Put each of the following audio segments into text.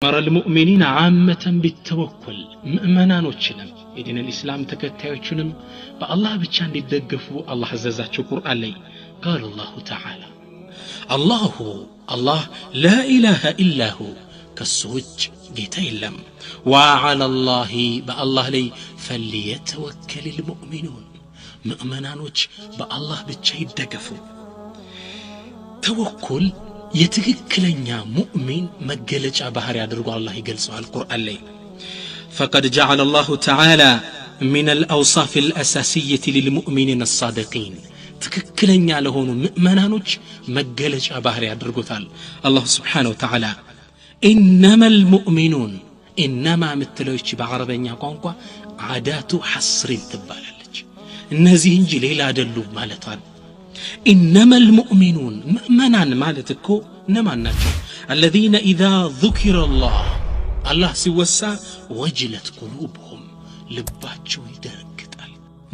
مر المؤمنين عامة بالتوكل مؤمنانوچንም የዲን الاسلام ተከታዮችንም በአላህ ብቻ እንዲደገፉ አላህ አዘዛቸው ቁርአን ላይ قال الله تعالى الله لا اله الا هو كسوج ጌታ የለም وعلى الله بالله ላይ فليتوكل المؤمنون مؤمنانوች በአላህ ብቻ ይደገፉ ተወኩል የትክክለኛ ሙእሚን መገለጫ ባህሪ አድርጎ አላህ ይገልጸዋል ቁርአን ላይ فقد جعل الله تعالى من الأوصاف الأساسية للمؤمنين الصادقين ትክክለኛ ለሆኑ ሙእመናኖች መገለጫ ባህሪ አድርጎታል አላህ Subhanahu Wa Ta'ala إنما المؤمنون إنما ምትለውች በአረበኛ ቋንቋ አዳቱ ሐስር ትባላለች እነዚህ እንጂ ሌላ አይደሉም ማለት ነው إنما المؤمنون مؤمنان مالتكو نماناتو الذين إذا ذكر الله سيوسا وجلت قلوبهم لباتشو يدرقتال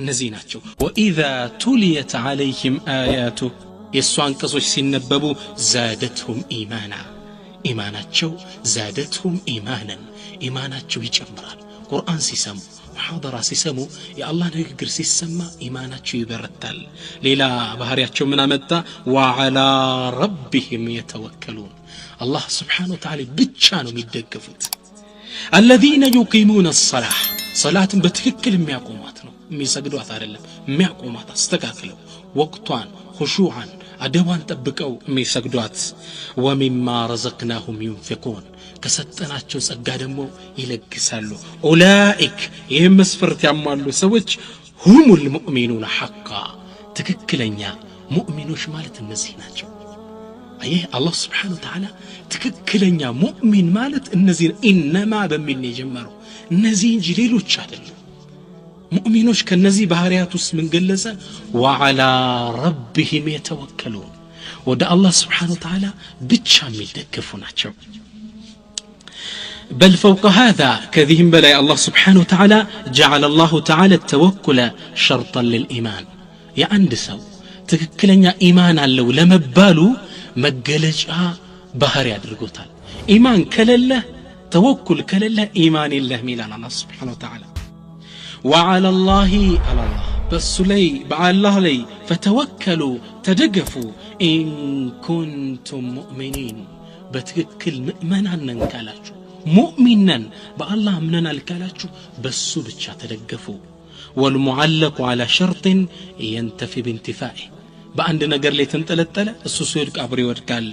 نزيناتشو وإذا تليت عليهم آياته يسوان قصوش سينببو زادتهم إيماناتشو زادتهم إيماناتشو يجمرال قرآن سيسمو محاضرة سيسمو يا الله نيغر سيسما إيماناتشو يبرتال ليلا بحرياتشو من أمتا وعلى ربهم يتوكلون الله سبحانه وتعالى بتشانو ميدقفوت الذين يقيمون الصلاة صلاة بتككل ميقوماتنا ميسجدوا አይደለም ميقومات استقاكلوا وقتان خشوعا أدوان تبقوا ميسجدوات ومما رزقناهم ينفقون كستناچو ጸጋ ደሞ ይለግሳሉ ኡላኢክ የመስፈርት ያሟሉ ሰዎች هم المؤمنون حقا ትክክለኛ ሙእሚኖች ማለት እነዚህ ናቸው አየህ አላህ Subhanahu Wa Ta'ala ትክክለኛ ሙእሚን ማለት እነዚህ ኢነማ በሚል ነው የጀመረው እነዚህ እንጂ ሌሎች አይደሉም ሙእሚኖች ከነዚህ ባህሪያት ውስጥ ምን ገለጸ وعلى ربهم يتوكلون ወደ አላህ Subhanahu Wa Ta'ala ብቻ የሚደገፉ ናቸው بل فوق هذا كذهم بلا الله سبحانه وتعالى جعل الله تعالى التوكل شرطا للإيمان يا عند سو تككلنيا إيمان لو لمبالو مجلجا بحر يدرغوتال إيمان كلله توكل كلله إيمان الله ميلان الله سبحانه وتعالى وعلى الله على الله بس لي بعلى الله لي فتوكلوا تدقفوا إن كنتم مؤمنين بتككل مؤمنا ننكالاችሁ مؤمنا بالله مننا الكالاችሁ በሱ ብቻ ተደገፉ والمعلق على شرط ينتفي بانتفائه በአንድ ነገር ላይ ተንጠለጠለ እሱ ሲወድቅ አብሮ ይወድቃል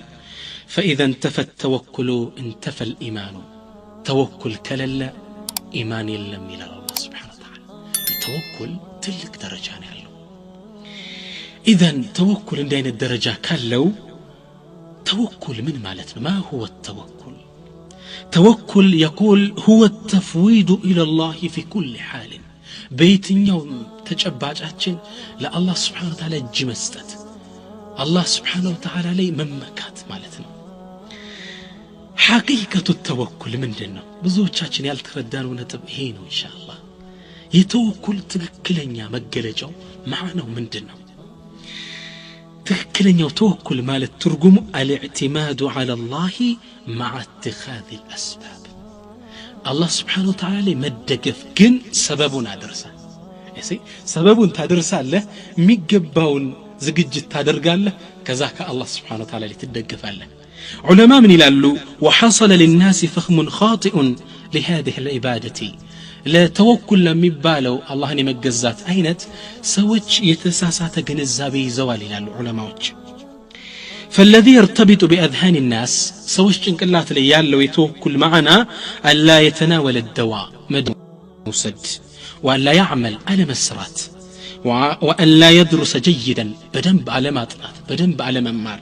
فاذا انتفى التوكل انتفى الايمان توكل كلل ايمان የለም ይላል አላህ Subhanahu Wa Ta'ala توكل ትልቅ ደረጃ ነው ያለው اذا توكل እንደ አይነት ደረጃ ካለው توكل ምን ማለት ነው ما هو التوكل توكل يقول هو التفويض إلى الله في كل حال بيتنيو تجباجاتين لا الله سبحانه وتعالى እጅ መስጠት الله سبحانه وتعالى ላይ መመካት ማለት ነው حقيقة التوكل ምንድነው ብዙዎቻችን ያልተረዳነው ነጥብ ይሄ ነው ኢንሻአላህ የተወኩል ትክክለኛ መገለጫው ማዕናው ምንድነው ትክክለኛው ተወኩል ማለት ትርጉሙ الاعتماد على الله مع اتخاذ الاسباب الله سبحانه وتعالى መደገፍ ግን ሰበቡን አደረሰ እሺ ሰበቡን ታደርሳለህ የሚገባውን ዝግጅት ታደርጋለህ ከዛ ከአላህ Subhanahu Wa Ta'ala ልትደገፋለህ ዑለማ ምን ይላሉ وحصل للناس فهم خاطئ لهذه العباده ለተወኩል ለሚባለው አላህን የመገዛት አይነት ሰዎች የተሳሳተ ግንዛቤ ይዘዋል ይላሉ ዑለማዎች فالذي يرتبط باذهان الناس ሰዎች ጭንቅላት ላይ ያለው የተወኩል معنى الا يتناول الدواء مدمسد ولا يعمل على مسرات وان لا يدرس جيدا بدنب على ماطنات بدنب على ممار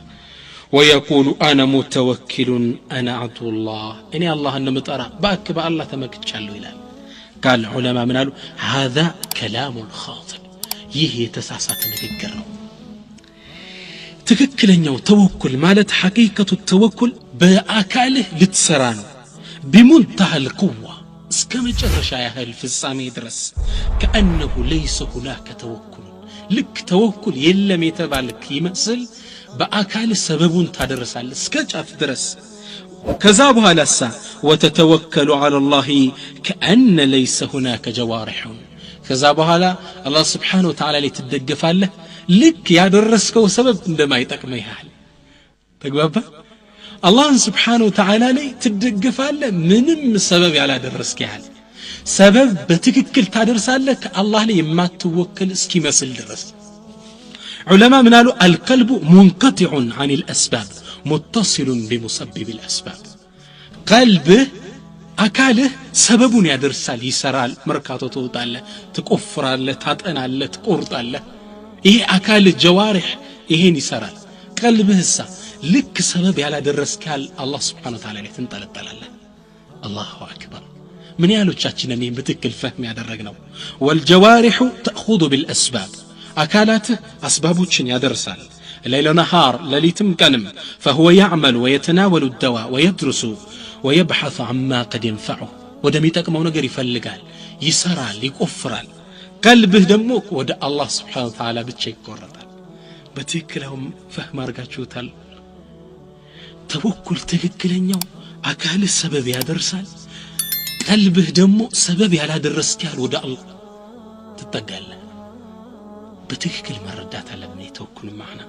ويقول انا متوكل انا عبد الله اني الله ان مطرا باك بالله ተመክቻለሁ ይላል قال العلماء من قالوا هذا كلام خاطئ ይህ የተሳሳተ ንግግር ነው ትክክለኛው ተወኩል ማለት حقيقة التوكل በአካልህ ልትሰራ ነው بمنتهى القوة እስከ መጨረሻ ያህል ፍጻሜ ድረስ كأنه ليس هناك توكل ልክ ተወኩል የለም የተባልክ ይመስል በአካል ሰበቡን ታደርሳለህ እስከ ጫፍ ድረስ ከዛ በኋላሳ ወተተወከሉ ዐለ ላህ ከአነ ለይሰ ሁናከ ጀዋሪሑን ከዛ በኋላ አላህ ስብሓነሁ ወተዓላ ላይ ትደገፋለህ ልክ ያደረስከው ሰበብ እንደማይጠቅመህ ያህል ተግባባ አላህን ስብሓነሁ ወተዓላ ላይ ትደገፋለህ ምንም ሰበብ ያላደረስክ ያህል ሰበብ በትክክል ታደርሳለህ ከአላህ ላይ የማትወከል እስኪመስል ድረስ ዑለማ ምን አሉ አልቀልቡ ሙንቀጢዑን ዐን አልአስባብ ሙተሲሉን ቢሙሰቢብ አልአስባብ ቀልብህ አካልህ ሰበቡን ያደርሳል ይሰራል መርካቶ ትወጣለህ ትቆፍራለህ ታጠናለህ ትቆርጣለህ ይሄ አካልህ ጀዋሪህ ይሄን ይሰራል ቀልብህሳ ልክ ሰበብ ያላደረስካል አላህ Subhanahu Wa Ta'ala ላይ ትንጠለጠላለህ አላሁ አክበር ምን ያሎቻችን እኔን በትክክል ፈህም ያደረግነው ወልጀዋሪሁ ተأخذ بالاسباب አካላትህ አስባቦችን ያደርሳል ليل نهار ليلتم كنم فهو يعمل ويتناول الدواء ويدرس ويبحث عما قد ينفعه ودم يتقمው ነገር ይፈልጋል ይሰራል ይቆፍራል ቀልብህ ደግሞ ወደ አላህ Subhanahu Wa Ta'ala ብቻ ይቆረጣል በትክክለውም ፈህም አርጋችሁታል ተወኩል ትክክለኛው አካል ሰበብ ያደርሳል ቀልብህ ደግሞ ሰበብ ያላደረስካል ወደ አላህ ትጠጋለህ በትክክል መረዳት አለብን የተወኩል ማዕና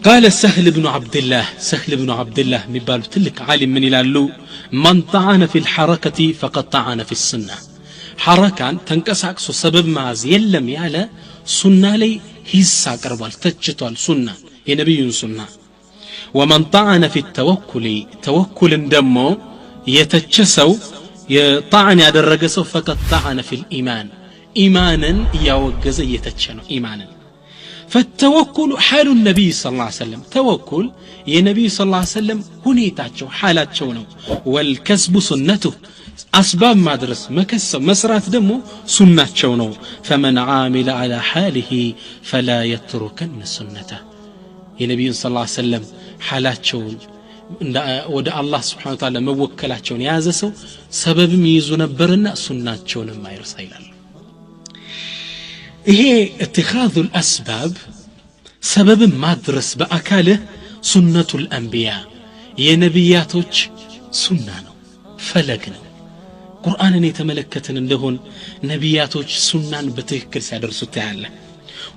قال سهل بن عبد الله ميبالو تلك عالم من يلالو من طعن في الحركة فقد طعن في السنة حركة تنكساكسو سبب ماز يلم يالا سنة لي هيسا قربال تجتوال سنة ينبي سنة ومن طعن في التوكل توكل دمو يتجسو يطعن يدرجسو فقد طعن في الإيمان إيمانا يوجز يتجنو إيمانا فالتوكل حال النبي صلى الله عليه وسلم توكل يا نبي صلى الله عليه وسلم هنيتاچو حالاتچو ነው والكسب سنته اسباب مدرس مكسب مسرات دمو سناتچو ነው فمن عامل على حاله فلا يتركن سنته يا نبي صلى الله عليه وسلم حالاتچውን ወደ አላህ Subhanahu Wa Ta'ala መወከላቸውን ያዘ ሰው ሰበብም ይይዙ ነበርና ሱናቸውንም አይርሳ ይላል ይሄ اتخاذ الاسباب سبب ማድረስ በአካልህ ሱነቱል አንቢያ የነቢያቶች ሱና ነው ፈለግ ነው ቁርአንን የተመለከትን እንደሆን ነቢያቶች ሱናን በትክክል ሲያደርሱት ያለ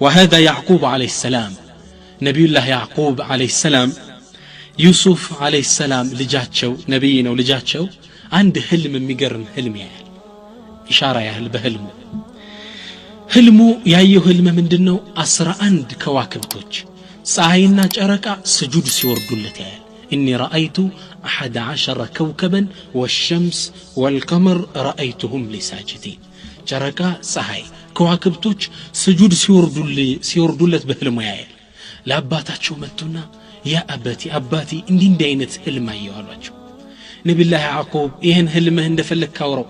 وهذا يعقوب عليه السلام نبي الله يعقوب عليه السلام يوسف عليه السلام ልጃቸው ነብይ ነው ልጃቸው አንድ ህልም የሚገርም ህልም ያያል ኢሻራ ያህል በህልሙ ህልሙ ያየው ህልም ምንድነው 11 ከዋክብቶች ፀሐይና ጨረቃ ስጁድ ሲወርዱለት ያያል اني رايت 11 كوكبا والشمس والقمر رايتهم لساجدين ጨረቃ ፀሐይ ከዋክብቶች ስጁድ ሲወርዱለት በህልሙ ያያል ለአባታቸው መጡና ያ አባቲ እንዲህ አይነት ህልም አየዋላችሁ ነብዩላህ ያዕቆብ ይሄን ህልምህ እንደፈለክ አውራው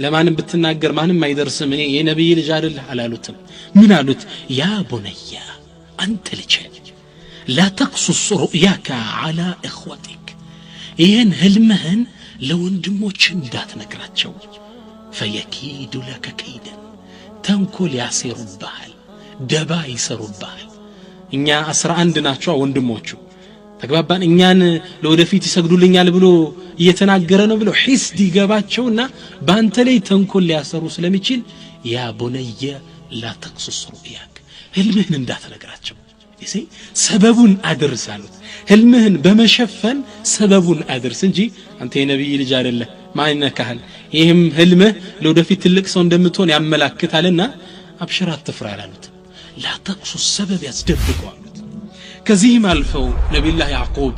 ለማንም ብትናገር ማንም አይደርስም እኔ የነብይ ልጅ አይደለህ አላሉትም ምን አሉት ያ ቡነያ አንተ ልጅ لا تقصص رؤياك على اخوتك ይሄን ህልምህን ለወንድሞች እንዳትነግራቸው فيكيد لك كيدا ተንኮል ያሴሩብሃል ደባ ይሰሩብሃል እኛ 11 ናቸው ወንድሞቹ ተግባባን እኛን ለወደፊት ይሰግዱልኛል ብሎ እየተናገረ ነው ብሎ ሒስድ ይገባቸውና ባንተ ላይ ተንኮል ሊያሰሩ ስለሚችል ያ ቡነየ لا تقصص رؤياك ህልምህን እንዳትነግራቸው እሺ ሰበቡን አድርስ አሉት ህልምህን በመሸፈን ሰበቡን አድርስ እንጂ አንተ የነብይ ልጅ አይደለህ ማንነካል ይሄም ህልምህ ለወደፊት ትልቅ ሰው እንደምትሆን ያመላክታልና አብሽራ አትፍራ አሉት لا تقصص سبب ያስደብቀው አሉት ከዚህም አልፈው ነብዩላህ ያዕቆብ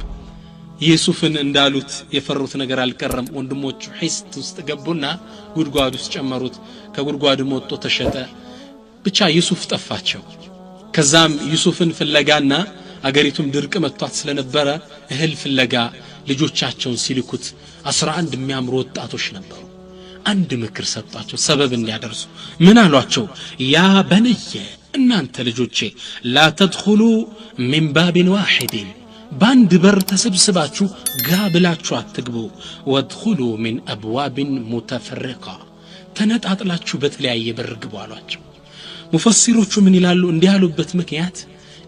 ኢየሱስን እንዳሉት የፈሩት ነገር አልቀረም ወንድሞቹ ሒስት ውስጥ ገቡና ጉድጓድ ውስጥ ጨመሩት ከጉድጓድም ወጥቶ ተሸጠ ብቻ ኢየሱስ ጠፋቸው ከዛም ኢየሱስን ፍለጋና አገሪቱም ድርቅ መጥቷት ስለነበረ እህል ፍለጋ ልጆቻቸውን ሲልኩት 11 የሚያምሩ ወጣቶች ነበሩ አንድ ምክር ሰጣቸው ሰበብ እንዲያደርሱ ምን አሏቸው ያ በነየ እናንተ ልጆቼ لا تدخلوا من باب واحد ባንድ በር ተሰብስባችሁ ጋብላችሁ አትግቡ وادخلوا من ابواب متفرقه ተነጣጥላችሁ በተለያየ በር ግቡ አሏቸው ሙፈሲሮቹ ምን ይላሉ እንዲያሉበት ምክንያት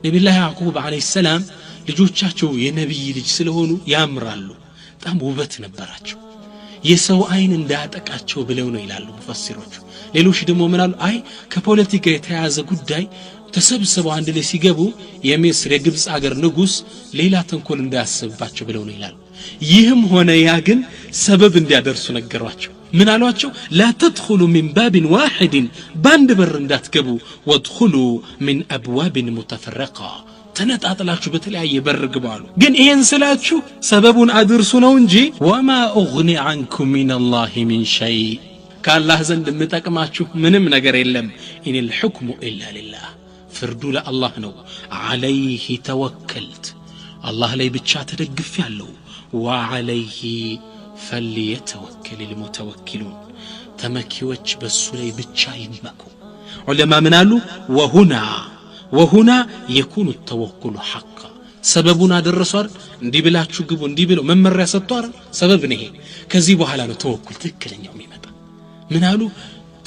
ነብዩላህ ያዕቆብ አለይሂ ሰላም ልጆቻቸው የነብይ ልጅ ስለሆኑ ያምራሉ በጣም ውበት ነበራቸው የሰው አይን እንዳያጠቃቸው ብለው ነው ይላሉ ሙፈሲሮቹ ሌሎች ደግሞ ምናሉ አይ ከፖለቲካ የተያዘ ጉዳይ ተሰብስበው አንድ ላይ ሲገቡ የሚስር የግብጽ አገር ንጉስ ሌላ ተንኮል እንዳያስብባቸው ብለው ነው ይላሉ ይህም ሆነ ያ ግን ሰበብ እንዲያደርሱ ነገሯቸው ምን አሏቸው لا تدخلوا من باب واحد باند በር እንዳትገቡ وادخلوا من ابواب متفرقه ተነጣጥላችሁ በተለያየ በር ግባሉ ግን ይሄን ስላችሁ ሰበቡን አድርሱ ነው እንጂ وما اغني عنكم من الله من شيء ከአላህ ዘንድ ምጠቅማችሁ ምንም ነገር የለም ان الحكم الا لله ፍርዱ ለአላህ ነው عليه توكلت አላህ ላይ ብቻ ተደግፌያለሁ وعليه فليتوكل المتوكلون ተመኪዎች በሱ ላይ ብቻ ይመኩ ዑለማ ምን አሉ وهنا يكون التوكل حقا سببنا درسوا እንዲህ ብላችሁ ግቡ እንዲህ ብለው መመሪያ ሰጥቷል ሰበብ ነው ይሄ ከዚህ በኋላ ነው ተወኩል ትክክለኛው የሚመጣ ምን አሉ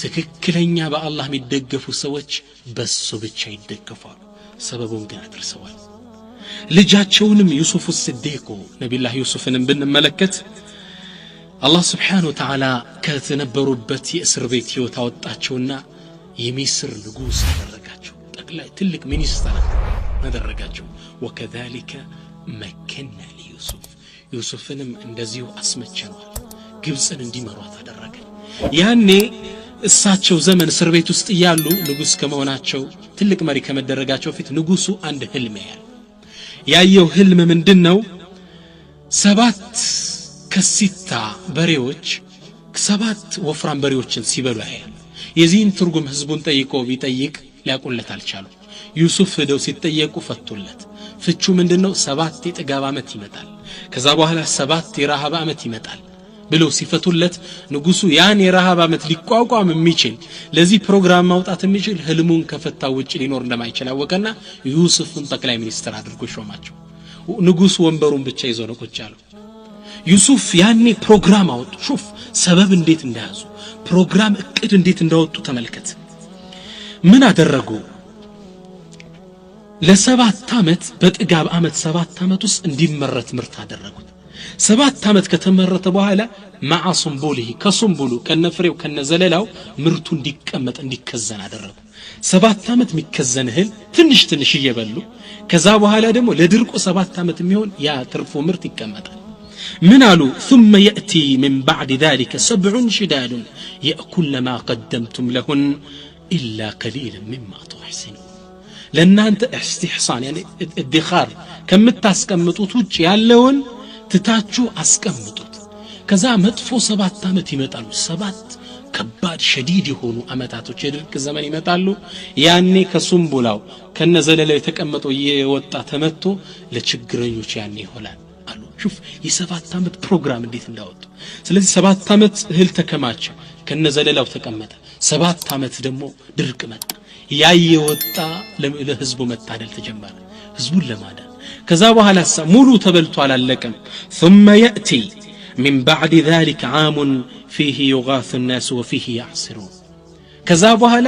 ትክክለኛ በአላህ የሚደገፉ ሰዎች በሱ ብቻ ይደገፋሉ ሰበቡን ግን አድርሰዋል ልጃቸውንም ዩሱፍ الصديق ነብዩላህ ዩሱፍንም ብንመለከት አላህ Subhanahu Wa Ta'ala ከተነበሩበት የእስር ቤት ህይወት አወጣቸውና የሚስር ንጉስ አደረጋቸው ጠቅላይ ትልቅ ሚኒስተር አደረጋቸው وكذلك مكننا ليوسف ዩሱፍንም እንደዚሁ አስመቸነዋል ግብጽን እንዲመሯት አደረገ ያኔ እሳቸው ዘመን እስር ቤት ውስጥ ያሉ ንጉስ ከመሆናቸው ትልቅ መሪ ከመደረጋቸው ፊት ንጉሱ አንድ ህልም ያየው ህልም ምንድነው 7 ከሲታ በሬዎች 7 ወፍራም በሬዎችን ሲበሉ ያያል የዚህን ትርጉም ህዝቡን ጠይቆ ቢጠይቅ ሊያቆለት አልቻሉ ዩሱፍ ሄደው ሲጠየቁ ፈቱለት ፍቹ ምንድነው 7 የጥጋብ አመት ይመጣል ከዛ በኋላ 7 የረሃብ አመት ይመጣል ብለው ሲፈቱለት ንጉሱ ያን የረሃብ አመት ሊቋቋም የሚችል ለዚህ ፕሮግራም ማውጣት የሚችል ህልሙን ከፈታው ውጪ ሊኖር እንደማይችል አወቀና ዩሱፍን ጠቅላይ ሚኒስትር አድርጎ ሾማቸው ንጉሱ ወንበሩን ብቻ ይዞ ነው ቁጭ ያለው ዩሱፍ ያኔ ፕሮግራም አወጡ ሹፍ ሰበብ እንዴት እንዳያዙ ፕሮግራም እቅድ እንዴት እንዳወጡ ተመልከት ምን አደረጉ ለሰባት አመት በጥጋብ አመት 7 አመት ውስጥ እንዲመረት ምርት አደረጉት 7 አመት ከተመረተ በኋላ ማዓሱምቡሊሂ ከሱምቡሉ ከነፍሬው ከነዘለላው ምርቱ እንዲቀመጥ እንዲከዘን አደረጉ 7 አመት የሚከዘን እህል ትንሽ ትንሽ እየበሉ ከዛ በኋላ ደግሞ ለድርቁ 7 አመት የሚሆን ያ ትርፉ ምርት ይቀመጣል من قالوا ثم يأتي من بعد ذلك 7 شداد يأكل ما قدمتم لهن إلا قليلا مما تحسنون لأن أنت استحسان يعني ادخار كم تاسكمتوت وجه ያለውን ትታችሁ አስቀምጡት ከዛ መጥፎ 7 አመት ይመጣሉ 7 ከባድ شديد የሆኑ አመታቶች የድርቅ ዘመን ይመጣሉ ያኔ ከሱምቡላው ከነዘለላው የተቀመጠው የወጣ ተመቶ ለችግረኞች ያኔ ይሆናል አሉ شوف የ7 አመት ፕሮግራም እንዴት እንዳወጡ ስለዚህ 7 አመት እህል ተከማቸ ከነዘለላው ተቀመጠ 7 አመት ደግሞ ድርቅ መጣ ያየወጣ ለህዝቡ መታደል ተጀመረ ህዝቡን ለማዳን ከዛ በኋላ ሙሉ ተበልቶ አላለቀም ثم يأتي من بعد ذلك عام فيه يغاث الناس وفيه يعصرون ከዛ በኋላ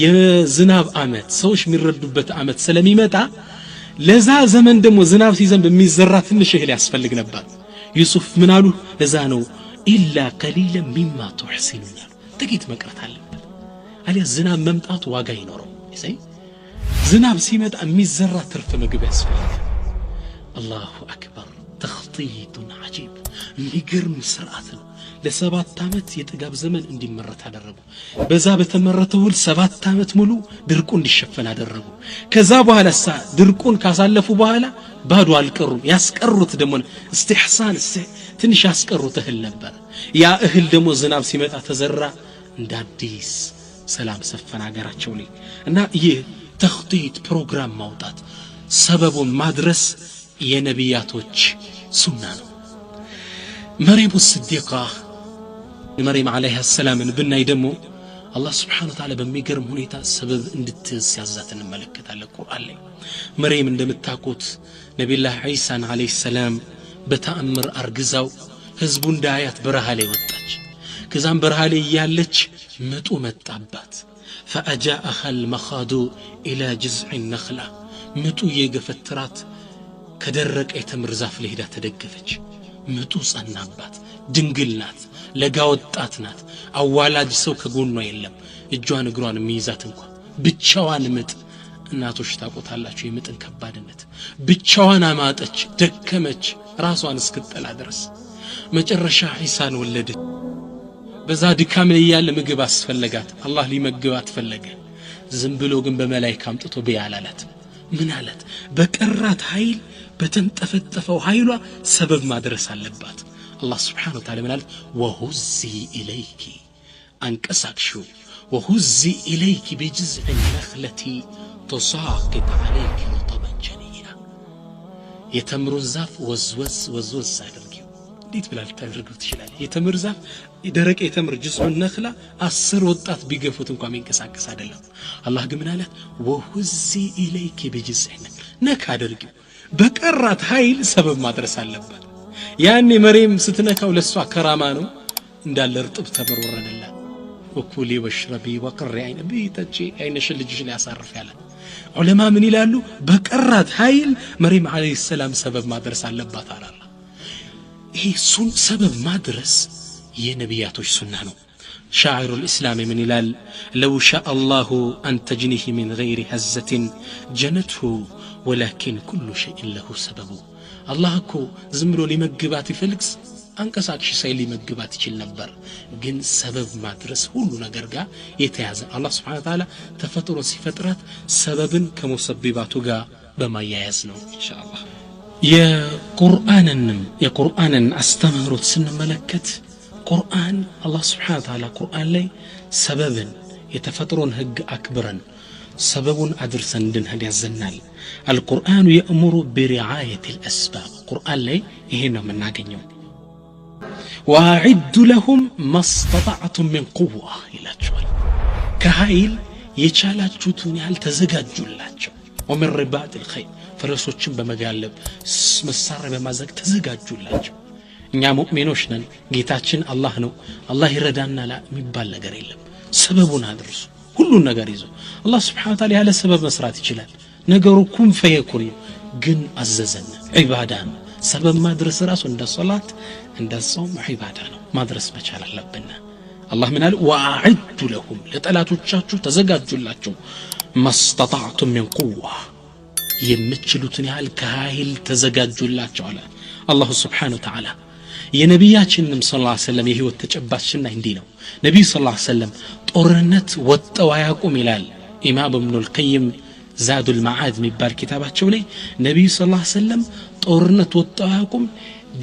የዝናብ አመት ሰዎች የሚረዱበት አመት ስለሚመጣ ለዛ ዘመን ደግሞ ዝናብ ሲዘንብ የሚዘራ ትንሽ እህል ያስፈልግ ነበር ዩሱፍ ምን አሉ ለዛ ነው إلا قليلا مما تحسنون ጥቂት መቅረት አለበት አሊያ ዝናብ መምጣቱ ዋጋ ይኖረው እሰይ ዝናብ ሲመጣ የሚዘራ ትርፍ ምግብ ያስፈልጋል الله أكبر تخطيط عجيب የሚገርም ስርዓት ነው ለ7 አመት የጥጋብ ዘመን እንዲመረት አደረጉ በዛ በተመረተው 7 አመት ሙሉ ድርቁ እንዲሸፈን አደረጉ ከዛ በኋላ ድርቁን ካሳለፉ በኋላ ባዶ አልቀሩም ያስቀሩት ደግሞ استحسان ትንሽ ያስቀሩት እህል ነበር ያ እህል ደግሞ ዝናብ ሲመጣ ተዘራ እንደ አዲስ ሰላም ሰፈን ሀገራቸው ላይ እና ይህ ተخطيط ፕሮግራም ማውጣት ሰበቡን ማድረስ የነቢያቶች ሱና ነው مريم الصديقة مريم عليها السلام ብናይ ደግሞ አላህ Subhanahu Wa Ta'ala በሚገርም ሁኔታ ሰበብ እንድትያዛት እንመለከታለን ቁርአን ላይ መርየም እንደምታውቁት ነብዩላህ ዒሳን አለይሂ ሰላም በተአምር አርግዛው ህዝቡ እንዳያት በረሃ ላይ ወጣች ከዛም በረሃ ላይ ያለች ምጡ መጣባት فأجاءها المخاض إلى جذع النخلة ምጡ የገፈትራት ከደረቀ የተምር ዛፍ ላይ ሄዳ ተደገፈች ምጡ ጸናባት ድንግል ናት ለጋ ወጣት ናት አዋላጅ ሰው ከጎኗ የለም እጇን እግሯን የሚይዛት እንኳን ብቻዋን ምጥ እናቶች ታቆታላችሁ የምጥን ከባድነት ብቻዋን አማጠች ደከመች ራሷን እስክትጠላ ድረስ መጨረሻ ዒሳን ወለደች በዛ ድካም ላይ ያለ ምግብ አስፈለጋት አላህ ሊመግባት ፈለገ ዝም ብሎ ግን በመላእክት አምጥቶ በያላላት ምን አላት በቀራት ኃይል በተንጠፈጠፈው ኃይሏ ሰበብ ማድረስ አለባት አላህ Subhanahu Wa Ta'ala ምናል ወሁዚ ኢለይኪ አንቀሳቅሽው ወሁዚ ኢለይኪ بجذع النخلة تساقط عليك رطبا جنيا የተምሩን ዛፍ ወዝወዝ አድርጊው እንዴት ብላ ልታደርገው ትችላለህ የተምር ዛፍ ደረቅ የተምር ጅስዑን ነኽላ 10 ወጣት ቢገፉት እንኳን መንቀሳቀስ አይደለም አላህ ግን ምን አለ ወሁዚ ኢለይኪ بجذع ነካ አድርጊው በቀራት ኃይል ሰበብ ማድረስ አለበት ያኔ መሬም ስትነካው ለሷ ከራማ ነው እንዳለ እርጥብ ተምር ወረደላት ወኩሊ ወሽረቢ ወቅሪ አይነ ቢተጂ አይነሽ ልጅሽ ላይ ያሳርፍ ያለ ዑለማ ምን ይላሉ በቀራት ኃይል መሬም አለይሂ ሰላም ሰበብ ማድረስ አለባት አላህ ይሄ ሰበብ ማድረስ የነቢያቶች ሱና ነው شاعر الإسلام من ይላል لو شاء الله أن تجنيه من غير هزة جنته ولكن كل شيء له سبب الله እኮ ዝም ብሎ ሊመግባት ይፈልግስ አንቀሳቅሽ ሳይል ሊመግባት ይችል ነበር ግን ሰበብ ማድረስ ሁሉ ነገር ጋር የተያዘ አላህ Subhanahu Wa Ta'ala ተፈጥሮ ሲፈጥራት ሰበብን ከሙሰቢባቱ ጋር በማያያዝ ነው ኢንሻአላህ የቁርአንን አስተምህሮት ስንመለከት ቁርአን አላህ Subhanahu Wa Ta'ala ቁርአን ላይ ሰበብን የተፈጥሮን ህግ አክብረን ሰበቡን አድርሰን እንድንሄድ ያዘናል القرآن يأمر برعاية الأسباب القرآن ላይ ይሄ ነው የምናገኘው وأعد لهم ما استطعتم من قوة ይላችኋል ከኃይል የቻላችሁትን ያህል ተዘጋጁላቸው ومن رباط الخيل ፈረሶችን በመጋለብ መሳሪያ በማዘግ ተዘጋጁላቸው እኛ ሙእሚኖች ነን ጌታችን አላህ ነው አላህ ይረዳናል የሚባል ነገር የለም ሰበቡን አድርሱ ሁሉን ነገር ይዞ አላህ Subhanahu Wa Ta'ala ያለ ሰበብ መስራት ይችላል ነገሩ ኩን ፈየኩን ግን አዘዘን ዒባዳ ነው ሰበብ ማድረስ ራሱ እንደ ሶላት እንደ ጾም ዒባዳ ነው ማድረስ መቻል አለብን አላህ ምን አለ ወአዕዱ ለሁም ለጠላቶቻችሁ ተዘጋጁላቸው ማስተጣዕቱም من قوة የምትችሉትን ያህል ከኃይል ተዘጋጁላቸው አለ አላህ Subhanahu Wa Ta'ala የነቢያችንም ሰለላሁ ዐለይሂ ወሰለም የህይወት ተጨባጭና እንዲህ ነው ነብዩ ሰለላሁ ዐለይሂ ወሰለም ጦርነት ወጣው አያቁም ይላል ኢማም ኢብኑ አልቀይም ዛዱል መዓድ የሚባል ኪታባቸው ላይ ነብዩ ሰለላሁ ዐለይሂ ወሰለም ጦርነት ወጣው አያቁም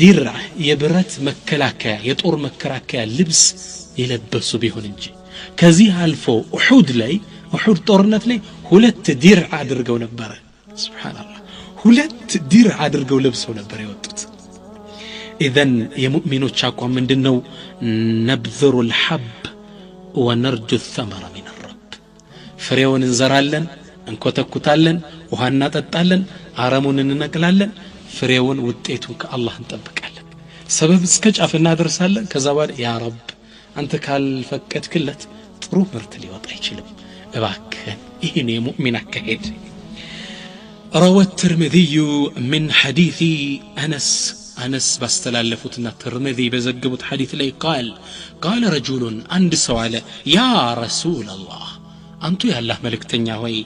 ዲራ የብረት መከላከያ የጦር መከላከያ ልብስ የለበሱ ቢሆን እንጂ ከዚህ አልፎ ኡሁድ ጦርነት ላይ 2 ዲር አድርገው ነበር ሱብሃንአላህ 2 ዲር አድርገው ለብሰው ነበር የወጡት إذن يمؤمنوች አቋም ምንድነው نبذر الحب ونرجو الثمر من الرب ፍሬውን እንዘራለን እንኮተኩታለን ውሃ እናጠጣለን አረሙን እንነቅላለን ፍሬውን ውጤቱን ከአላህ እንጠብቃለን ሰበብ እስከ ጫፍ እናደርሳለን ከዛ በኋላ ያ ረብ አንተ ካልፈቀድክለት ጥሩ ምርት ሊወጣ አይችልም እባክህ ይሄን የሙእሚን አካሄድ روى الترمذي من حديث أنس باستلالفتنا الترمذي بزقبت حديث لي قال رجل عند سؤال يا رسول الله أنت يا الله ملك تنياوي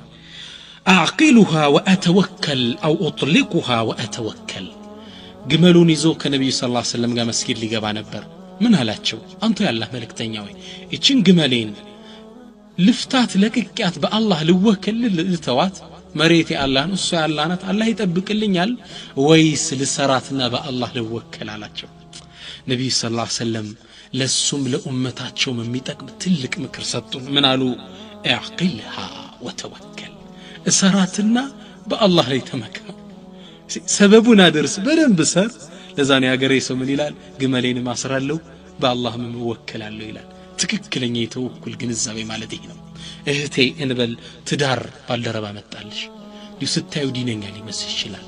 أعقلها وأتوكل أو أطلقها وأتوكل قملون يزوك النبي صلى الله عليه وسلم قام مسكين لي قبع نبر من هلاتشو أنت يا الله ملك تنياوي إتشن قملين لفتات لك كات بالله لوكل للتوات مريتي الله نص الله نات الله يطبقልኛል ወይስ ለሰራትና በአላህ ለወከል አላቸው ነብዩ ሰለላሁ ዐለይሂ ወሰለም ለሱም ለኡመታቸው የሚጠቅም ትልቅ ምክር ሰጡን ምን አሉ اعقلها وتوكل እሰራትና በአላህ ላይ ተመካ ሰበቡን አድርስ በደንብ ሰር ለዛኔ ሀገሬ ሰው ምን ይላል ግመሌን ማስራለው በአላህ መወከላለሁ ይላል ትክክለኛ የተወኩል ግንዛቤ ማለት ይሄ ነው እህቴ እንበል ትዳር ባልደረባ መጣልሽ ሊስታዩ ዲነኛ ሊመስል ይችላል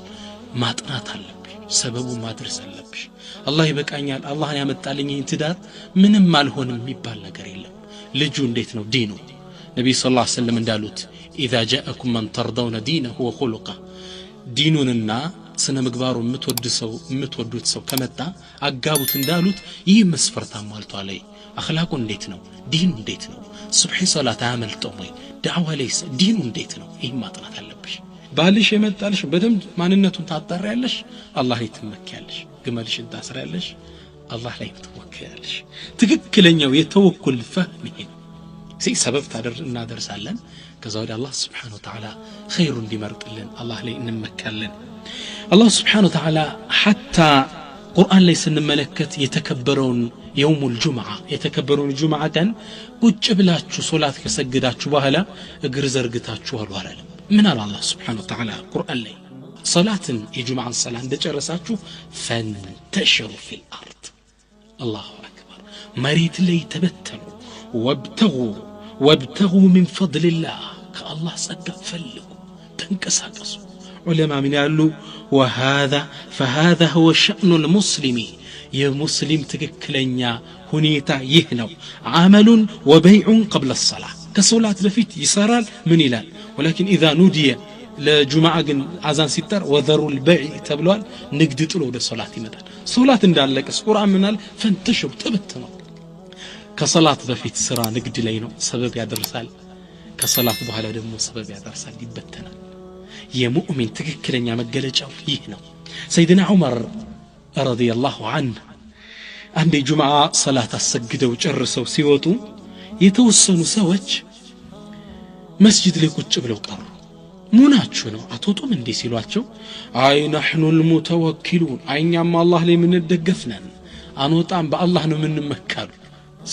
ማጥናት አለብሽ ሰበቡ ማድረስ አለብሽ አላህ ይበቃኛል አላህን ያመጣልኝ ይህን ትዳር ምንም አልሆንም የሚባል ነገር የለም ልጁ እንዴት ነው ዲኑ ነብዩ ሰለላሁ ዐለይሂ ወሰለም እንዳሉት اذا جاءكم من ترضون دينه وخلقه ዲኑንና ስነ ምግባሩ የምትወዱት ሰው ከመጣ አጋቡት እንዳሉት ይህ መስፈርት አሟልቷል። አኽላቁ እንዴት ነው? ዲኑ እንዴት ነው? ሱብሂ ሶላት አያመልጠውም ወይ? ዳዕዋ ለይስ ዲኑ እንዴት ነው? ይህ ማጥናት አለብሽ። ባልሽ የመጣልሽ በደንብ ማንነቱን ታጣሪያለሽ፣ አላህ ላይ ትመኪያለሽ። ግመልሽን ታስሪያለሽ፣ አላህ ላይ ትወከያለሽ። ትክክለኛው የተወኩል ፈህም ይሄ ነው። ሰበብ እናደርሳለን። ከዛ ወዲያ አላህ Subhanahu Wa Ta'ala ኸይሩ እንዲመርጥልን አላህ ላይ እንመካለን። አላህ Subhanahu Wa Ta'ala حتى ቁርአን ላይ ስንመለከት የተከበረውን የውሙል ጁምዓ የተከበረውን ጁምዓ ቀን ቁጭ ብላችሁ ሶላት ከሰግዳችሁ በኋላ እግር ዘርግታችሁ አልዋለም። ምን አለ አላህ Subhanahu Wa Ta'ala ቁርአን ላይ ሶላትን የጁምዓን ሰላት እንደጨረሳችሁ ፈንተሽሩ ፊል አርድ አላሁ አክበር መሬት ላይ ተበተኑ ወብተጉ ሚን ፈድሊላህ ከአላህ ጸጋ ፈልጉ ተንቀሳቀሱ። ዑለማ ምን ያሉ فهذا هو شأن المسلم የሙስሊም ትክክለኛ ሁኔታ ይህ ነው። عمل وبيع قبل الصلاة ከሶላት በፊት ይሰራል። ምን ይላል? ولكن إذا نودي ለጁምዓ ግን አዛን ሲጠር ወዘሩል በይዕ ተብሏል። ንግድ ጥሎ ወደ ሶላት ይመጣል። ሶላት እንዳለቀስ ቁርአን ምናል ፈንተሽሩ ተበተኑ። ከሶላት በፊት ስራ ንግድ ላይ ነው፣ ሰበብ ያደርሳል። ከሶላት በኋላ ደግሞ ሰበብ ያደርሳል፣ ይበተናል። የሙእሚን ትክክለኛ መገለጫው ይህ ነው። ሰይድና ዑመር ረዲየላሁ ዐንሁ አንድ ጁምዓ ሶላት አሰግደው ጨርሰው ሲወጡ የተወሰኑ ሰዎች መስጂድ ላይ ቁጭ ብለው ቀሩ። ሙናችሁ ነው አትወጡም እንዴ ሲሏቸው አይ ነህኑል ሙተወኪሉን አይኛም አላህ ላይ ምን እንደገፍነን አንወጣም በአላህ ነው ምን መካሉ።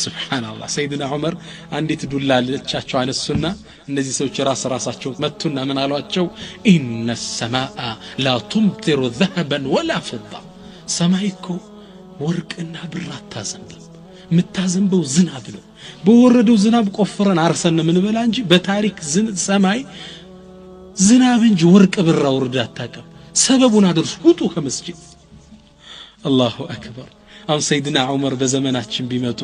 ሱብሃንአላህ ሰይድና ዑመር አንዲት ዱላ ለቻቸው አነሱና እነዚህ ሰዎች ራሳቸው መቱና ምን አሏቸው? ኢነ ሰማአ ላ ቱምጢሩ ዘሀበን ወላ ፍዳ ሰማይኮ ወርቅና ብር አታዘንብም፣ ምታዘንበው ዝናብ ነው። በወረደው ዝናብ ቆፍረን አርሰን ምን በላ እንጂ በታሪክ ሰማይ ዝናብ እንጂ ወርቅ ብር አውርዳ አታቀም። ሰበቡን አድርሱ ውጡ ከመስጂድ። አላሁ አክበር። አሁን ሰይድና ዑመር በዘመናችን ቢመጡ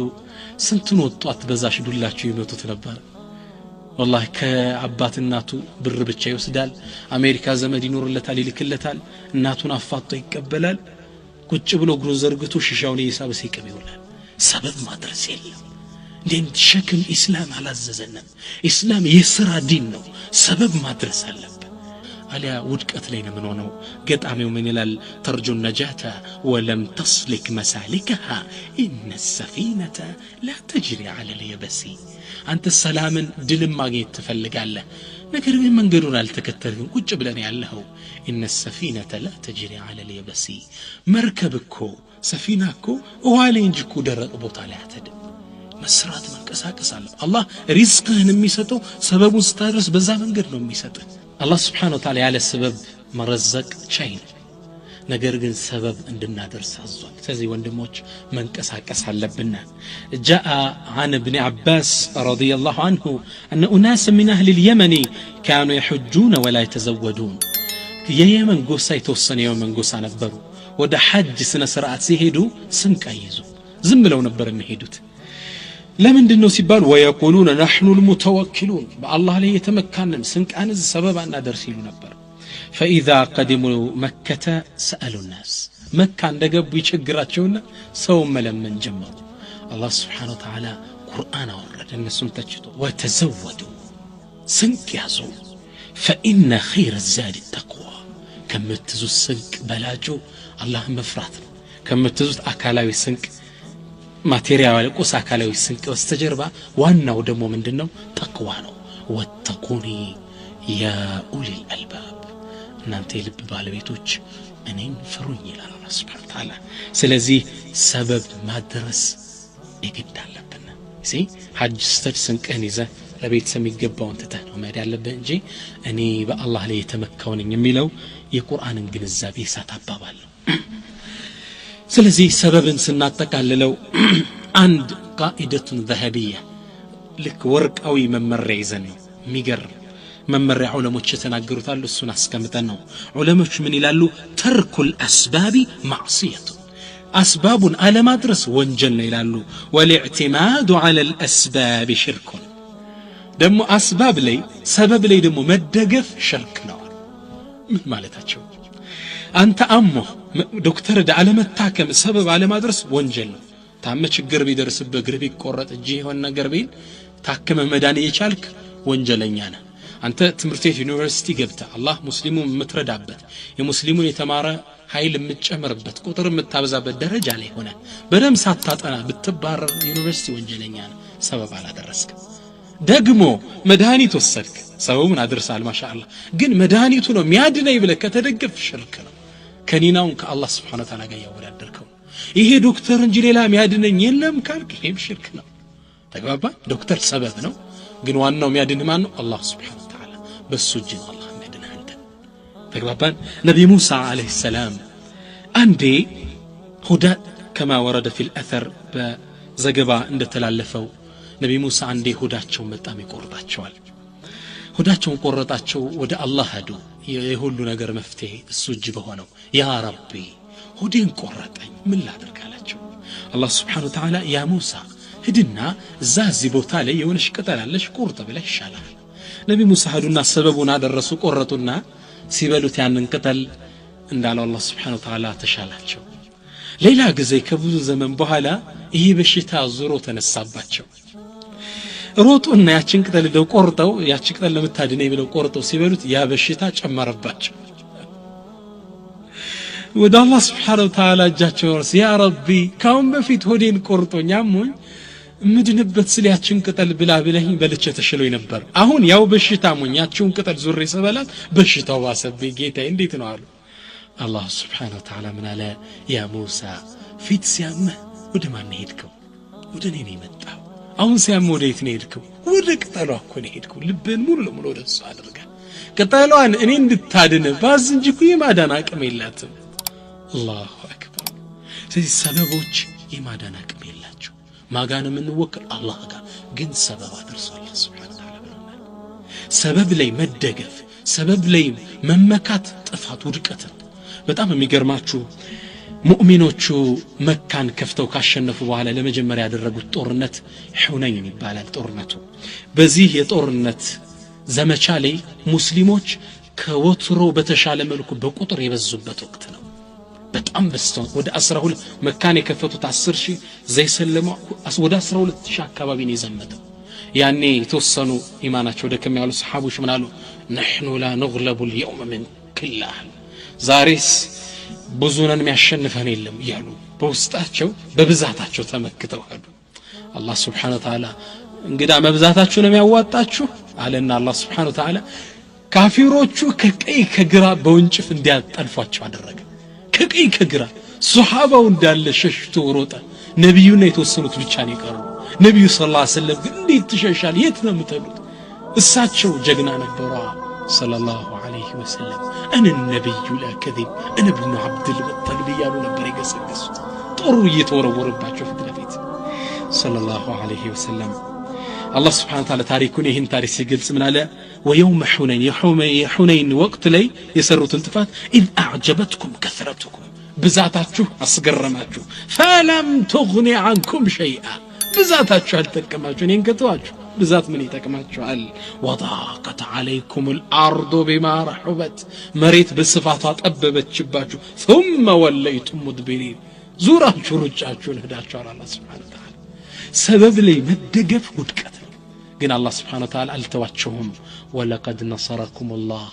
ስንቱን ወጣት በዛሽ ዱላቸው ይመቱት ነበር። والله ከአባት እናቱ ብር ብቻ ይወስዳል። አሜሪካ ዘመድ ይኖርለታል፣ ይልክለታል። እናቱን አፋጦ ይቀበላል። ቁጭ ብሎ እግሩን ዘርግቶ ሽሻውን ይሳብ ሲቀም ይውላል። ሰበብ ማድረስ የለም። እንዴት ሸክም ኢስላም አላዘዘንም። ኢስላም የሥራ ዲን ነው። ሰበብ ማድረስ አለበት። አሊያ ውድቀት ላይ ነው የምንሆነው። ገጣሚው ምን ይላል? ተርጁ ነጃተ ወለም ተስሊክ መሳሊከሃ ኢነ ሰፊነተ ላ ተጅሪ ዐለ ልየበሲ። አንተ ሰላምን ድልን ማግኘት ትፈልጋለህ፣ ነገር ግን መንገዱን አልተከተልክም፣ ቁጭ ብለን ያለኸው። ኢነ ሰፊነተ ላ ተጅሪ ዐለ ልየበሲ። መርከብ እኮ ሰፊና እኮ ውሃ ላይ እንጂ እኮ ደረቅ ቦታ ላይ አትሄድም። መስራት መንቀሳቀስ አለ። አላህ ሪዝቅህን የሚሰጠው ሰበቡን ስታደርስ በዛ መንገድ ነው የሚሰጥህ። አላህ Subhanahu Wa Ta'ala ያለ ሰበብ መረዘቅ ቻይ ነው፣ ነገር ግን ሰበብ እንድናደርስ አዟል። ስለዚህ ወንድሞች መንቀሳቀስ አለብን። جاء عن ابن عباس رضي الله عنه أن أناس من أهل اليمن كانوا يحجون ولا يتزودون. የየመን ጎሳ የተወሰነ የየመን ጎሳ ነበሩ። ወደ ሐጅ ስነ ስርዓት ሲሄዱ ስንቅ ይዘው ዝም ብለው ነበር የሚሄዱት። ለምንድን ነው ሲባል ወየቁሉነ ነህኑል ሙተወኪሉን በአላህ ላይ የተመካንን ስንቃንዝ ሰበብ እናደርስ ይሉ ነበር። فإذا قدموا مكة سألوا الناس መካ እንደገቡ ይቸግራቸውና ሰው መለመን ጀመሩ። አላህ Subhanahu Wa Ta'ala ቁርአን አወረደ እነሱም ተችቶ ወተዘወዱ ስንቅ ያዙ። فإن خير الزاد التقوى ከምትዙት ስንቅ በላጩ አላህ መፍራት ነው። ከምትዙት አካላዊ ስንቅ ማቴሪያል ቁስ አካላዊ ስንቅ በስተጀርባ ዋናው ደግሞ ምንድነው? ተቅዋ ነው። ወተቁኒ ያ ኡሊል አልባብ እናንተ የልብ ባለቤቶች እኔን ፍሩኝ ይላል አላህ Subhanahu Wa Ta'ala። ስለዚህ ሰበብ ማድረስ የግድ አለብን። ሐጅ ስትሄድ ስንቅህን ይዘህ ለቤተሰብ የሚገባውን ትተህ ነው መሄድ ያለብህ እንጂ እኔ በአላህ ላይ የተመካው ነኝ የሚለው የቁርአንን ግንዛቤ ሳታባባል ነው። ስለዚህ ሰበብን ስናጠቃልለው አንድ ቃኢደቱን ዘሀቢያ ልክ ወርቃዊ መመሪያ ይዘን ነው። የሚገርም መመሪያ ዑለሞች የተናገሩት አሉ። እሱን አስቀምጠን ነው ዑለሞች ምን ይላሉ? ተርኩል አስባቢ ማዕሲየቱ አስባቡን አለማድረስ ወንጀል ነው ይላሉ። ወልኢዕቲማዱ ዐለል አስባብ ሽርኩን ደግሞ አስባብ ላይ ሰበብ ላይ ደግሞ መደገፍ ሽርክ ነው። ምን ማለታቸው? አንተ አሞ ዶክተር አለመታከም ሰበብ አለማድረስ ወንጀል ነው ታመ ችግር ቢደርስብህ እግር ቢቆረጥ እጅ የሆነ ነገር ቢል ታከመ መዳን የቻልክ ወንጀለኛ ነህ አንተ ትምህርት ቤት ዩኒቨርሲቲ ገብተህ አላህ ሙስሊሙን የምትረዳበት የሙስሊሙን የተማረ ኃይል የምትጨምርበት ቁጥር የምታበዛበት ደረጃ ላይ ሆነ በደም ሳታጠና ብትባረር ዩኒቨርሲቲ ወንጀለኛ ነህ ሰበብ አላደረስክም ደግሞ መድኃኒት ወሰድክ ሰበቡን አድርሳል ማሻአላህ ግን መድኃኒቱ ነው የሚያድነኝ ብለህ ከተደገፍ ሽርክ ነው ከኒናውን ከአላህ Subhanahu Wa Ta'ala ጋር ያወዳደርከው ይሄ ዶክተር እንጂ ሌላ የሚያድነኝ የለም ካልክ ይሄም ሽርክ ነው ተግባባ ዶክተር ሰበብ ነው ግን ዋናው የሚያድንህ ማን ነው አላህ Subhanahu Wa Ta'ala በሱ እጅ ነው አላህ የሚያድንህ አንተ ተግባባን ነብይ ሙሳ አለይሂ ሰላም አንዴ ሁዳ كما ورد في الاثر በዘገባ እንደተላለፈው ነብይ ሙሳ አንዴ ሁዳቸውን በጣም ይቆርጣቸዋል ሁዳቸውን ቆረጣቸው ወደ አላህ ሄዱ የሁሉ ነገር መፍትሄ እሱ እጅ በሆነው ያ ረቢ ሁዴን ቆረጠኝ ምን ላድርጋላቸው አላህ Subhanahu Wa Ta'ala ያ ሙሳ ሂድና እዚህ ቦታ ላይ የሆነሽ ቅጠል አለሽ ቁርጥ ብለህ ይሻላል ነብይ ሙሳ ሄዱና ሰበቡን አደረሱ ቆረጡና ሲበሉት ያንን ቅጠል እንዳለው አላህ Subhanahu Wa Ta'ala ተሻላቸው ሌላ ጊዜ ከብዙ ዘመን በኋላ ይሄ በሽታ ዙሮ ተነሳባቸው ሮጡና ያችን ቅጠል ደው ቆርጠው ያቺ ቅጠል ለምታድነኝ ብለው ቆርጠው ሲበሉት ያ በሽታ ጨመረባቸው ወደ አላህ Subhanahu Wa Ta'ala እጃቸው ወርስ ያ ረቢ ካሁን በፊት ሆዴን ቆርጦኝ አሞኝ ምድንበት ስለ ያችን ቅጠል ብላ ብለኝ በልቼ ተሽሎኝ ነበር አሁን ያው በሽታ ሞኝ ያችን ቅጠል ዙሬ ሰበላት በሽታው ባሰብኝ ጌታዬ እንዴት ነው አሉ አላህ Subhanahu Wa Ta'ala ምን አለ ያ ሙሳ ፊት ሲያምህ ወደ ማን ሄድከው ወደ እኔ ነው የመጣው አሁን ሲያምህ ወደ የት ነው ሄድከው ወደ ቅጠሏ እኮ ነው ሄድከው ልብን ሙሉ ለሙሉ ወደ እሱ አድርጋ ቅጠሏን እኔ እንድታድን ባዝ እንጂ እኮ የማዳን አቅም የላትም አላሁ አክበር ስለዚህ ሰበቦች የማዳን አቅም የላቸው ማጋን የምንወክል አላህ ጋር ግን ሰበብ አድርሶ አላህ Subhanahu Wa Ta'ala ብሎናል ሰበብ ላይ መደገፍ ሰበብ ላይ መመካት ጥፋት ውድቀት በጣም የሚገርማችሁ ሙእሚኖቹ መካን ከፍተው ካሸነፉ በኋላ ለመጀመሪያ ያደረጉት ጦርነት ሁነይን ይባላል ጦርነቱ በዚህ የጦርነት ዘመቻ ላይ ሙስሊሞች ከወትሮ በተሻለ መልኩ በቁጥር የበዙበት ወቅት ነው በጣም በስተው ወደ 12 መካን የከፈቱት 10000 ዘይሰለሙ ወደ 12000 አካባቢ ነው የዘመተው ያኔ የተወሰኑ ኢማናቸው ደከም ያሉ ሰሃቦች ምን አሉ نحن لا نغلب اليوم من كله ዛሬስ ብዙነን የሚያሸንፈን የለም ይያሉ በውስጣቸው በብዛታቸው ተመክተው ሄዱ አላህ Subhanahu Wa Ta'ala እንግዳ መብዛታችሁ ነው የሚያዋጣችሁ አለና አላህ Subhanahu Wa Ta'ala ካፊሮቹ ከቀይ ከግራ በወንጭፍ እንዲያጠልፏቸው አደረገ ከቀይ ከግራ ሱሐባው እንዳለ ሸሽቶ ሮጠ ነብዩና የተወሰኑት ብቻ ነው የቀሩ ነብዩ ሰለላሁ ዐለይሂ ወሰለም ግን እንዴት ትሸሻል የት ነው የምትሉት እሳቸው ጀግና ነበሩ ሰለላሁ ዐለይሂ ወሰለም እነ ነብዩ ለከذب እነ ኢብኑ አብዱል ሙጠሊብ ያሉ ነበር የገሰገሱት ጦሩ እየተወረወረባቸው ፊት ለፊት ሰለላሁ ዐለይሂ ወሰለም አላህ Subhanahu Wa Ta'ala ታሪኩን ይህን ታሪክ ሲገልጽ ምን አለ ወየውም ሁነይን ወቅት ላይ የሰሩትን ጥፋት ኢዝ አዕጀበትኩም ከثረቱኩም ብዛታችሁ አስገረማችሁ ፈለም تغني عنكم شيئا ብዛታችሁ አልተጠቀማችሁ እኔን ከተዋችሁ ብዛት ምን ይጠቅማችኋል ወضاقت عليكم الارض بما رحبت መሬት በስፋቷ ጠበበችባችሁ ثم وليتم مدبرين ዙራችሁ ሩጫችሁን ሄዳችኋል አላህ Subhanahu Wa Ta'ala ሰበብ ላይ መደገፍ ውድቀት ነው ግን አላህ Subhanahu Wa Ta'ala አልተዋቸውም ولقد نصركم الله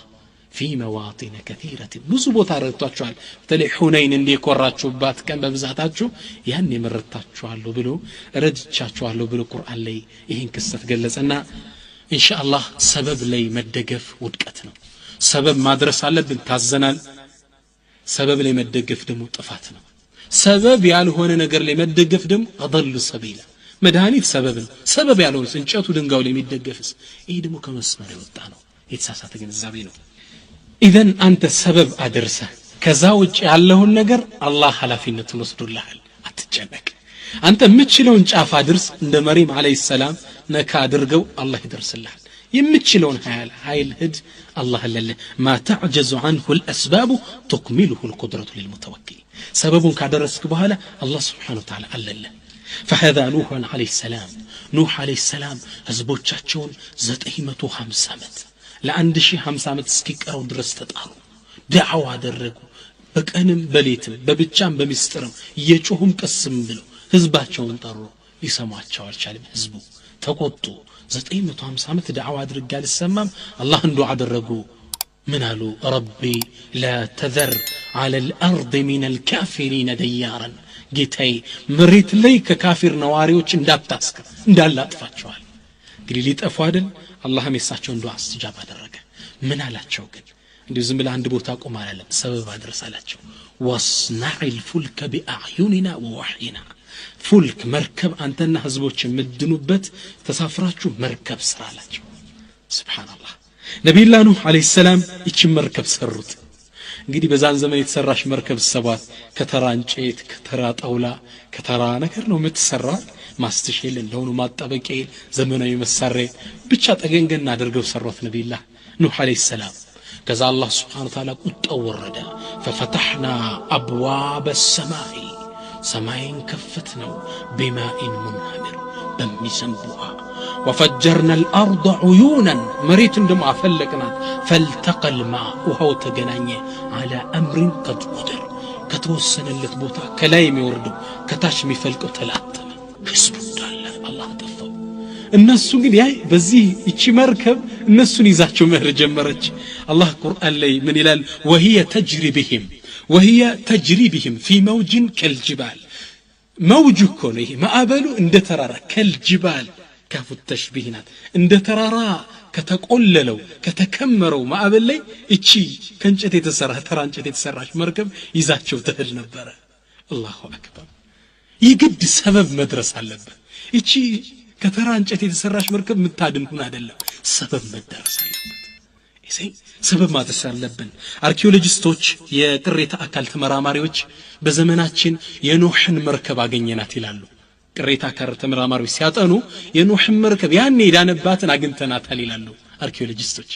في مواطن كثيرة ብዙ ቦታ ረድቷችኋል በተለይ ሁነይን እንዲኮራችሁባት ቀን በብዛታችሁ ያን የመረጣችኋለሁ ብሎ ረድቻችኋለሁ ብሎ ቁርአን ላይ ይሄን ክስተት ገለጸና ኢንሻአላህ ሰበብ ላይ መደገፍ ውድቀት ነው ሰበብ ማድረስ አለብን ታዘናል ሰበብ ላይ መደገፍ ደግሞ ጥፋት ነው ሰበብ ያልሆነ ነገር ላይ መደገፍ ደግሞ አضل ሰቢላ መድኃኒት ሰበብ ነው ሰበብ ያልሆነ እንጨቱ ድንጋዩ ላይ የሚደገፍስ ይሄ ደግሞ ከመስመር የወጣ ነው የተሳሳተ ግንዛቤ ነው ኢዘን አንተ ሰበብ አድርሰህ ከዛ ውጭ ያለውን ነገር አላህ ኃላፊነቱን ወስዶልሃል አትጨነቅ አንተ የምትችለውን ጫፍ አድርስ እንደ መርየም አለይሂ ሰላም ነካ አድርገው አላህ ይደርስልሃል የምትችለውን ኃይል ሂድ አላህ ለለ ما تعجز عنه الاسباب تكمله القدره للمتوكل سببون ካደረስክ በኋላ አላህ Subhanahu Wa Ta'ala አለለ فهذا نوح عليه السلام نوح عليه السلام ህዝቦቻቸውን 950 ዓመት ለ1050 ዓመት እስኪቀረው ድረስ ተጣሩ ዳዕዋ አደረጉ በቀንም በሌትም በብቻም በሚስጥርም እየጮሁም ቀስም ብለው ህዝባቸውን ጠሩ ሊሰማቸው አልቻለም ህዝቡ ተቆጡ 950 ዓመት ዳዕዋ አድርጋ ልሰማም አላህን ዱዓ አደረጉ من قالوا ربي لا تذر على الأرض من الكافرين ديارا ጌታዬ መሬት ላይ ከካፊር ነዋሪዎች እንዳታስቀር እንዳላጥፋቸዋል እንግዲህ ሊጠፉ አይደል አላህም የሳቸውን ዱዓ አስተጃብ አደረገ ምን አላቸው ግን እንዴ ዝም ብለ አንድ ቦታ ቆም አላለም ሰበብ አድርሳላቸው واصنع الفلك بأعيننا ووحينا ፉልክ መርከብ አንተና ህዝቦች የምድኑበት ተሳፍራችሁ መርከብ ስራላችሁ ሱብሃንአላህ ነብዩላህ ኑህ አለይሂ ሰላም እቺ መርከብ ሰሩት እንግዲህ በዛን ዘመን የተሰራሽ መርከብ ሰባት ከተራ እንጨት ከተራ ጣውላ ከተራ ነገር ነው የምትሰራው ማስተሽል እንደሆነ ማጣበቂያ ዘመናዊ መሳሪያ ብቻ ጠገንገና አድርገው ሰሩት ነብዩላህ ኑህ አለይሂ ሰላም ከዛ አላህ Subhanahu Wa Ta'ala ቁጣው ወረደ ففتحنا ابواب السماء ሰማይን ከፈትነው بماء منهمر በሚሰንቡها وفجرنا الارض عيونا مريت እንደማ አፈለቅናት فالتقى الماء وهو ተገናኘ على امر قد قدر ከተወሰነለት ቦታ ከላይ የሚወርደው ከታች የሚፈልቀው ተላተመ ህዝቡ እንዳለ አላህ ተፈው እነሱ ግን ያይ በዚህ እቺ መርከብ እነሱን ይዛቸው መህር ጀመረች አላህ ቁርአን ላይ ምን ይላል وهي تجري بهم في موج كالجبال موج كونه ማዕበሉ እንደ ተራራ كالجبال كاف التشبيهات እንደ ተራራ ከተቆለለው ከተከመረው ማዕበል ላይ እቺ ከእንጨት የተሰራ ተራ እንጨት የተሰራች መርከብ ይዛቸው ተሄድ ነበር አላሁ አክበር ይግድ ሰበብ መድረስ አለበት እቺ ከተራ እንጨት የተሰራች መርከብ ምታድንኩን አይደለም ሰበብ መድረስ አለበት እዚህ ሰበብ ማድረስ አለብን አርኪኦሎጂስቶች የቅሬታ አካል ተመራማሪዎች በዘመናችን የኖህን መርከብ አገኘናት ይላሉ ቅሬታ አካል ተመራማሪዎች ሲያጠኑ የኖህን መርከብ ያኔ ዳነባትን አግኝተናታል ይላሉ አርኪኦሎጂስቶች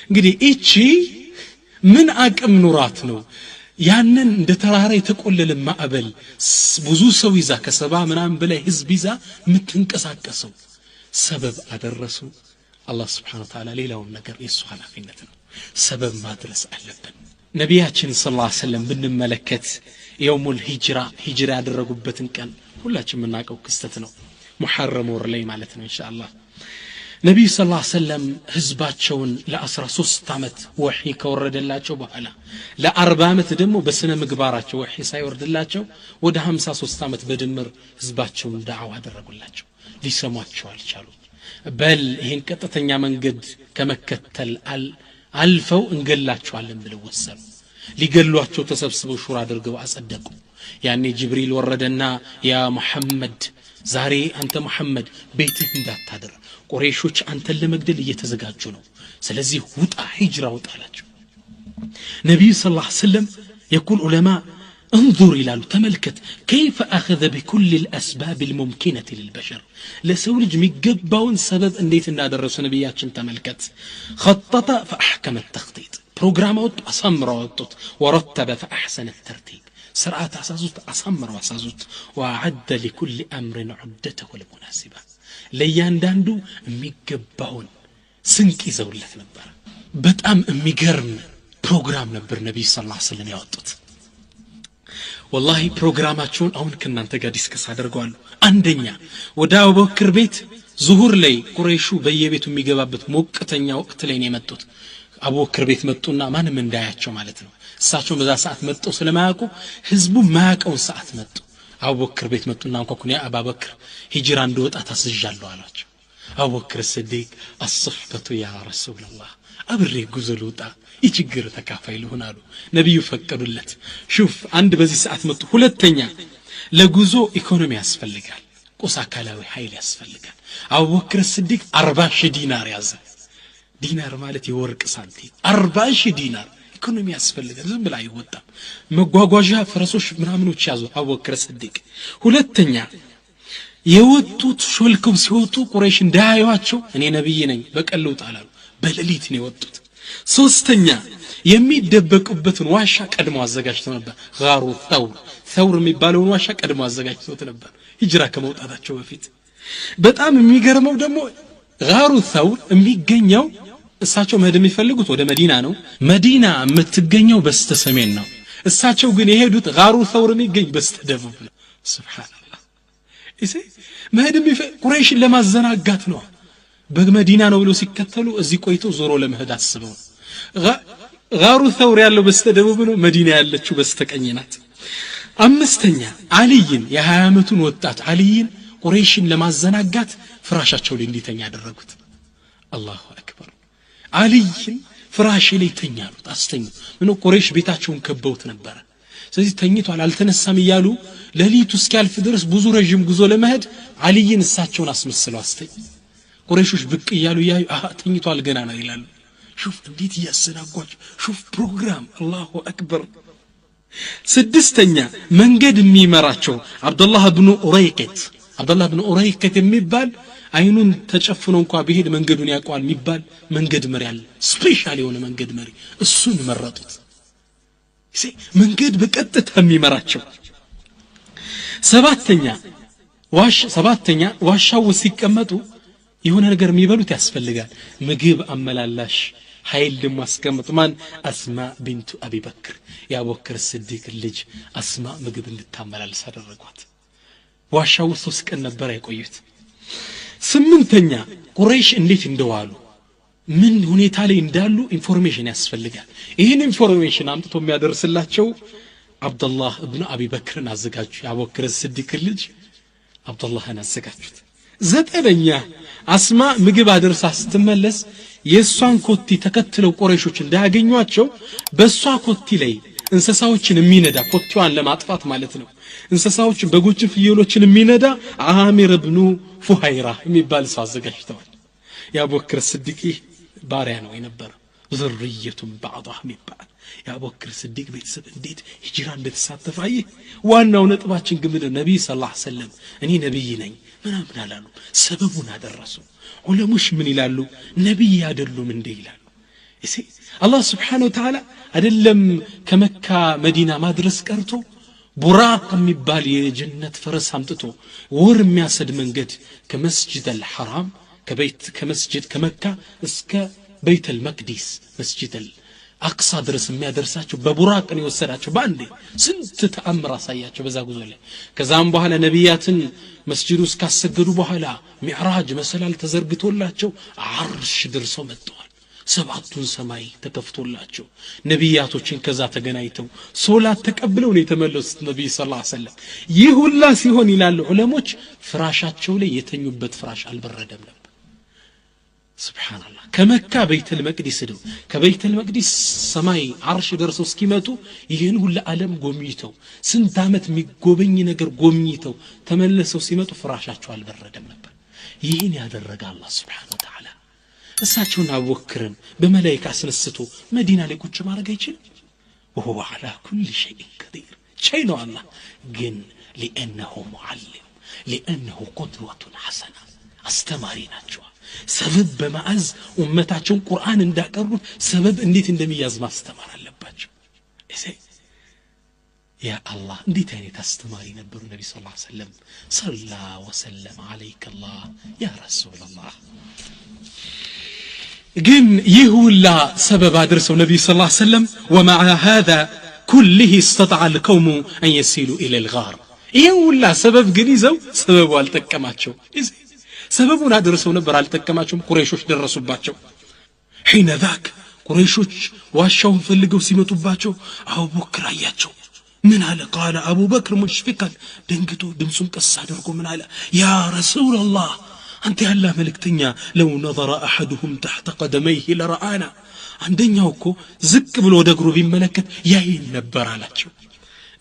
እንግዲህ እቺ ምን አቅም ኑራት ነው ያንን እንደ ተራራ የተቆለለ ማዕበል ብዙ ሰው ይዛ ከሰባ ምናምን በላይ ህዝብ ይዛ ምትንቀሳቀሰው ሰበብ አደረሱ አላህ Subhanahu Wa Ta'ala ሌላውን ነገር የሱ ኃላፊነት ነው ሰበብ ማድረስ አለብን ነብያችን ሰለላሁ ዐለይሂ ወሰለም ብንመለከት የውሙል ሂጅራ ያደረጉበትን ቀን ሁላችንም የምናውቀው ክስተት ነው ሙሐረም ወር ላይ ማለት ነው ኢንሻአላህ ነብዩ ሰለላሁ ዐለይሂ ወሰለም ህዝባቸውን ለ13 አመት ወህይ ከወረደላቸው በኋላ ለ40 አመት ደግሞ በስነ ምግባራቸው ወህይ ሳይወርድላቸው ወደ 53 አመት በድምር ህዝባቸውን ዳዕዋ አደረጉላቸው ሊሰሟቸው አልቻሉም በል ይሄን ቀጥተኛ መንገድ ከመከተል አልፈው እንገላቸዋለን ብለው ወሰኑ ሊገሏቸው ተሰብስበው ሹራ አድርገው አጸደቁ ያኔ ጅብሪል ወረደና ያ መሐመድ ዛሬ አንተ መሐመድ ቤትህ እንዳታደር ቁረይሾች አንተን ለመግደል እየተዘጋጁ ነው ስለዚህ ውጣ ሂጅራ ወጣላቸው ነብዩ ሰለላሁ ዐለይሂ ወሰለም يقول علماء انظر الى تملكت كيف اخذ بكل الاسباب الممكنه للبشر لسولج ميغباون سبب انديت እንዳደረሱ ነብያችን ተመልከት خطط فاحكم التخطيط بروجرامات اصمروا ورتب فاحسن الترتيب سرعه اساسوت اصمروا اساسوت واعد لكل امر عدته المناسبه ለያንዳንዱ የሚገባውን ስንቅ ይዘውለት ነበር በጣም የሚገርም ፕሮግራም ነበር ነብዩ ሰለላሁ ዐለይሂ ወሰለም ያወጡት والله ፕሮግራማቸውን አሁን ከናንተ ጋር ዲስከስ አደርጋለሁ አንደኛ ወደ አቡበክር ቤት ዙሁር ላይ ቁረይሹ በየቤቱ የሚገባበት ሞቅተኛ ወቅት ላይ ነው የመጡት አቡበክር ቤት መጡና ማንም እንዳያቸው ማለት ነው እሳቸው በዛ ሰዓት መጥተው ስለማያውቁ ህዝቡ ማያውቀው ሰዓት መጡ አቡበክር ቤት መጡና እንኳን ያ አቡበክር ሂጅራ እንደወጣ ታስጃለሁ አላቸው አቡበክር ሲዲቅ الصحبه يا رسول الله አብሬ ጉዞ ልውጣ ይችግር ተካፋይ ልሆን አሉ ነብዩ ፈቀዱለት ሹፍ አንድ በዚህ ሰዓት መጡ ሁለተኛ ለጉዞ ኢኮኖሚ ያስፈልጋል ቁስ አካላዊ ኃይል ያስፈልጋል አቡበክር ስዲቅ 40,000 ዲናር ያዘ ዲናር ማለት የወርቅ ሳንቲም 40,000 ዲናር ኢኮኖሚ ያስፈልጋል ዝም ብላ አይወጣም መጓጓዣ ፈረሶች ምናምኖች ያዙ አቡበክር ስዲቅ ሁለተኛ የወጡት ሾልከው ሲወጡ ቁረይሽ እንዳያዩአቸው እኔ ነብይ ነኝ በቀለው ጣላሉ በሌሊት ነው የወጡት ሶስተኛ የሚደበቁበትን ዋሻ ቀድሞ አዘጋጅተው ነበር ጋሩ ተውር የሚባለውን ዋሻ ቀድሞ አዘጋጅተው ነበር ሂጅራ ከመውጣታቸው በፊት በጣም የሚገርመው ደግሞ ጋሩ ተውር የሚገኘው እሳቸው መሄድ የሚፈልጉት ወደ መዲና ነው መዲና የምትገኘው በስተሰሜን ነው እሳቸው ግን የሄዱት ጋሩ ተውር የሚገኝ በስተደቡብ ነው ሱብሃንአላህ እሺ መሄድ ቁረይሽን ለማዘናጋት ነው በመዲና ነው ብለው ሲከተሉ እዚህ ቆይቶ ዞሮ ለመሄድ አስበው ጋሩ ተውር ያለው በስተደቡብ ነው መዲና ያለችው በስተቀኝ ናት አምስተኛ አልይን የ20 ዓመቱን ወጣት አልይን ቁረይሽን ለማዘናጋት ፍራሻቸው ላይ እንዲተኛ ያደረጉት አላሁ አክበር አልይን ፍራሽ ላይ ተኛሉት አስተኙ ምን ቁረይሽ ቤታቸውን ከበውት ነበር ስለዚህ ተኝቷል አልተነሳም ይያሉ ለሊቱ እስኪያልፍ ድረስ ብዙ ረጅም ጉዞ ለመሄድ አልይን እሳቸውን አስመስለው አስተኙ ቁረይሾች ብቅ ይያሉ ያዩ ተኝቷል ገና ነው ይላሉ شوف እንዴት ያሰናጓች شوف ፕሮግራም አላሁ አክበር ስድስተኛ መንገድ የሚመራቸው አብዱላህ ኢብኑ ኡረይቀት የሚባል አይኑን ተጨፍኖ እንኳን ቢሄድ መንገዱን ያቋል የሚባል መንገድ መሪ አለ ስፔሻል የሆነ መንገድ መሪ እሱን መረጡት መንገድ በቀጥታ የሚመራቸው ሰባተኛ ዋሻው ሲቀመጡ የሆነ ነገር የሚበሉት ያስፈልጋል ምግብ አመላላሽ ኃይል ለማስቀመጥ ማን አስማ ቢንቱ አቢ በክር የአቡበክር ስዲቅ ልጅ አስማ ምግብ እንድታመላልስ አደረጓት ዋሻው 3 ቀን ነበር ያቆዩት ስምንተኛ ቁረይሽ እንዴት እንደዋሉ ምን ሁኔታ ላይ እንዳሉ ኢንፎርሜሽን ያስፈልጋል ይሄን ኢንፎርሜሽን አምጥቶ የሚያደርስላቸው አብዱላህ ኢብኑ አቢ በክርን አዘጋጁ የአቡበክር ስዲቅ ልጅ አብዱላህን አዘጋጁት ዘጠነኛ አስማ ምግብ አድርሳ ስትመለስ የሷን ኮቲ ተከትለው ቁረይሾች እንዳያገኙአቸው በሷ ኮቲ ላይ እንስሳዎችን የሚነዳ ኮቲዋን ለማጥፋት ማለት ነው እንስሳዎችን በጎችን ፍየሎችን የሚነዳ አሚር ኢብኑ ፉሃይራ የሚባል ሰው አዘጋጅተዋል የአቡበክር ስዲቅ ባሪያ ነው የነበረው ዝርየቱን ባዕضህ የሚባል የአቡበክር ስዲቅ ቤተሰብ እንዴት ሂጅራ እንደተሳተፋይ ዋናው ነጥባችን ግን ነብይ ሰለላሁ ዐለይሂ ወሰለም እኔ ነብይ ነኝ ምናምን አላሉ ሰበቡን አደረሱ ዑለሞች ምን ይላሉ ነብይ አይደሉም እንዴ ይላሉ እሺ አላህ Subhanahu Wa Ta'ala አይደለም ከመካ መዲና ማድረስ ቀርቶ ቡራቅ የሚባል የጀነት ፈረስ አምጥቶ ወር የሚያሰድ መንገድ ከመስጂድ አልሐራም ከመስጂድ ከመካ እስከ ቤት አልመቅዲስ መስጂድ አቅሳ ድረስ የሚያደርሳቸው በቡራቅ ነው የወሰዳቸው ባንዴ ስንት ተአምር አሳያቸው በዛ ጉዞ ላይ ከዛም በኋላ ነብያትን መስጂዱ ውስጥ ካሰገዱ በኋላ ሚዕራጅ መሰላል ተዘርግቶላቸው አርሽ ድርሰው መጥተዋል ሰባቱን ሰማይ ተከፍቶላቸው ነብያቶችን ከዛ ተገናኝተው ሶላት ተቀብለው ነው የተመለሱት ነብይ ሰለላሁ ዐለይሂ ወሰለም ይህ ሁላ ሲሆን ይላሉ ዑለሞች ፍራሻቸው ላይ የተኙበት ፍራሽ አልበረደም ነበር ሱብሃንአላህ ከመካ ቤተል መቅዲስ ነው ከቤተል መቅዲስ ሰማይ አርሽ ደርሰው እስኪመጡ ይሄን ሁሉ ዓለም ጎብኝተው ስንት አመት የሚጎበኝ ነገር ጎብኝተው ተመለሰው ሲመጡ ፍራሻቸው አልበረደም ነበር ይሄን ያደረገ አላህ Subhanahu Wa Ta'ala እሳቸውን አቡበክርን በመላእክት አስነስቶ መዲና ላይ ቁጭ ማድረግ አይችልም وهو على كل شيء قدير شيء ነው አላህ ግን لانه معلم لانه قدوة حسنة አስተማሪ ናቸው ሰበብ በማዕዝ ኡመታቸውን ቁርአን እንዳቀሩ ሰበብ እንዴት እንደሚያዝ ማስተማር አለባቸው እሺ ያ አላህ እንዴት አይነት አስተማሪ ነበሩ ነብይ ሰለላሁ ዐለይሂ ወሰለም ሰላ ወሰለም عليك الله يا رسول الله ግን ይሁላ ሰበብ አድርሰው ነብይ ሰለላሁ ዐለይሂ ወሰለም ومع هذا كله استطاع القوم ان يصلوا الى الغار ይሁላ ሰበብ ግን ይዘው ሰበቡ አልተቀማቸው ሰበቡን አድርሰው ነበር አልተቀማቸውም ቁረይሾች ደረሱባቸው حين ذاك ቁረይሾች ዋሻውን ፈልገው ሲመጡባቸው አቡበክር አያቸው ምን አለ قال ابو بكر مشفقا ደንግጦ ድምጹን ቀስ አድርጎ ምን አለ يا رسول الله انت ያላ መልእክተኛ لو نظر احدهم تحت قدميه لرآنا አንደኛው እኮ ዝቅ ብሎ ወደ እግሩ ቢመለከት ያይን ነበር አላቸው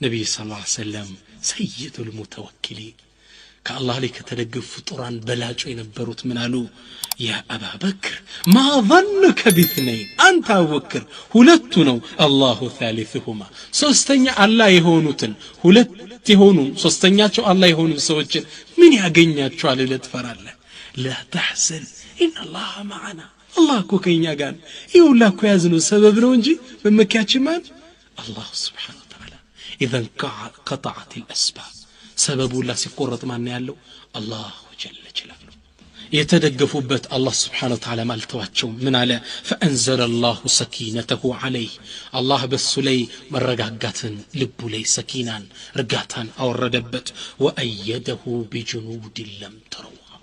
ነብይ ሰለላሁ ዐለይሂ ወሰለም سيد المتوكلين ከአላህ ላይ ከተደገፉ ፍጡራን በላጩ የነበሩት ምን አሉ? ያ አባበክር ማ ظنك باثنين አንተ አቡበክር ሁለቱ ነው አላሁ ثالثهما ሶስተኛ አላህ የሆኑትን ሁለት የሆኑ ሶስተኛቸው አላህ የሆኑ ሰዎችን ምን ያገኛቸዋል ለትፈራለህ? لا تحزن ان الله معنا الله እኮ ከኛ ጋር ይሁላ እኮ ያዝነው ሰበብ ነው እንጂ በመኪያችን ማን الله سبحانه وتعالى اذا قطعت الاسباب ሰበቡ ላ ሲቆረጥ ማን ያለው አላህ ጀለ ጀላሉ የተደገፉበት አላህ Subhanahu Wa Ta'ala ማልተዋቸው ምን አለ فانزل الله سكينته عليه አላህ በሱ ላይ መረጋጋትን ልቡ ላይ ሰኪናን ርጋታን አወረደበት وأيده بجنود لم تروها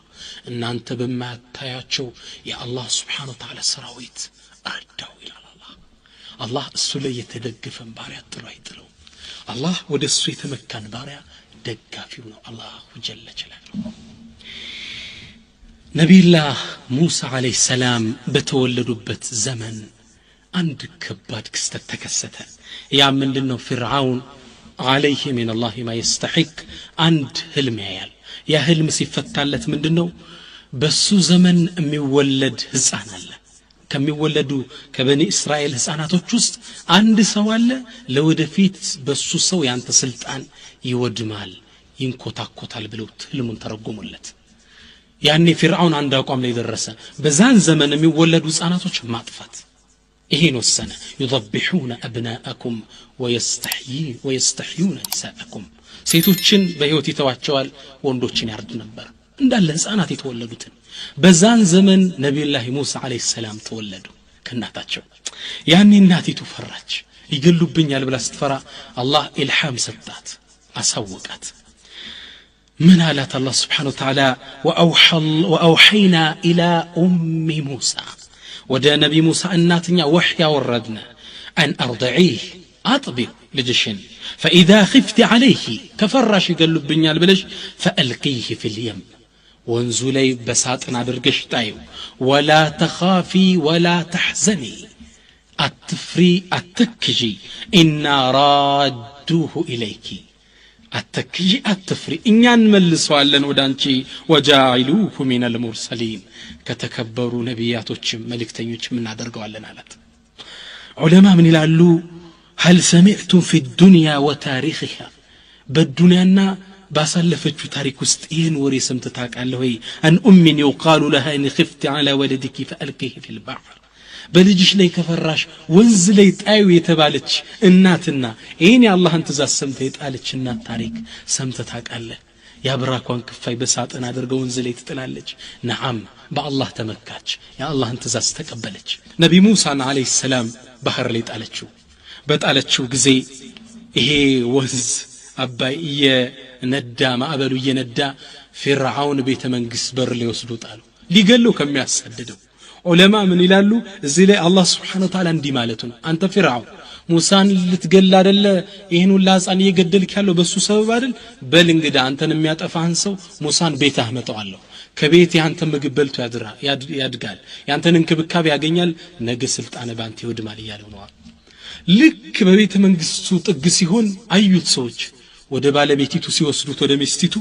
እናንተ በማታያቸው የአላህ Subhanahu Wa Ta'ala ሰራዊት አርዳው ይላል አላህ እሱ ላይ የተደገፈን ባሪያ ጥሩ አይጥለው አላህ ወደሱ የተመካን ባሪያ ደጋፊው ነው አላህ ጀለ ጀላሉ ነብዩላህ ሙሳ አለይሂ ሰላም በተወለዱበት ዘመን አንድ ከባድ ክስተት ተከሰተ ያ ምንድነው ፍርዓውን አለይሂ ሚን አላህ ማ ይስተሂቅ አንድ ህልም ያያል ያ ህልም ሲፈታለት ምንድነው በሱ ዘመን የሚወለድ ህፃን አለ ከሚወለዱ ከበኒ እስራኤል ህፃናቶች ውስጥ አንድ ሰው አለ ለወደፊት በሱ ሰው ያንተ ስልጣን ይወድማል ይንኮታኮታል ብለው ህልሙን ተረጎሙለት ያኔ ፍርዓውን አንድ አቋም ላይ ደረሰ በዛን ዘመን የሚወለዱ ህፃናቶች ማጥፋት ይሄን ወሰነ يذبحون ابناءكم ويستحيون نساءكم ሴቶችን በህይወት ይተዋቸዋል ወንዶችን ያርዱ ነበር እንዳለ ህፃናት የተወለዱትን በዛን ዘመን ነብዩላህ ሙሳ አለይሂ ሰላም ተወለዱ ከናታቸው ያኔ እናቲቱ ፈራች ይገሉብኛል ብላ ስትፈራ አላህ ኢልሃም ሰጣት አሳወቃት من علات الله سبحانه وتعالى وأوحينا إلى أم موسى ودا نبي موسى الناتنيا وحيا وردنا أن أرضعيه أطبق لجشن فإذا خفت عليه كفرش قلب بنيا البلج فألقيه في اليم وانزلي بساتنا درقش تايو ولا تخافي ولا تحزني التفري التكجي إنا رادوه إليك አተክጂ አትፍሪ እኛን መልሰዋለን ወዳንቺ ወጃኢሉሁ ሚነል ሙርሰሊን ከተከበሩ ነቢያቶችም መልእክተኞችም እናደርገዋለን አላት ዑለማ ምን ይላሉ هل سمعتم في الدنيا وتاريخها በዱንያና ባሳለፈችው ታሪክ ውስጥ ይህን ወሬ ሰምተህ ታውቃለህ ወይ አን ኡሚን يقال لها ان خفت على ولدك فألقيه في البحر በልጅሽ ላይ ከፈራሽ ወንዝ ላይ ጣዩ የተባለች እናትና ይሄን የአላህን ትእዛዝ ሰምተ የጣለች እናት ታሪክ ሰምተ ታውቃለህ ያብራኳን ክፋይ በሳጥን አድርገው ወንዝ ላይ ትጥላለች ነዓም በአላህ ተመካች የአላህን ትእዛዝ ተቀበለች ነቢ ሙሳን አለይሂ ሰላም ባህር ላይ ጣለችው በጣለችው ጊዜ ይሄ ወንዝ አባይ የነዳ ማዕበሉ የነዳ ፍርዓውን ቤተ መንግስት በር ላይ ወስዶ ጣሉ ሊገለው ከሚያሳድደው ዑለማ ምን ይላሉ እዚህ ላይ አላህ Subhanahu Wa Ta'ala እንዲህ ማለቱ ነው አንተ ፍርዓውን ሙሳን ልትገል አይደለ ይሄን ሁሉ ህፃን እየገደልክ ያለው በሱ ሰበብ አይደል በል እንግዲህ አንተን የሚያጠፋህን ሰው ሙሳን ቤት አመጣዋለሁ ከቤት ያንተ ምግብ በልቶ ያድጋል ያንተን እንክብካቤ ያገኛል ነገ ስልጣን ባንተ ይወድማል ይያለው ነው ልክ በቤተ መንግስቱ ጥግ ሲሆን አዩት ሰዎች ወደ ባለቤቲቱ ሲወስዱት ወደ ሚስቲቱ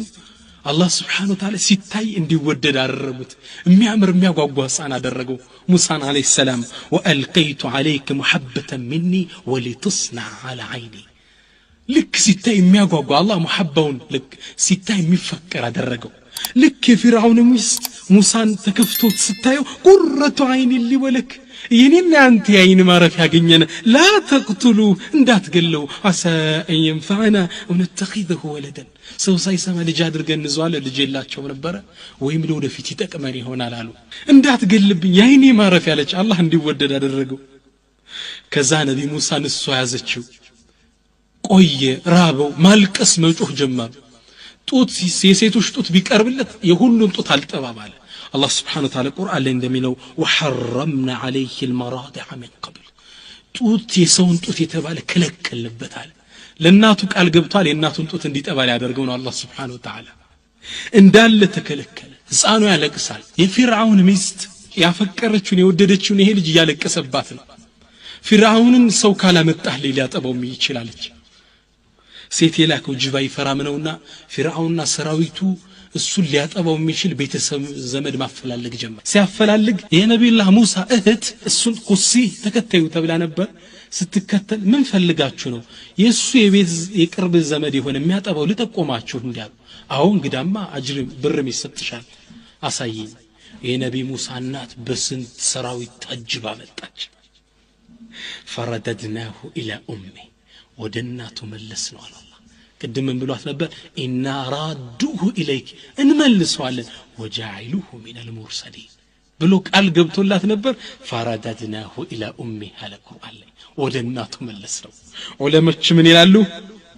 አላህ Subhanahu Wa Ta'ala ሲታይ እንዲወደድ አደረጉት የሚያምር የሚያጓጓ ህፃን አደረገው ሙሳን አለይሂ ሰላም ወአልቀይቱ عليك محبة مني ولتصنع على عيني ልክ ሲታይ የሚያጓጓ አላህ መሐባውን ልክ ሲታይ የሚፈቀር አደረገው ልክ የፍርዓውን ሚስት ሙሳን ተከፍቶት ስታየው ቁረቱ አይን ሊወለክ የኔና አንተ ያይን ማረፍ ያገኘነ ላ ተቅቱሉ እንዳትገለው አሳ ينفعنا ونتخذه ولدا ሰው ሳይሰማ ልጅ አድርገን እንዟለ ልጅ የላቸው ነበር ወይም ለወደፊት ይጠቅመን ይሆናል አሉ እንዳትገልብኝ ያይኔ ማረፍ ያለች አላህ እንዲወደድ አደረገው ከዛ ነቢ ሙሳ እሱ ያዘችው ቆየ ራበው ማልቀስ መጮህ ጀመረ ጡት የሴቶች ጡት ቢቀርብለት የሁሉን ጡት አልጠባባለ الله سبحانه وتعالى القرآن اللي عندنا وحرمنا عليه المراضع من قبل ጡት የሰውን ጡት የተባለ ከለከለበታል ለናቱ ቃል ገብቷል የናቱን ጡት እንዲጠባል ያደርገው ነው አላህ Subhanahu Wa Ta'ala እንዳለ ተከለከለ ህፃኑ ያለቅሳል የፍርዓውን ሚስት ያፈቀረችውን የወደደችውን ይሄ ልጅ ያለቀሰባት ነው ፍርዓውንን ሰው ካላመጣህ ሊያጠባው ይችላልች ሴት የላከው ጅባ ይፈራም ነውና ፍርዓውንና ሰራዊቱ እሱን ሊያጠባው የሚችል ቤተሰብ ዘመድ ማፈላለግ ጀመረ ሲያፈላልግ የነብዩላህ ሙሳ እህት እሱን ቁሲ ተከታዩ ተብላ ነበር ስትከተል ምን ፈልጋችሁ ነው የሱ የቤት የቅርብ ዘመድ የሆነ የሚያጠባው ልጠቆማችሁ እንዲያሉ አሁን እንግዳማ አጅር ብርም ይሰጥሻል አሳየኝ የነብይ ሙሳ እናት በስንት ሰራዊት ታጅባ መጣች ፈረደድናሁ ኢላ ኡሚ ወደናቱ መለስ ነው አላህ ቅድም ብሏት ነበር ኢና ራዱሁ ኢለይክ እንመልሰዋለን ወጃኢሉሁ ሚነል ሙርሰሊን ብሎ ቃል ገብቶላት ነበር ፈረደድናሁ ኢላ ኡሚ አለ ቁርአን ላይ ወደናቱ መለስ ነው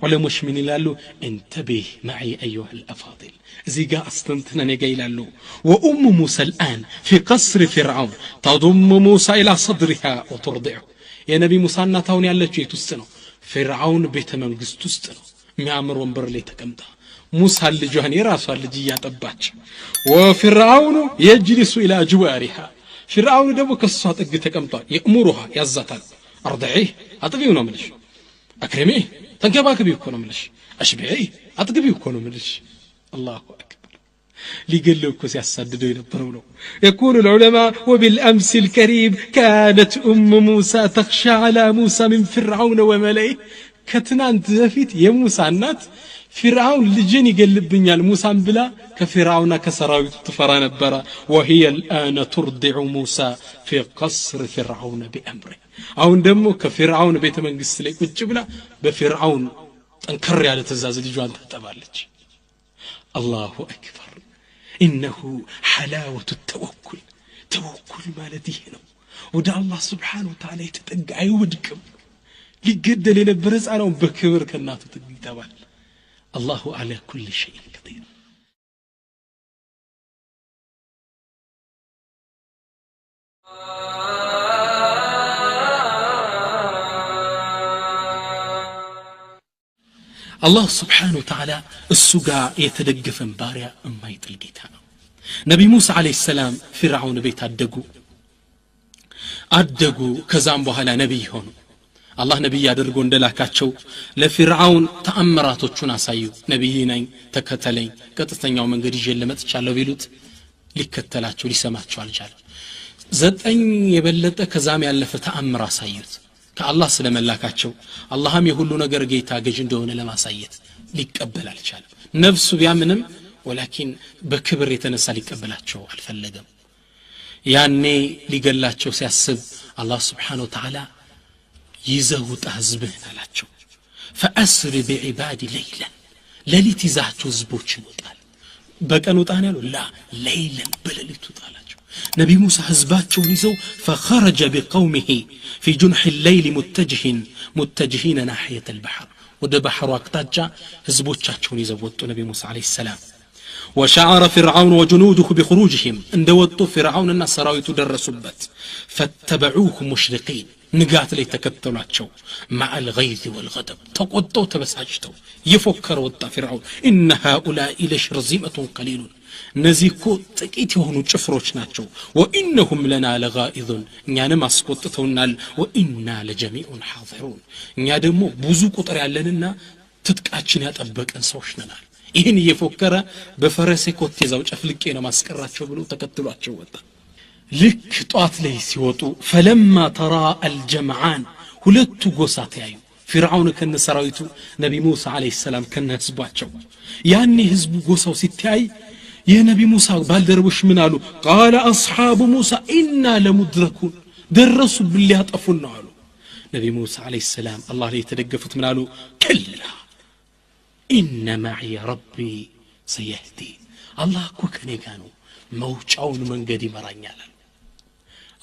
ዑለሞች ምን ይላሉ እንተቢህ معي ايها الافاضل እዚህ ጋር አስተንተነ ነገ ይላሉ وام موسى الان في قصر فرعون تضم موسى الى صدرها وترضعه የነቢ ሙሳ እናታውን ያለችው የት ውስጥ ነው ፍርዓውን ቤተ መንግስት ውስጥ ነው የሚያምር ወንበር ላይ ተቀምጣ ሙሳ ልጇን የራሷን ልጅ ያጠባች وفرعون يجلس الى جوارها ፍርዓውን ደግሞ ከሷ ጥግ ተቀምጧል يأمرها ያዛታል أرضعيه أطبيه نملش أكرميه تنكباكبيه كو نملش أشبعيه أطبيه كو نملش الله أكبر ليقلوا كو سياسددوا ينبرونه يقول العلماء وبالأمس الكريم كانت موسى تخشى على موسى من فرعون وملئه كتنان تزفيت يا موسى النات فرعون لجن يقلبنيال موسى بلا كفرعون كسراويت تفرا نبرا وهي الآن ترضع موسى في قصر فرعون بأمره አሁን ደግሞ ከፍርዓውን ቤተ መንግስት ላይ ቁጭ ብላ በፍርዓውን ጠንከር ያለ ተዛዝ ልጇን ታጠባለች አላሁ አክበር انه حلاوه التوكل توكل ማለት ይሄ ነው ወደ አላህ Subhanahu Wa Ta'ala የተጠጋ አይወድቅም ሊገደል የነበረ ጻናው በክብር ከናቱ ትግይታባል الله على كل شيء قدير الله سبحانه وتعالى السجا يتدقفن باريا اما يطلقيتها نبي موسى عليه السلام فرعون بيت አደጉ ከዛም በኋላ ነብይ ሆኑ አላህ ነብይ ያደርጎ እንደላካቸው ለፍርዓውን ተአምራቶቹን አሳዩ ነብይ ነኝ ተከተለኝ ቀጥተኛው መንገድ ይዤ ለመጥቻለሁ ቢሉት ሊከተላቸው ሊሰማቸው አልቻለም 9 የበለጠ ከዛም ያለፈ ተአምር አሳዩት ከአላህ ስለመላካቸው አላህም የሁሉ ነገር ጌታ ገዥ እንደሆነ ለማሳየት ሊቀበል አልቻለም ነፍሱ ቢያምንም ወላኪን በክብር የተነሳ ሊቀበላቸው አልፈለገም ያኔ ሊገላቸው ሲያስብ አላህ Subhanahu Wa Ta'ala ይዘውጣ ህዝብህን አላቸው فأسر بعبادي ليلا ለሊት ይዛቸው ህዝቦችን ወጣል በቀን ወጣን ያለው ላ ለይለን በለሊት ወጣላቸው ነብይ ሙሳ ህዝባቸውን ይዘው فخرج بقومه في جنح الليل متجهين ناحية البحر ወደ ባህሩ አቅጣጫ ህዝቦቻቸውን ይዘው ወጡ ነብይ ሙሳ አለይሂ ሰላም وشعر فرعون وجنوده بخروجهم اندوتوا فرعون الناس سراويته درسوبت فاتبعوه مشرقين نقات لي تكتلاتشو مع الغيظ والغضب تقطوا تبساجتو يفكر وطا فرعون ان هؤلاء لشرذمة قليلون نزيكو ጥቂት የሆኑ ጭፍሮች ናቸው وانهم لنا لغائظون እኛንም አስቆጥተውናል وإنا لجميع حاضرون እኛ ደግሞ ብዙ ቁጥር ያለንና ትጥቃችን ያጠበቀን ሰዎች ነን ይህን እየፎከረ በፈረሴ ኮቴ ይዘው ጨፍልቄ ነው ማስቀራቸው ብሎ ተከትሏቸው ወጣ ልክ ጧት ላይ ሲወጡ فلما ترى الجمعان ሁለቱ ጎሳ ተያዩ ፍርዓውን ከነሰራዊቱ ነቢ ሙሳ አለይሂ ሰላም ከነህዝባቸው ያኔ ህዝቡ ጎሳው ሲታይ የነቢ ሙሳ ባልደረቦች ምን አሉ قال اصحاب موسى إنا لمدركون درሱ ሊያጠፉን ነው አሉ ነቢ ሙሳ አለይሂ ሰላም አላህ ላይ ተደገፉት ምን አሉ كلا إن معي ربي سيهدي الله كوكني كانوا موجعون من قدي مرانيالا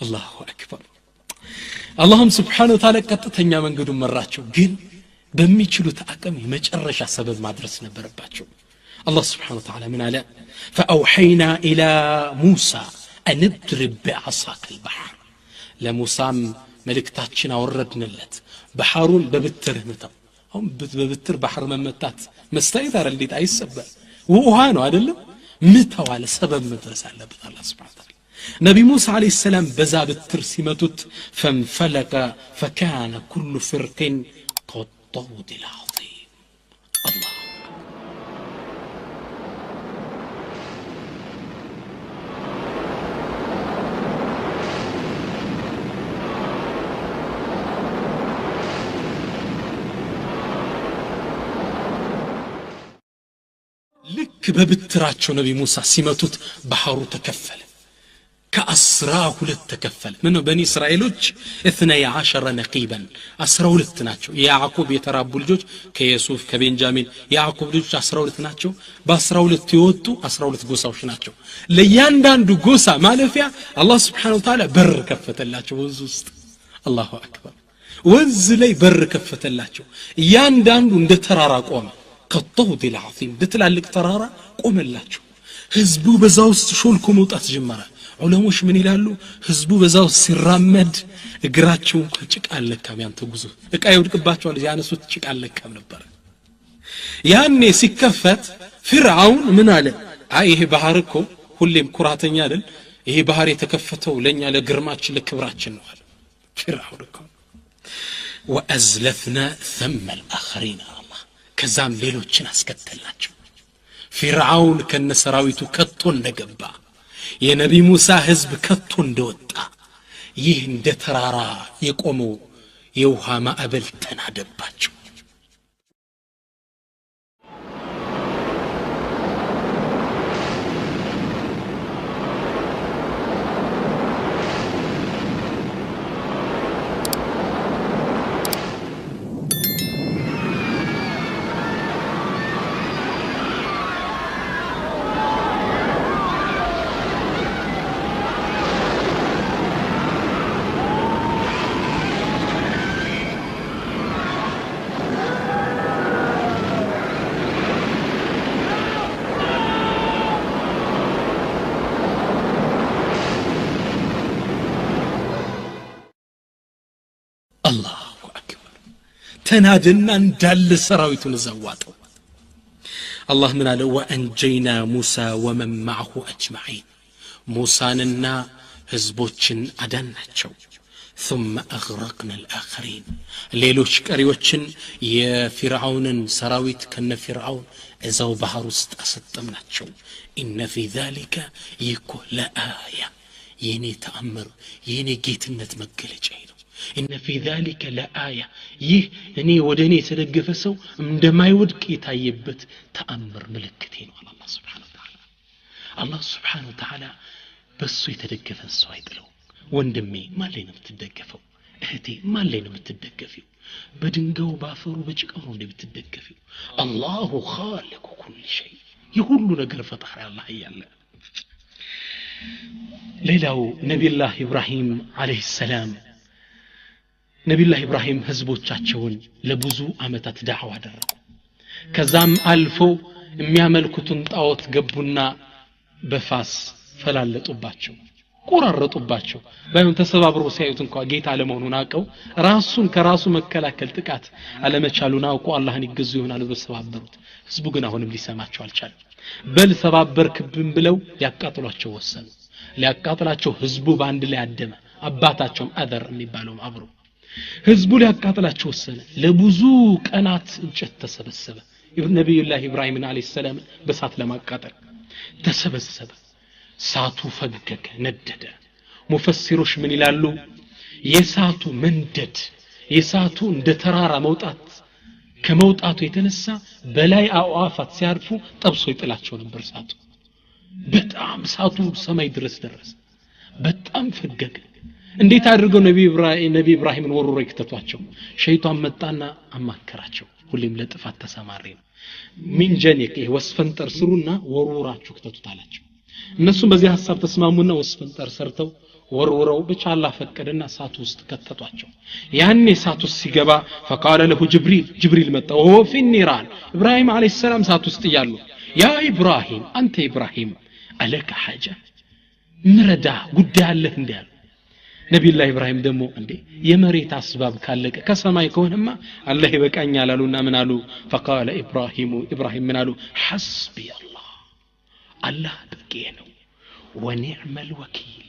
الله أكبر اللهم سبحانه وتعالى قطتنيا من قدو مراتشو جن بميچلو تاقم يمجرشا سبب ما درسنا برباتشو الله سبحانه وتعالى من على فأوحينا إلى موسى أن اضرب بعصاك البحر لموسى ملكتاتشنا وردنا اللت بحارون ببتره متى هم ببتر بحر ممتات مستيدر اللي አይሰበር ውሃ ነው አይደለም ምታው አለ ሰበብ መድረስ አለበት አላህ Subhanahu Wa Ta'ala ነብይ ሙሳ አለይሂ ሰላም በዛ በትር ሲመቱት فانفلق فكان كل فرق كالطود العظيم الله በብትራቸው ነቢ ሙሳ ሲመቱት ባህሩ ተከፈለ ከ12 ተከፈለ ምን በኒ እስራኤሎች 12 ነቂበን 12 ናቸው የያዕቆብ የተራቡ ልጆች ከዩሱፍ ከቤንጃሚን ያዕቆብ ልጆች 12 ናቸው በ12 የወጡ 12 ጎሳዎች ናቸው ለያንዳንዱ ጎሳ ማለፊያ አላህ Subhanahu Wa Ta'ala በር ከፈተላቸው ወንዝ ውስጥ አላሁ አክበር ወንዝ ላይ በር ከፈተላቸው ያንዳንዱ እንደ ተራራ ቆመ ከጠውድ العظيم በትላልቅ ተራራ ቆመላቸው ህዝቡ በዛው ውስጥ ሾልኮ መውጣት ጀመረ ዑለሞች ምን ይላሉ ህዝቡ በዛው ሲራመድ እግራቸው ጭቃ አለካም ያንተ ጉዞ እቃ ይወድቅባቸዋል ያነሱት ጭቃ አለካም ነበር ያኔ ሲከፈት ፍርዓውን ምን አለ አይ ይሄ ባህር እኮ ሁሌም ኩራተኛ አይደል ይሄ ባህር የተከፈተው ለኛ ለግርማችን ለክብራችን ነው አለ ፍርዓውን እኮ وأزلفنا ثم الآخرين الله ከዛም ሌሎችን አስከተላቸው ፍርዓውን ከነሰራዊቱ ከቶ እንደገባ የነቢ ሙሳ ህዝብ ከቶ እንደወጣ ይህ እንደ ተራራ የቆመው የውሃ ማዕበል ተናደባቸው الله أكبر تنادنا እንዳለ ሰራዊቱን ዘዋጠው الله من قال وأنجينا موسى ومن معه أجمعين موسىنا ህዝቦችን አዳናቸው ثم أغرقنا الآخرين ሌሎች ቀሪዎችን የፊርዓውንን ሰራዊት ከነ ፊርዓውን እዛው ባህር ውስጥ አሰጠምናቸው إن في ذلك يكون لآية የኔ ተአምር የኔ ጌትነት መገለጫ ነው إن في ذلك لآية ይህ እኔ ወደኔ የተደገፈ ሰው እንደማይወድቅ የታየበት ተአምር ምልክት ነው አላህ Subhanahu Wa Ta'ala አላህ Subhanahu Wa Ta'ala በሱ የተደገፈ ሰው አይጥለው ወንድሜ ማን ላይ ነው የምትደገፈው እህቴ ማን ላይ ነው የምትደገፊው በድንጋው ባፈሩ በጭቃው ነው የምትደገፊው አላሁ خالق كل شيء የሁሉ ነገር ፈጣሪ አላህ ያለ ሌላው ነብዩላህ ኢብራሂም አለይሂ ሰላም ነብዩላህ ኢብራሂም ህዝቦቻቸውን ለብዙ አመታት ዳዕዋ አደረጉ ከዛም አልፎ የሚያመልኩትን ጣዖት ገቡና በፋስ ፈላለጡባቸው ቆራረጡባቸው ባይሆን ተሰባብሮ ሲያዩት እንኳን ጌታ ለመሆኑን አቀው ራሱን ከራሱ መከላከል ጥቃት አለመቻሉን አውቆ አላህን ይገዙ ይሆናል በሰባበሩት ህዝቡ ግን አሁንም ሊሰማቸው አልቻለም በል ሰባበርክብን ብለው ያቃጥሏቸው ወሰኑ ሊያቃጥላቸው ህዝቡ ባንድ ላይ አደመ አባታቸውም አደር የሚባለው አብሮ ህዝቡ ሊያቃጥላቸው ወሰነ ለብዙ ቀናት እንጨት ተሰበሰበ ነብዩላህ ኢብራሂም አለይሂ ሰላም በሳት ለማቃጠል ተሰበሰበ ሳቱ ፈገገ ነደደ ሙፈሲሮች ምን ይላሉ የሳቱ መንደድ የሳቱ እንደ ተራራ መውጣት ከመውጣቱ የተነሳ በላይ አዋፋት ሲያርፉ ጠብሶ ይጥላቸው ነበር ሳቱ በጣም ሳቱ ሰማይ ድረስ ደረሰ በጣም ፈገገ እንዴት አድርገው ነብይ ኢብራሂምን ወሮሮ ይከተቷቸው ሸይጣን መጣና አማከራቸው ሁሌም ለጥፋት ተሰማሪ ነው ምን ጀነከ ወስፈንጠር ስሩና ወሮራችሁ ከተቱታላቸው እነሱም በዚህ ሐሳብ ተስማሙና ወስፈንጠር ሰርተው ወሮረው ብቻ አላህ ፈቀደና ሳቱ ውስጥ ከተቷቸው ያኔ ሳቱ ውስጥ ሲገባ فقال له جبريل መጣ وهو في النيران ኢብራሂም አለይሂ ሰላም ሳቱ ውስጥ ይያሉ ያ ኢብራሂም አንተ ኢብራሂም አለከ حاجه ምረዳ ጉዳይ አለህ እንዲያል ነብዩላህ ኢብራሂም ደግሞ እንዴ የመሬት አስባብ ካለቀ ከሰማይ ከሆነማ አላህ ይበቃኛል አሉና ምን አሉ فقال ኢብራሂም ምን አሉ حسبي الله በቂዬ ነው ونعم الوكيل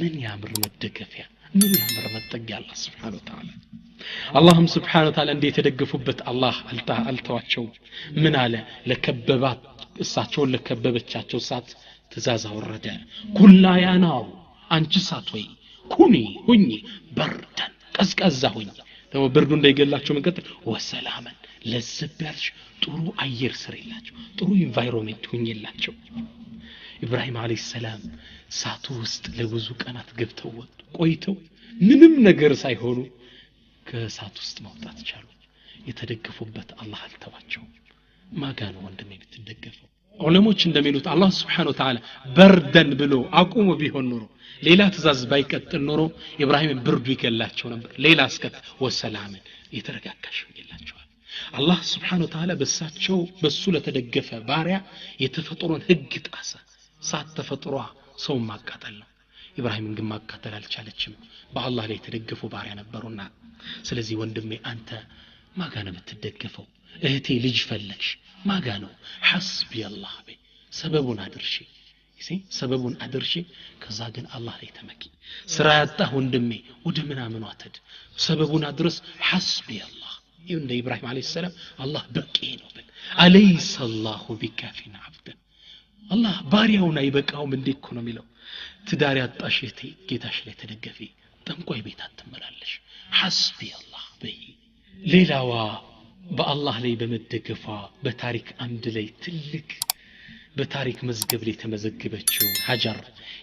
من ያምር መደገፊያ ምን ያምር መጠጊያ አላህ Subhanahu Wa Ta'ala አላህም Subhanahu Wa Ta'ala እንዴ ተደገፉበት አላህ አልተዋቸው ምን አለ ለከበባት እሳቸውን ለከበበቻቸው ሳት ትእዛዝ አወረደ ኩላ ያናው አንቺ ሳት ወይ ኩኒ ሁኚ በርደን ቀዝቀዛ ሁኚ ደግሞ ብርዱ እንዳይገላቸው መንቀጥ ወሰላመን ለዘብ ያልሽ ጥሩ አየር ስሪላቸው ጥሩ ኢንቫይሮንመንት ሁኝላቸው ኢብራሂም አለይሂ ሰላም ሳቱ ውስጥ ለብዙ ቀናት ገብተው ቆይተው ምንም ነገር ሳይሆኑ ከሳቱ ውስጥ መውጣት ቻሉ የተደገፉበት አላህ አልተዋቸው ማጋን ወንድሜ ብትደገፈው ዑለሞች እንደሚሉት አላህ Subhanahu Wa Ta'ala በርደን ብሎ አቁሞ ቢሆን ኖሮ ሌላ ትእዛዝ ባይቀጥል ኖሮ ኢብራሂም ብርዱ ይገላቸው ነበር ሌላ እስከ ወሰላምን የተረጋጋሽ ይላቸዋል አላህ Subhanahu Wa Ta'ala በሳቸው በሱ ለተደገፈ ባሪያ የተፈጥሮን ህግ ጣሰ ሳት ተፈጥሯ ሰው ማቃጠል ነው ኢብራሂምን ግን ማቃጠል አልቻለችም በአላህ ላይ የተደገፉ ባሪያ ነበሩና ስለዚህ ወንድሜ አንተ ማጋነ ብትደገፈው እህቴ ልጅ ፈለግሽ ማጋነው ሐስቢ አላህ በይ ሰበቡን አድርሺ ሰበቡን አድርሺ ከዛ ግን አላህ ላይ ተመኪ ስራ ያጣህ ወንድሜ ወደ ምናምኑ አትድ ሰበቡን አድርስ ሐስቢ አላህ እንደ ኢብራሂም አለይሂ ሰላም አላህ በቂ ነው በል አለይሰ አላሁ ቢካፊን አብደን አላህ ባሪያውን አይበቃውም እንዴ እኮ ነው የሚለው ትዳር ያጣሽ እህቴ ጌታሽ ላይ ተደገፊ ጠንቋይ ቤት አትመላለሽ ሐስቢ አላህ በይ ሌላዋ በአላህ ላይ በመደገፏ በታሪክ አንድ ላይ ትልቅ በታሪክ መዝገብ ላይ ተመዘገበችው ሀጀር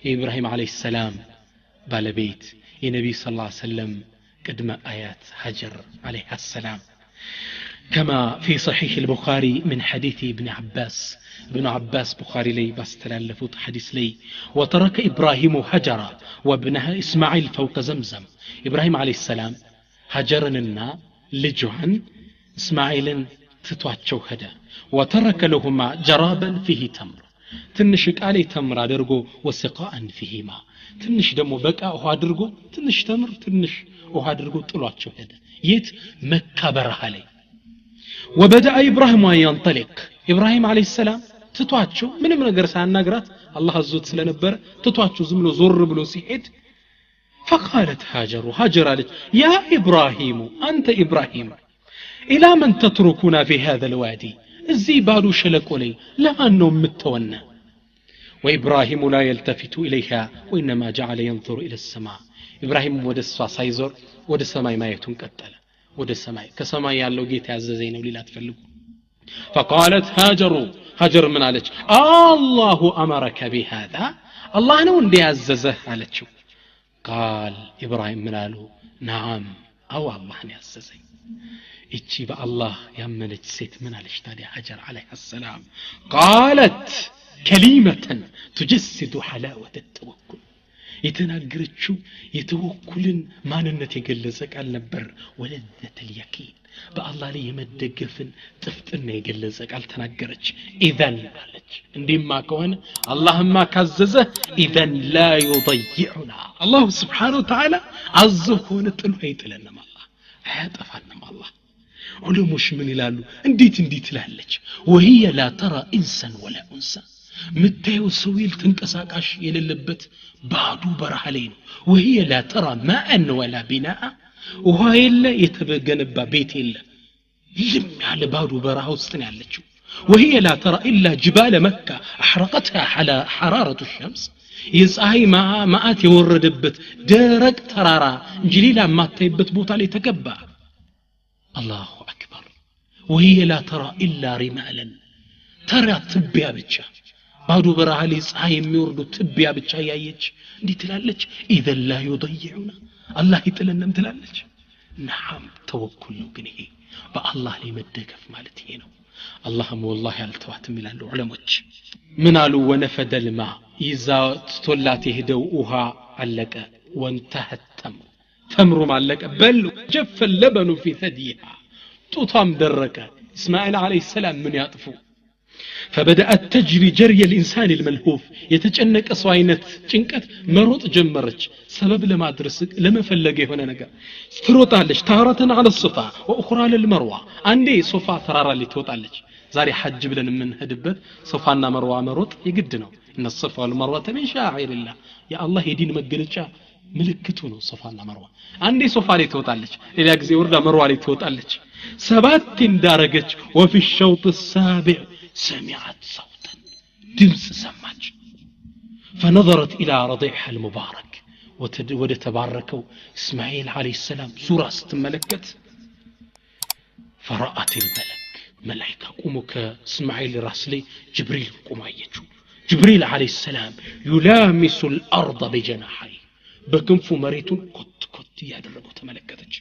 የኢብራሂም አለይሂ ሰላም ባለቤት የነብዩ ሰለላሁ ዐለይሂ ወሰለም ቅድመ አያት ሀጀር አለይሃ ሰላም كما في صحيح البخاري من حديث ابن عباس بخاري لي باستلالفوت حديث لي وترك إبراهيم هجر وابنها إسماعيل فوق زمزم إبراهيم عليه السلام هجرنا لجوعا إسماعيل تتواتشو هدا وترك لهما جرابا فيه تمر تنشك عليه تمر درجو وسقاء فيه ماء تنش دمو بقى وها درجو تنش تمر تنش وها درجو طلعتشو هدا يت مكبر عليه وبدأ إبراهيم أن ينطلق إبراهيم عليه السلام تتواتشو من ነገር ሳናግራት الله አዞት ስለነበር ተቷቸው ዝም ብሎ ዞር ብሎ ሲሄድ فقالت هاجر قالت يا إبراهيم أنت إبراهيم إلى من تتركنا في هذا الوادي الزي بالو شلقوا لي لأنه متونا وإبراهيم لا يلتفت إليها وإنما جعل ينظر إلى السماء إبراهيم ود السما سايزور ود السماء ما يتنقتل ود السماء كسماء يالو جيت عززين وليلا تفلقوا فقالت هاجر من قالت الله أمرك بهذا الله نو اندي عززه قالت قال إبراهيم من قالوا نعم أو الله نعززي إتشي الله يمنج سيت من الاشتادي هاجر عليه السلام قالت كلمة تجسد حلاوة التوكل يتناقرتشو يتوكلن ما ننت يقلزك النبر ولذة اليقين بالله لي يمدقفن تفتن يقلزك التناقرتش إذن قالت اندي ما كون الله ما كززه إذن لا يضيعنا الله سبحانه وتعالى عزكون تلوهيت لنا ما الله حيات أفعلنا ما الله علموش من يلالو انديت لهلج وهي لا ترى إنسان ولا أنسا متايو سويل تنكساقاش يللبت بعدو برحلين وهي لا ترى ماء ولا بناء وهي إلا يتبقنبا بيت إلا لم على بعدو برها وستني على وهي لا ترى إلا جبال مكة أحرقتها على حرارة الشمس يسعي ماءات يوردبت درك ترارا جليلا ما تيبت بوطالي تكبا الله أكبر وهي لا ترى إلا رمالا ترى تبيا بتشا بعدو برعالي صحيح ميوردو تبيا بتشا يايج دي تلالج إذا لا يضيعنا الله يتلنم تلالج نعم توكل نقنه بالله لي مدقف مالتينو اللهم والله يالتوات من العلماء من قالوا ونفد الماء إذا تطلعت هدو أوها علق وانتهى التمر تمر معلق بل جف اللبن في ثديها تطام دركة إسماعيل عليه السلام من يطفو فبدأت تجري جري الإنسان الملهوف يتجنك أصوينة جنكت مروط جمرج سبب لما درسك لما فلقي هنا نقا تروطالج تارة على الصفا وأخرى للمروة عندي صفا ترارا اللي توطالج زاري حج بلن من هدبت صفانا مروة مروط يقدنو إن الصفا والمروة من شاعر الله يا الله يدين مقلجا ملكتونو صفانا مروة عندي صفا اللي توطالج إلى أجزي وردا مروة اللي توطالج سبات دارجت وفي الشوط السابع سمعت صوتا دمس سماج فنظرت إلى رضيعها المبارك ወደ ተባረከው እስማኤል አለይሂ ሰላም ዙራ ስትመለከት فرأت الملك ملائكة قوموا كاسماعيل راسلي جبريل قوم አየችው جبريل عليه السلام يلامس الأرض بجناحيه بكنف مريتون كت ያደረገው ተመለከተች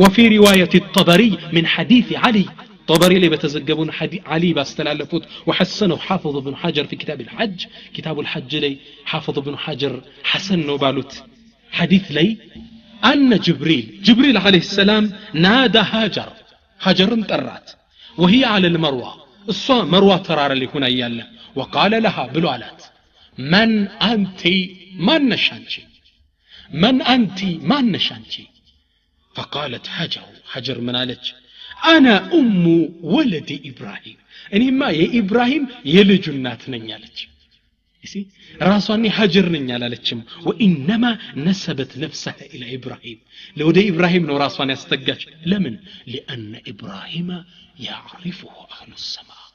وفي رواية الطبري من حديث علي طبري اللي بتزجبون علي باستلالفوت وحسنه حافظ بن حجر في كتاب الحج لي حافظ بن حجر حسن بالوت حديث لي أن جبريل عليه السلام نادى هاجر طرات وهي على المروة الصا مروة ترار اللي هنا يالا وقال لها بلوالات من أنت من نشانشي فقالت هاجر منالج أنا أم ولد إبراهيم أني ما يا إبراهيم يلجنات نيالج يسي راسوني هاجر نيالالجم وإنما نسبت نفسها إلى إبراهيم لو ده إبراهيم نو راسوني استجاج لمن لأن إبراهيم يعرفه أهل السماء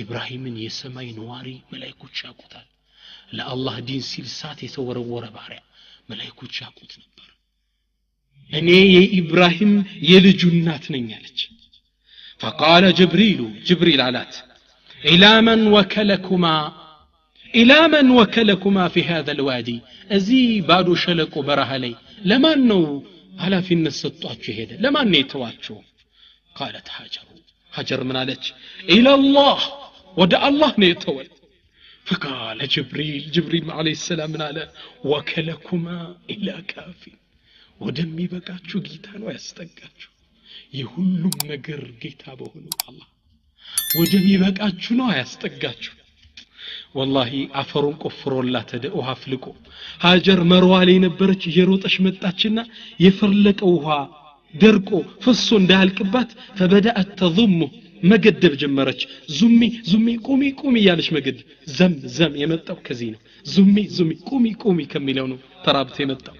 إبراهيم يسمى نواري ملائكة شاكوتال لا الله دين سيلسات يتورور بارع ملائكة شاكوت نبر أني يا إبراهيم يلجنات نيالج فقال جبريل علات إلى من وكلكما في هذا الوادي أزي بادو شلكو برهلي لما أنه على في النسطاتش هذا لما أنه يتواتشو قالت هاجر من عليك إلى الله ودع الله نيتول فقال جبريل عليه السلام من على وكلكما إلى كافي ودمي بقاتشو جيتان ويستقاتشو يهلم نقر جيتا بهنو الله ودمي بقاتشو نو يستقاتشو والله عفرون قفروا الله تدقوها فلقو هاجر مروالي نبرج يروطش متاچنا يفرلقوها درقو فصو እንዳልቅባት فبدأت تضمه መገደብ ጀመረች ዙሚ ቁሚ ያለች መገድ ዘም የመጣው ከዚህ ነው ዙሚ ቁሚ ከሚለው ነው ተራብተ የመጣው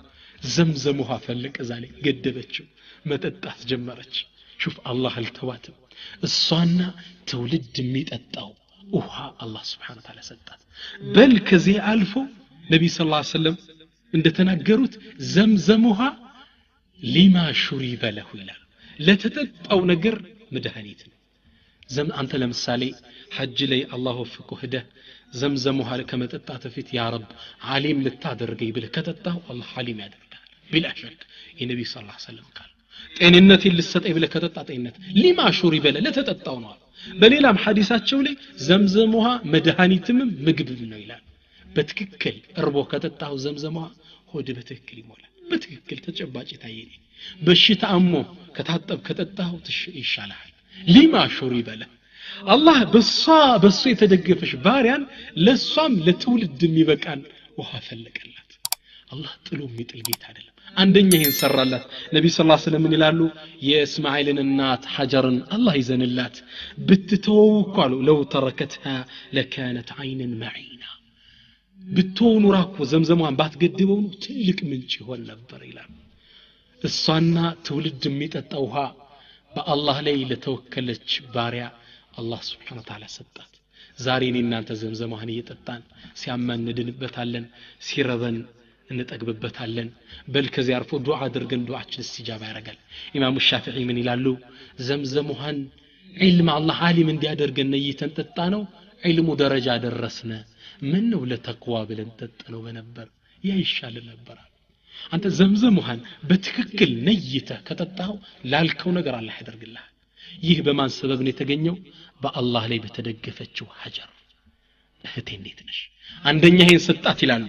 ዘምዘም ውሃ ፈለቀ ዛሬ ገደበችው መጠጣት ጀመረች شوف الله አልተዋትም እሷና ትውልድ የሚጠጣው ውሃ አላህ Subhanahu Wa Ta'ala ሰጣት በል ከዚህ አልፎ ነብይ ሰለላሁ ዐለይሂ ወሰለም እንደተናገሩት ዘምዘም ውሃ ሊማ ሹሪበ ለሁ ይላል ለተጠጣው ነገር መድኃኒት ነው አንተ ለምሳሌ ሐጅ ላይ አላህ ወፍቆ ሄደ ዘምዘም ውሃ ከመጠጣት በፊት ያ ረብ ዓሊም ልታደርገኝ ብለህ ከተጣው አላህ ዓሊም ያደርጋል ቢላ ሸክ የነብይ ሰለላሁ ዐለይሂ ወሰለም ቃል ጤንነትን ልትሰጠኝ ብለህ ከተጣ ጤንነት ሊማ ሹሪበ ለተጠጣው ነው በሌላም ሐዲሳቸው ላይ ዘምዘም ውሃ መድኃኒትም ምግብም ነው ይላል በትክክል እርቦ ከተጣው ዘምዘም ውሃ ሆድ በትክክል ይሞላል በትክክል ተጨባጭ ታየኝ በሽታ አሞ ከታጠብ ከተጣው ይሻላል ሊማ ሹሪበ አላህ በሱ የተደገፈሽ ባሪያን ለሷም ለትውልድ የሚበቃን ውሃ ፈለቀላት አላህ ጥሎ የሚጥል ጌታ አይደለም አንደኛ ይሄን ሰራላት ነብይ ሰለላሁ ዐለይሂ ወሰለም ይላሉ የእስማኤልን እናት ሐጀርን አላህ ይዘንላት ብትተወውኳሉ ለው ተረከተha ለካነት አይነን መዒና ብትሆኑ ራኮ ዘምዘሟን ባትገድበው ነው ትልቅ ምንጭ ይሆን ነበር ይላል እሷና ትውልድ የሚጠጣው ውሃ በአላህ ላይ ለተወከለች ባሪያ አላህ Subhanahu Wa Ta'ala ሰጣት ዛሬ እናንተ ዘምዘሟን እየጠጣን ሲያማንድንበታለን ሲረበን እንጠግብበታለን በል ከዚህ አርፎ ዱዓ አድርገን ዱዓችን استجابه ያደርጋል ኢማሙ ሻፊዒ ምን ይላሉ ዘምዘሙሃን ዒልም አላህ ዓሊም እንዲያደርገን ነይተን ጠጣ ነው ዒልሙ ደረጃ ደረስነ ምን ነው ለተቅዋ ብለን ጠጣነው በነበር ያ ይሻል ነበር አንተ ዘምዘሙሃን በትክክል ነይተ ከጠጣው ላልከው ነገር አላህ ያደርግልሃል ይህ በማን ሰበብ ነው የተገኘው በአላህ ላይ በተደገፈችው ሐጀር እህቴ እንዴት ነሽ አንደኛ ይሄን ሰጣት ይላሉ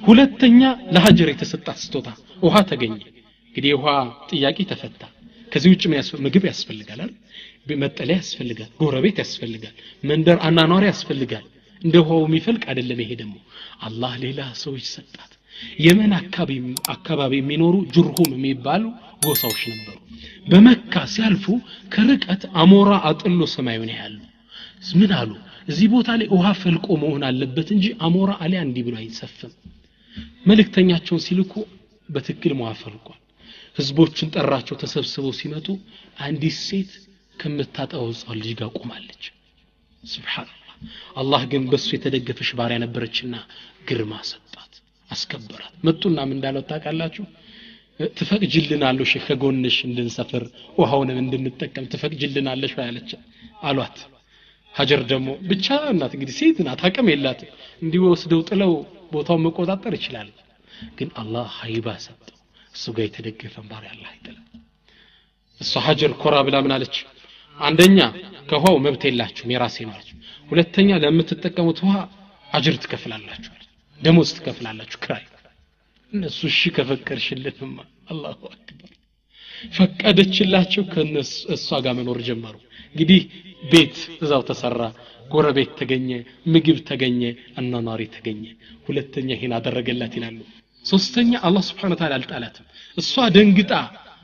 ሁለተኛ ለሐጀር የተሰጣት ስጦታ ውሃ ተገኘ እንግዲህ ውሃ ጥያቄ ተፈታ ከዚህ ውጭ ምግብ ያስፈልጋል አይደል መጠለያ ያስፈልጋል ጎረቤት ያስፈልጋል መንደር አናኗሪ ያስፈልጋል እንደው የሚፈልቅ አይደለም ይሄ ደግሞ አላህ ሌላ ሰዎች ሰጣት የመን አካባቢ የሚኖሩ ጁርሁም የሚባሉ ጎሳዎች ነበሩ በመካ ሲያልፉ ከርቀት አሞራ አጥሎ ሰማዩን ያያሉ ምን አሉ እዚህ ቦታ ላይ ውሃ ፈልቆ መሆን አለበት እንጂ አሞራ አለ አንዲ ብሎ አይሰፍም መልእክተኛቸውን ሲልኩ በትክክል ማፈርቋል ህዝቦችን ጠራቸው ተሰብስበው ሲመጡ አንዲት ሴት ከምታጠው ጻል ልጅ ጋር ቆማለች ሱብሃንአላህ አላህ ግን በሱ የተደገፈሽ ባሪያ ነበረችና ግርማ ሰጣት አስከበራት መጡና ምን እንዳለው ታውቃላችሁ ትፈቅጅልናለሽ ከጎንሽ እንድንሰፍር ውሃውንም እንድንጠቀም ትፈቅጅልናለሽ ያለች አሏት ሀጀር ደግሞ ብቻ እናት እንግዲህ ሴት ናት አቅም የላትም እንዲወስደው ጥለው ቦታው መቆጣጠር ይችላል ግን አላህ ሀይባ ሰጠው እሱ ጋር የተደገፈ ባሪያ አላህ ይጠላል እሷ ሀጀር ኮራ ብላ ምን አለች አንደኛ ከውሃው መብት የላችሁም የራሴ ነው አለች ሁለተኛ ለምትጠቀሙት ውሃ አጅር ትከፍላላችሁ ደሞዝ ትከፍላላችሁ ክራይ እነሱ እሺ ከፈቀርሽልንማ አላሁ አክበር ፈቀደችላቸው ከነሱ እሷ ጋር መኖር ጀመሩ እንግዲህ ቤት እዛው ተሰራ ጎረቤት ተገኘ ምግብ ተገኘ አናናሪ ተገኘ ሁለተኛ ይሄን አደረገላት ይላሉ ሶስተኛ አላህ Subhanahu Wa Ta'ala አልጣላትም እሷ ደንግጣ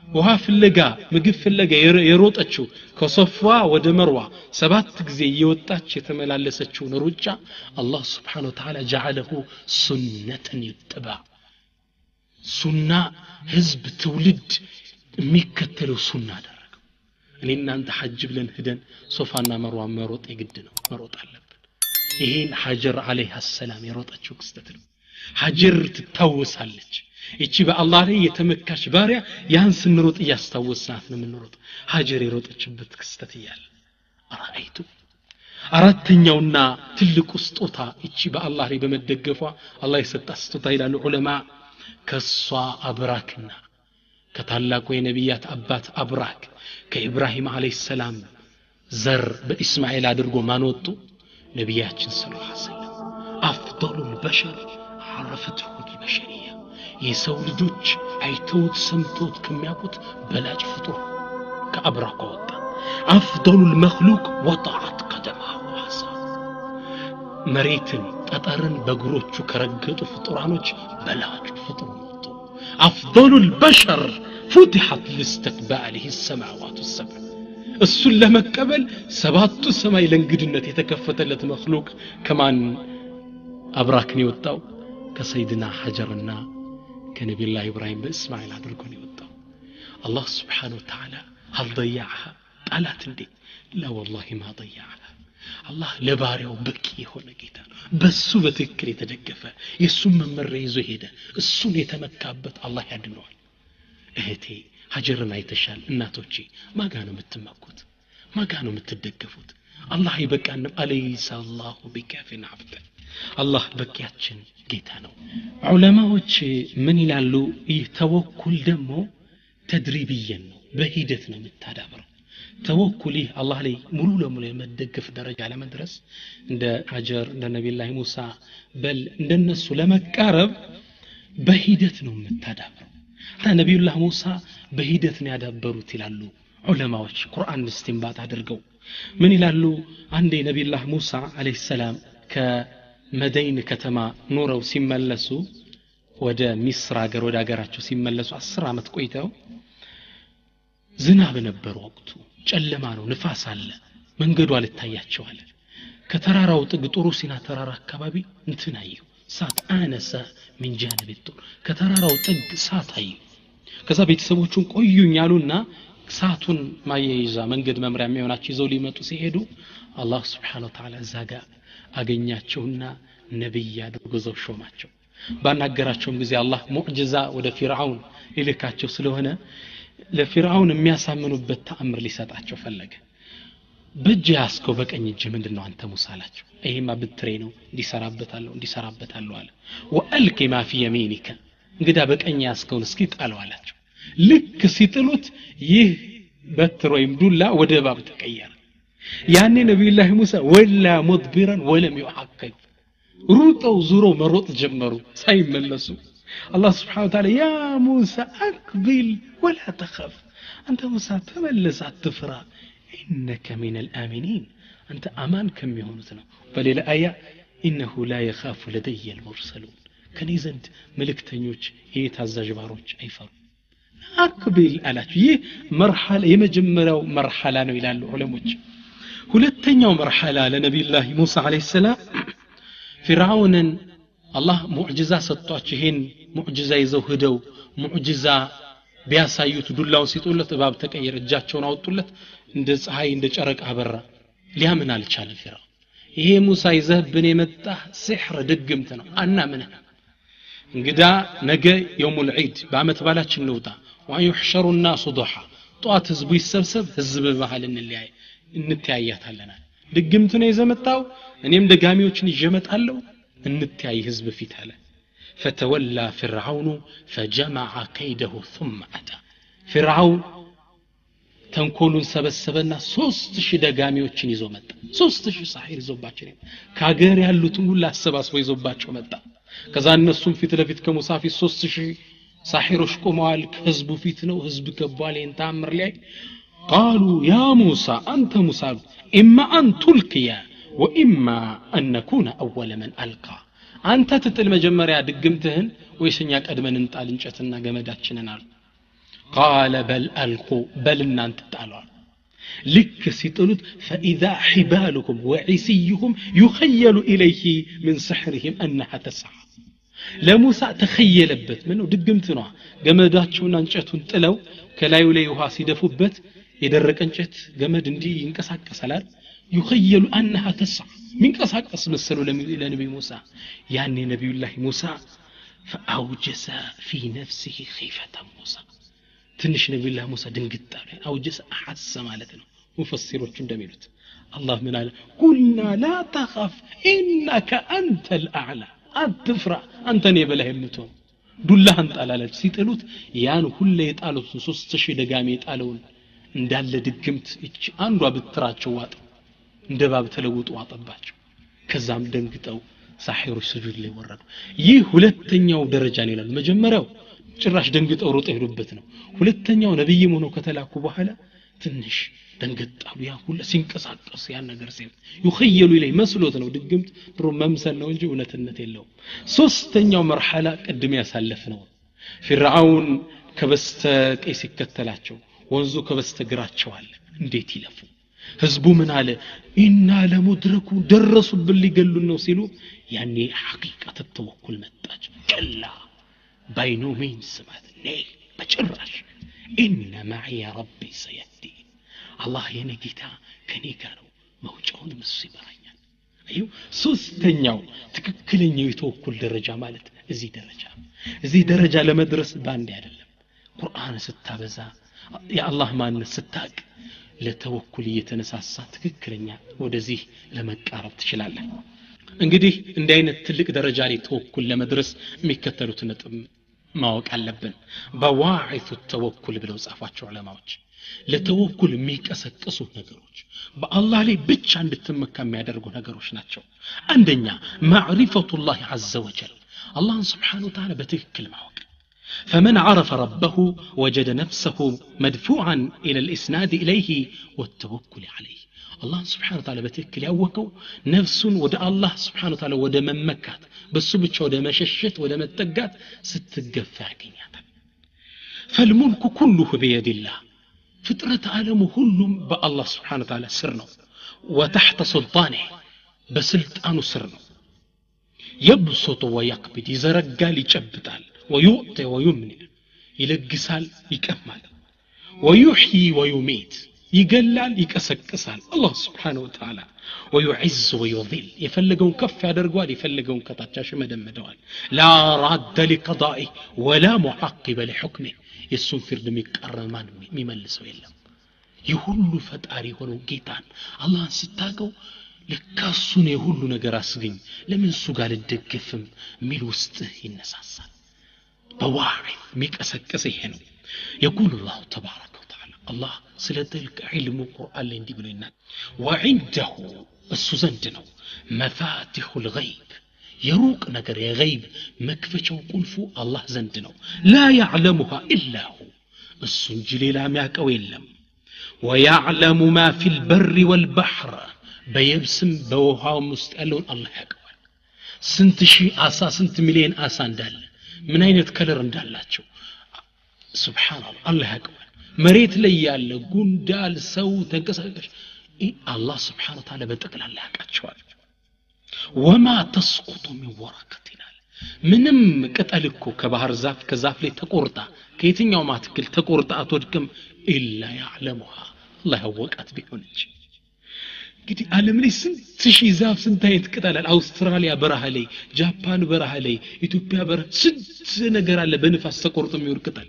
ውሃ ፍለጋ ምግብ ፍለጋ የሮጠችው ከሶፋ ወደ መርዋ 7 ጊዜ እየወጣች የተመላለሰችው ሩጫ አላህ Subhanahu Wa Ta'ala جعله سنة يتبع ሱና ህዝብ ትውልድ የሚከተለው ሱና አደረገው እኔና አንተ ሐጅ ብለን ሄደን ሶፋና መርዋ መሮጥ ይግድ ነው መሮጥ አለብን ይሄን ሀጀር አለይሃ ሰላም የሮጠችው ክስተት ነው ሀጀር ትታወሳለች እቺ በአላህ ላይ የተመካች ባሪያ ያን ስንሮጥ ያስታወስናት ነው የምንሮጥ ሀጀር የሮጠችበት ክስተት ይያል አራይቱ አራተኛውና ትልቁ ስጦታ እቺ በአላህ ላይ በመደገፏ አላህ የሰጣት ስጦታ ይላሉ ዑለማ ከሷ አብራክና ከታላቁ የነቢያት አባት አብራክ ከኢብራሂም አለይሂ ሰላም ዘር በእስማኤል አድርጎ ማንወጡ ነቢያችን ሰለላሁ ዐለይሂ ወሰለም አፍضሉል በሸር عرفته البشريه የሰው ልጆች አይተውት ሰምተውት ከሚያውቁት በላጭ ፍጡር ከአብራክ ወጣ አፍضሉል መኽሉቅ ወጣት ቀደማሁ ዋሳ መሬትን ጠጠርን በእግሮቹ ከረገጡ ፍጡራኖች በላጭ ፍጡር ወጡ አፍضሉል በሸር فتحت لاستقباله السماوات السبع እሱን ለመቀበል ሰባቱ ሰማይ ለእንግድነት የተከፈተለት መኽሉቅ ከማን አብራክ ነው የወጣው ከሰይድና ሀጀርና ከነቢዩላህ ኢብራሂም በእስማኤል አድርጎ ነው የወጣው አላህ Subhanahu Wa Ta'ala هل ضيعها ጣላት እንዴ لا والله ما ضيعها አላህ ለባሪያው በቂ የሆነ ጌታ በሱ በትክክል የተደገፈ የሱን መመሪያ ይዞ ሄደ እሱን የተመካበት አላህ ያድነዋል እህቴ ሀጀርን አይተሻል እናቶቼ ማጋ ነው የምትመኩት ማጋ ነው የምትደገፉት አላህ ይበቃንም አለይሂ ሰላሁ ቢካፊን አብደ አላህ በቂያችን ጌታ ነው ዑለማዎች ምን ይላሉ ይህ ተወኩል ደግሞ ተድሪብየን ነው በሂደት ነው የምታዳብረው ተወኩል አላህ ላይ ሙሉ ለሙሉ የመደገፍ ደረጃ ለመድረስ እንደ ሀጀር እንደ ነብዩላህ ሙሳ በል እንደነሱ ለመቃረብ በሂደት ነው የምታዳብረው ነብዩላህ ሙሳ በሂደት ነው ያዳበሩት ይላሉ ዑለማዎች ቁርአን እስቲንባጥ አድርገው ምን ይላሉ አንዴ ነብዩላህ ሙሳ አለይሂ ሰላም ከመዲና ከተማ ኖረው ሲመለሱ ወደ ሚስር ሀገር ወደ ሀገራቸው ሲመለሱ 10 አመት ቆይተው ዝናብ ነበር ወቅቱ ጨለማ ነው ንፋስ አለ መንገዱ አልታያቸው አለ ከተራራው ጥግ ጥሩ ሲና ተራራ አካባቢ እንትን አየው ሳት አነሰ من جانب الطور ከተራራው ጥግ ሳት አየው ከዛ ቤተሰቦቹን ቆዩኝ ያሉና ሳቱን ማያይዛ መንገድ መምሪያ የሚሆናቸው ይዘው ሊመጡ ሲሄዱ አላህ Subhanahu Wa Ta'ala ዛጋ አገኛቸውና ነብይ አድርጎ ዘው ሾማቸው ባናገራቸውም ጊዜ አላህ ሙዕጂዛ ወደ ፊርዓውን ይልካቸው ስለሆነ ለፊርዓውን የሚያሳምኑበት ተአምር ሊሰጣቸው ፈለገ በእጅ ያስከው በቀኝ እጅ ምንድነው አንተ ሙሳ አላቸው ይሄማ ብትሬ ነው እንዲሰራበታለሁ አለ ወአልቂ ማ في يمينك እንግዳ በቀኝ ያስከውን እስኪ ጣለው አላቸው ልክ ሲጥሉት ይህ በትር ወይም ዱላ ወደ እባብ ተቀየረ ያኔ ነብዩላህ ሙሳ ወላ مدبرا ولم يعقب ሩጠው ዙሮ መሮጥ ጀመሩ ሳይመለሱ الله سبحانه وتعالى يا موسى أقبل ولا تخف أنت موسى تملس التفرى إنك من الآمنين أنت أمان كم يهونتنا فليلة آية إنه لا يخاف لدي المرسلون كان يزند ملك تنيوش يتعزى جباروش أيفر أقبل ألاش مرحلة يمجمروا مرحلة إلى العلموش ሁለተኛው مرحلة لنبي الله موسى عليه السلام فرعون الله معجزة ሰጥቷቸው ይሄን ሙዕጂዛ ይዘው ሄደው ሙዕጂዛ ቢያሳዩት ዱላውን ሲጡለት እባብ ተቀየረ እጃቸውን አወጡለት እንደ ፀሐይ እንደ ጨረቃ አበራ ሊያምን አልቻለም ፍራው ይሄ ሙሳ ይዘህብን የመጣ ሲህር ድግምት ነው አናምን እንግዳ ነገ የውሙል ዒድ በአመት ባላችን ነውታ ወይحشሩ الناس ضحى ጧት ህዝቡ ይሰብሰብ ህዝብ በመሃል እንተያያታለና ድግምት ነው የዘመጣው እኔም ደጋሚዎችን ይጀመጣለሁ እንተያይ ህዝብ ፊት አለ فتولى فرعون فجمع كيده ثم أتى فرعون ተንኮሉን ሰበሰበና 3000 ደጋሚዎችን ይዞ መጣ 3000 ሳሒር ይዞባቸው ካገር ያሉትን ሁሉ አሰባስቦ ይዞባቸው መጣ ከዛ እነሱም ፊት ለፊት ከሙሳ ፊት 3000 ሳሒሮች ቆመዋል ህዝቡ ፊት ነው ህዝብ ገባል እንታምር ላይ قالوا يا موسى انت موسى اما ان تلقي واما ان نكون اول من القى አንተ ትጥል መጀመሪያ ድግምትህን ወይስኛ ቀድመን እንጣል እንጨትና ገመዳችንን አሉ قال بل القوا بل እናንተ ጣሉ ልክ ሲጥሉት فاذا حبالهم وعصيهم يخيل اليه من سحرهم انها تسعى ለሙሳ ተخيلበት ምነው ድግምት ነው ገመዳቸውና እንጨቱን ጥለው ከላዩ ላይ ውሃ ሲደፉበት የደረቀ እንጨት ገመድ እንዲ ይንቀሳቀሳል يخيل انها تسعى منقساقس مسلو لنبي موسى يعني نبي الله موسى فاوجس في نفسه خيفة موسى ትንሽ ነብዩ الله موسى ድንግጥ አለ አውጀስ አሐሰ ማለት ነው ሙፈሲሮች እንደሚሉት አላህ ምን አለ قلنا لا تخف انك انت الاعلى አትፍራ አንተ ነህ በላይ የምትሆን ዱላህን ጣላለች ሲጥሉት ያን ሁሉ የጣሉት 3000 ደጋሚ የጣለውን እንዳለ ድግምት እቺ አንዷ ብትራቸው ዋጥ እንደባብ ተለውጡ ዋጠባቸው ከዛም ደንግጠው ሳሒሮች ስጁድ ላይ ወረዱ ይህ ሁለተኛው ደረጃ ነው ይላል መጀመሪያው ጭራሽ ደንግጠው ሮጥ ሄዱበት ነው ሁለተኛው ነብይም ሆኖ ከተላኩ በኋላ ትንሽ ደንገጣሉ ያ ሁሉ ሲንቀሳቀስ ያን ነገር ሲል ይخيሉ ኢለይ መስሎት ነው ድግምት ድሮ መምሰል ነው እንጂ እውነትነት የለው ሶስተኛው መርሐላ ቀድም ያሳለፍ ነው ፍርዓውን ከበስተ ቀይ ሲከተላቸው ወንዙ ከበስተ ግራቸው አለ እንዴት ይለፉ ህዝቡ ምን አለ ኢና ለሙድረኩ ደረሱብን ሊገሉን ነው ሲሉ ያኔ ሐቂቃት ተወኩል መጣች ከላ ባይኑ ሚንስ ማለት ነው በጭራሽ ኢነ ማዒ ረቢ ሰየህዲ አላህ የኔ ጌታ ከኔ ጋር ነው መውጫውን እሱ ይመራኛል አዩ ሶስተኛው ትክክለኛው የተወኩል ደረጃ ማለት እዚህ ደረጃ ለመድረስ ባንዴ አይደለም ቁርአን ስታበዛ የአላህ ማንነት ስታቅ ለተወኩል እየተነሳሳ ትክክለኛ ወደዚህ ለመቃረብ ትችላለህ እንግዲህ እንዲህ አይነት ትልቅ ደረጃ ላይ ተወኩል ለመድረስ የሚከተሉት ነጥብ ማወቅ አለብን በዋዒቱ ተወኩል ብለው ጻፏቸው ዑለማዎች ለተወኩል የሚቀሰቅሱ ነገሮች በአላህ ላይ ብቻ እንድትመካ የሚያደርጉ ነገሮች ናቸው አንደኛ ማዕሪፈቱላህ ዐዘ ወጀል አላህን Subhanahu Wa Ta'ala በትክክል ማወቅ فمن عرف ربه وجد نفسه مدفوعا إلى الإسناد إليه والتوكل عليه الله سبحانه وتعالى بتكل يوكو نفس ودى الله سبحانه وتعالى ودى ممكات بسبتش ودى مششت ودى متقات ستقفع كنياتا فالملك كله بيد الله فطرة عالم كلهم بالله سبحانه وتعالى سرنا وتحت سلطانه بسلطانه سرنا يبسط ويقبض يزرقال يجبتال ويؤتي ويمنع يلقسال يكمل ويحيي ويميت يقلال يكسكسال الله سبحانه وتعالى ويعز ويذل يفلقون كف يدرقوال يفلقون كتاتشاش مدمدوال لا راد لقضائه ولا معقب لحكمه يسون فرد ميقرمان ميملسو يلم يهلو فتاري ሆኖ ጌታን አላህን ስታቀው ለካሱን የሁሉ ነገር አስገኝ ለምን እሱ ጋር ልደገፍም ሚል ውስጥ ይነሳሳል በዋዒዝ ሚቀሰቀስ ይሄ ነው يقول الله تبارك وتعالى الله ስለተልከ علم القرآن ላይ እንዲህ ብሎናል وعنده እሱ ዘንድ ነው مفاتيح الغيب የሩቅ ነገር የገይብ መክፈቻው ቁልፉ አላህ ዘንድ ነው لا يعلمها إلا هو እሱ እንጂ ሌላ የሚያውቀው የለም ويعلم ما في البر والبحر በየብስም በውሃውም ውስጥ ያለውን አላህ ያውቃል ስንት ሺህ አሳ ስንት ሚሊዮን አሳ እንዳለ ምን አይነት ከለር እንዳላቸው ሱብሃንአላህ አላህ ያውቃል መሬት ላይ ያለ ጉንዳል ሰው ተንቀሳቀሽ አላህ Subhanahu Wa Ta'ala በጠቅላላ ያውቃቸዋል وما تسقط من ورقة ምንም ቅጠል እኮ ከባህር ዛፍ ከዛፍ ላይ ተቆርጣ ከየትኛው ማትክል ተቆርጣ አትወድቅም إلا يعلمها الله ያወቃት ቢሆን እንጂ እንግዲህ ዓለም ላይ ስንት ሺህ ዛፍ ስንት አይነት ቅጠል አለ አውስትራሊያ በረሃ ላይ ጃፓን በረሃ ላይ ኢትዮጵያ በረሃ ስንት ነገር አለ በንፋስ ተቆርጦ የሚወድቅ ቅጠል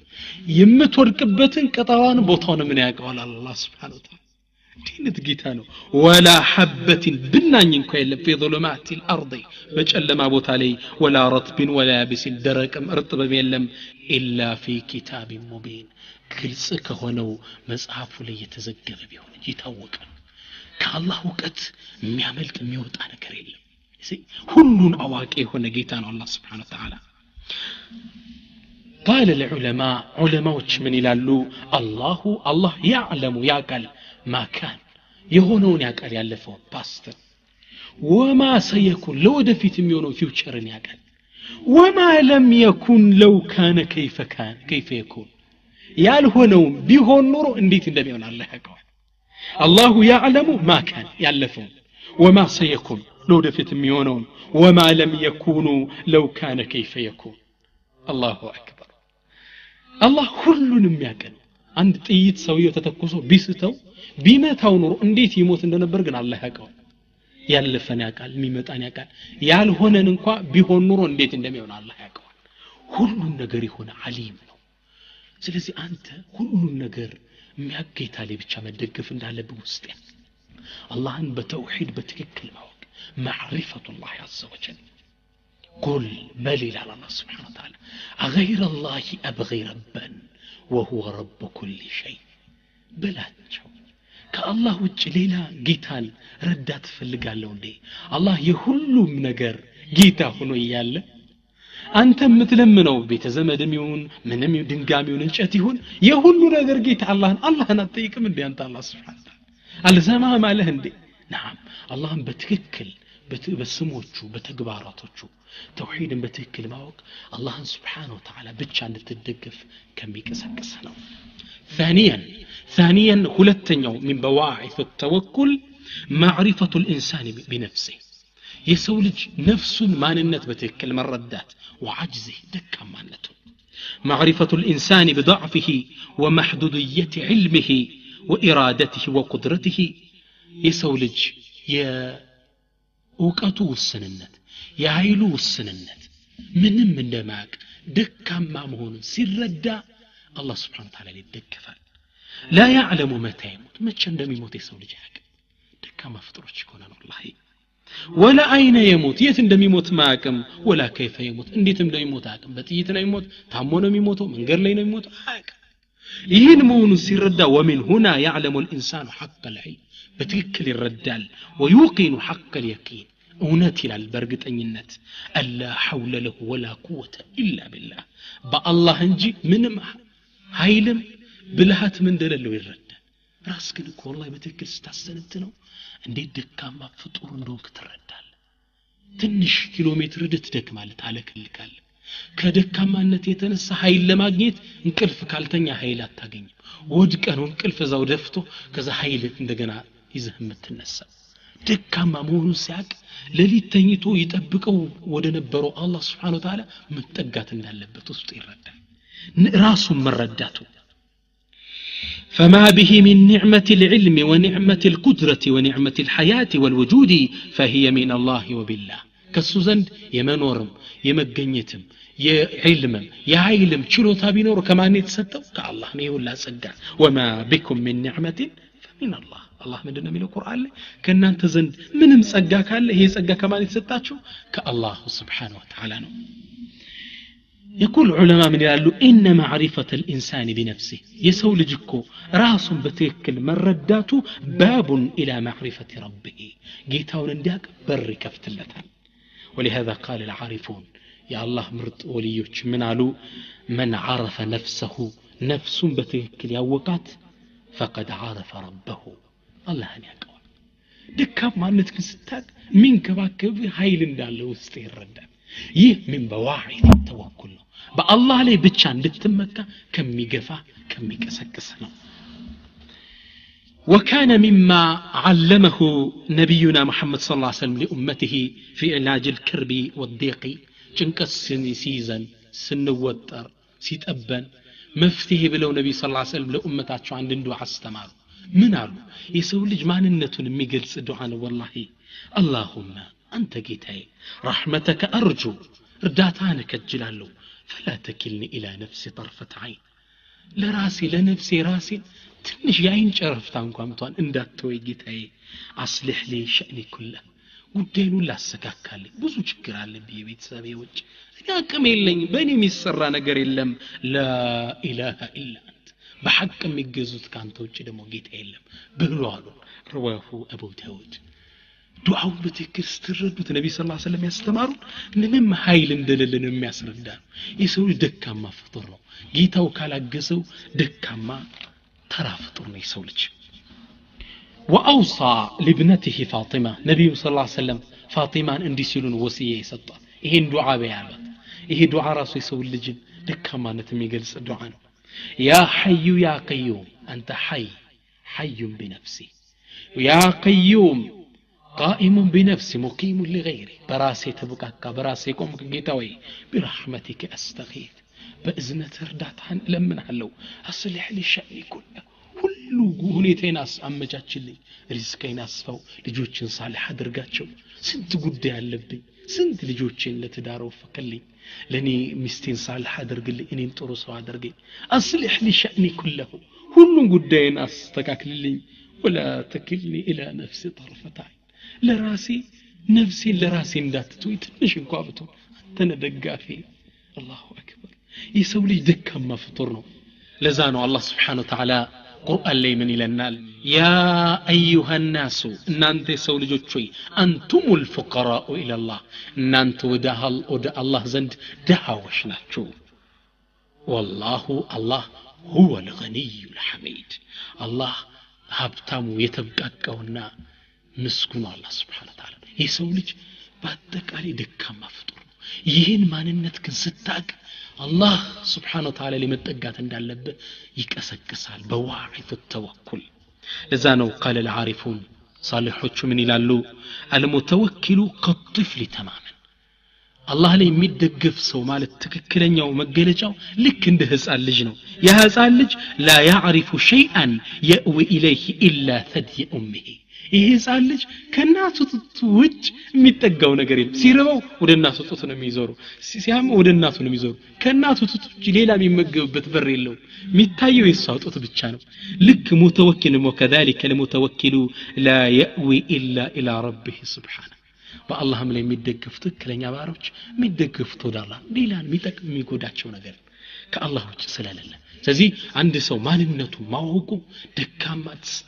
የምትወድቅበትን ቅጠሏን ቦታውን ምን ያውቀዋል አላህ Subhanahu Wa Ta'ala ዲነት ጌታ ነው ወላ ሐበትን ብናኝ እንኳን የለም في ظلمات الارض በጨለማ ቦታ ላይ ወላ رطب ولا يابس ደረቅም እርጥብም የለም إلا في كتاب مبين ግልጽ ከሆነው መጽሐፉ ላይ የተዘገበ ቢሆን ይታወቃል ከአላህ ወቀት የሚያመልጥ የሚወጣ ነገር የለም ሁሉን አዋቂ የሆነ ጌታ ነው አላህ Subhanahu Wa Ta'ala قال العلماء علماء من يلالو الله يعلم يقال ما كان يهونون يقال ያለፈው past وما سيكون لو دفيت የሚሆነው futureን ያقال وما لم يكن لو كان كيف يكون ያልሆነው ቢሆን ኖሮ እንዴት እንደሚሆን አላህ ያውቃል الله يعلم ما كان ያለፈው وما سيكون لو دفيت የሚሆነው وما لم يكون لو كان كيف يكون الله اكبر الله ሁሉንም ያውቃል አንድ ጥይት ሰውየው ተተኩሶ ቢስተው ቢመታው ኖሮ እንዴት ይሞት እንደነበር ግን አላህ ያውቃል ያለፈን ያውቃል የሚመጣን ያውቃል ያልሆነን እንኳን ቢሆን ኖሮ እንዴት እንደሚሆን አላህ ያውቃል ሁሉም ነገር ይሆነ ዓሊም ነው ስለዚህ አንተ ሁሉም ነገር የሚያገይታ ላይ ብቻ መደገፍ እንዳለብህ ውስጥ አላህን በተውሂድ በትክክል ማወቅ ማዕሪፈቱላህ عز وجل قل بل الى الله سبحانه وتعالى غير الله ابغي ربا وهو رب كل شيء بلاچو ከአላህ ውጭ ሌላ ጌታን ረዳት ፈልጋለሁ እንዴ አላህ የሁሉም ነገር ጌታ ሆኖ ይያለ አንተ የምትለምነው ቤተ ዘመድም ይሁን ምንም ድንጋም ይሁን እንጨት ይሁን የሁሉ ነገር ጌታ አላህን አትጠይቅም እንዴ አንተ አላህ Subhanahu Wa Ta'ala አልዘማ ማለህ እንዴ نعم አላህን በትክክል በስሞቹ በተግባራቶቹ ተውሂድን በትክክል ማወቅ አላህን Subhanahu Wa Ta'ala ብቻ እንድትደገፍ ከሚቀሰቅስ ነው ثانيا ሁለተኛው من بواعث التوكل معرفة الإنسان بنفسه የሰው ልጅ ነፍሱን ማንነት በትክክል መረዳት وعجزه ደካማነቱን معرفة الإنسان بضعفه ومحدودية علمه وإرادته وقدرته የሰው ልጅ የእውቀቱ ውስንነት የኃይሉ ውስንነት ምንም እንደማያውቅ ደካማ መሆኑን ሲረዳ الله سبحانه وتعالى يدكفال لا يعلم متى يموت ما عندما يموت يسوي لجاك دكما فطرش يكون والله ولا أين يموت يت عندما يموت معكم ولا كيف يموت انديت عندما يموت معكم بتيجي يموت تامونه يموتوا من غير لين يموت حاجه ይህን መሆኑን ሲረዳ ومن هنا يعلم الإنسان حق العلم بتكل الردال ويوقن حق اليقين እውነት ይላል በርግጠኝነት አላ ሐውለ ለሁ ወላ ቁወተ ኢላ ቢላህ በአላህ እንጂ ምንም ኃይልም ብልሃት ምን እንደሌለው ይረዳል ራስ ግን እኮ والله በትክክል ስታሰነት ነው እንዴት ደካማ ፍጡር እንደሆንክ ትረዳለህ ትንሽ ኪሎ ሜትር ድትደክማለህ ታለክልካለህ ከደካማነት የተነሳ ኃይል ለማግኘት እንቅልፍ ካልተኛ ኃይል አታገኝም ወድቀህ ነው እንቅልፍ እዛው ደፍቶ ከዛ ኃይል እንደገና ይዘህ የምትነሳው ደካማ መሆኑን ሲያቅ ለሊት ተኝቶ ይጠብቀው ወደ ነበረው አላህ Subhanahu Wa Ta'ala መጠጋት እንዳለበት ውስጥ ይረዳል ራሱን መረዳቱ فما به من نعمة العلم ونعمة القدرة ونعمة الحياة والوجود فهي من الله وبالله كسو زند يمنورم يمغنيتم يعلمم يعلم ችሎታ ቢኖር ከማን የተሰጠው ከአላህ ነው ይሁላ ጸጋ وما بكم من نعمة فمن الله الله ምንድነው የሚለው ቁርአን ላይ ከናንተ ዘንድ ምንም ጸጋ ካለ ይሄ ጸጋ ከማን የተሰጣችሁ ከአላህ Subhanahu Wa Ta'ala ነው يقول علماء من يقولوا إن معرفة الإنسان بنفسه يسول جكو راس بتكل مرداته باب إلى معرفة ربه جيتاون انداك بر كفت اللتان ولهذا قال العارفون يا الله مرت وليوش من علو من عرف نفسه نفس بتكل يوقات فقد عرف ربه الله أن يقول دكاب ما نتكن ستاك من كباكب هايل انداله وستير ردان ይህ من بواعث التوكل በአላህ ላይ ብቻ እንድትመካ ከሚገፋ ከሚቀሰቅስ ነው وكان مما علمه نبينا محمد صلى الله عليه وسلم لأمته في علاج الكرب والضيق ጭንቀት ሲይዘን ስንወጠር ሲጠበን መፍትሄ ብለው ነብይ ሰለላሁ ዐለይሂ ወሰለም ለኡመታቸው አንድ ዱዓ አስተማሩ ምን አሉ የሰው ልጅ ማንነቱን የሚገልጽ ዱዓ ነው ወላሂ اللهم አንተ ጌታዬ رحمتك ارجو እርዳታህን ከጅላለሁ فلا تكلني الى نفسي طرفة عين ለራሴ ለነፍሴ ራሴ ትንሽ ያይን ጨረፍታ እንኳን እንቷን እንዳትወይ ጌታዬ አስልህ لي شأني كله ጉዳዩን ላስተካክል ብዙ ችግር አለብኝ የቤተሰቤ ውጭ እኔ አቅም የለኝ በእኔ የሚሰራ ነገር የለም لا اله الا انت በሐቅ የሚገዙት ካንተ ውጭ ደግሞ ጌታ የለም ብሎ አሉ رواه ابو داود ዱዓው በትክክል ስትረዱት ነብዩ ሰለላሁ ዐለይሂ ወሰለም ያስተማሩን ምንም ኃይል እንደሌለን የሚያስረዳ የሰው ደካማ ፍጡር ነው ጌታው ካላገሰው ደካማ ተራ ፍጡር ነው የሰው ልጅ وأوصى لابنته فاطمة نبي صلى الله عليه وسلم فاطمة عندي سيلون وصية يسطى ይሄን ዱዓ በያበት ይሄ ዱዓ ራሱ የሰው ልጅ ደካማነት የሚገልጽ ዱዓ ነው يا حي يا قيوم أنت حي حي بنفسي يا قيوم قائم بنفسي مقيم لغيري براسي تبقى براسي قوم قيتوي برحمتك أستغيث بإذنة رداتهن لمن هلو أصلح لي شأني كله ሁሉ ሁኔታዬን አመቻችልኝ ሪዝቄን አስፋው ልጆችን ሳልህ አድርጋቸው ስንት ጉዳይ አለብኝ ስንት ልጆችን ለትዳር ወፈቀልኝ ለኔ ሚስቴን ሳልህ አድርግልኝ እኔን ጥሩ ሰው አድርገኝ አስልህ لي شأني كله ሁሉን ጉዳይን አስተካክልልኝ ولا تكلني الى نفسي طرفة عين ለራሴ ነፍሴን ለራሴ እንዳትተው ትንሽ እንኳን ብቶ ተነደጋፊ አላሁ አክበር የሰው ልጅ ደካማ ፍጡር ነው ለዛ ነው አላህ Subhanahu Wa Ta'ala ቁርአን ላይ ምን ይለናል يا ايها الناس እናንተ ሰው ልጆች ሆይ አንቱሙል ፉቀራኡ ኢላላህ እናንተ ወደ አላህ ዘንድ ደሃዎች ናችሁ والله الله هو الغني الحميد الله ሀብታሙ የተብቃቃውና ምስጉን አላህ Subhanahu Wa Ta'ala የሰው ልጅ በአጠቃላይ ደካማ ፍጡር ነው ይሄን ማንነት ግን ስታቅ الله سبحانه وتعالى لمتقات እንዳለበት ይቀሰቅሳል በዋዒት ተወኩል ለዛ ነው قال العارفون صالحዎቹ ምን ይላሉ المتوكل كالطفل تماما الله ላይ የሚደገፍ ሰው ማለት ትክክለኛው መገለጫው ልክ እንደ ህፃን ልጅ ነው ያ ህፃን ልጅ لا يعرف شيئا يأوي إليه إلا ثدي أمه ይሄ ህፃን ልጅ ከናቱ ጡት ውጭ የሚጠጋው ነገር የለም ሲረባው ወደ እናቱ ጡት ነው የሚዞረው ሲያመው ወደ እናቱ ነው የሚዞረው ከናቱ ጡት ውጭ ሌላ የሚመገብበት በር የለው የሚታየው የሷ ጡት ብቻ ነው ልክ ሙተወኪል ወከذلك المتوكل لا يأوي إلا إلى ربه سبحانه በአላህም ላይ የሚደገፍ ትክክለኛ ባሮች የሚደገፉት ወደ አላህ ሌላን የሚጠቅም የሚጎዳቸው ነገር ከአላህ ውጭ ስለሌለ ስለዚህ አንድ ሰው ማንነቱ ማወቁ ደካማ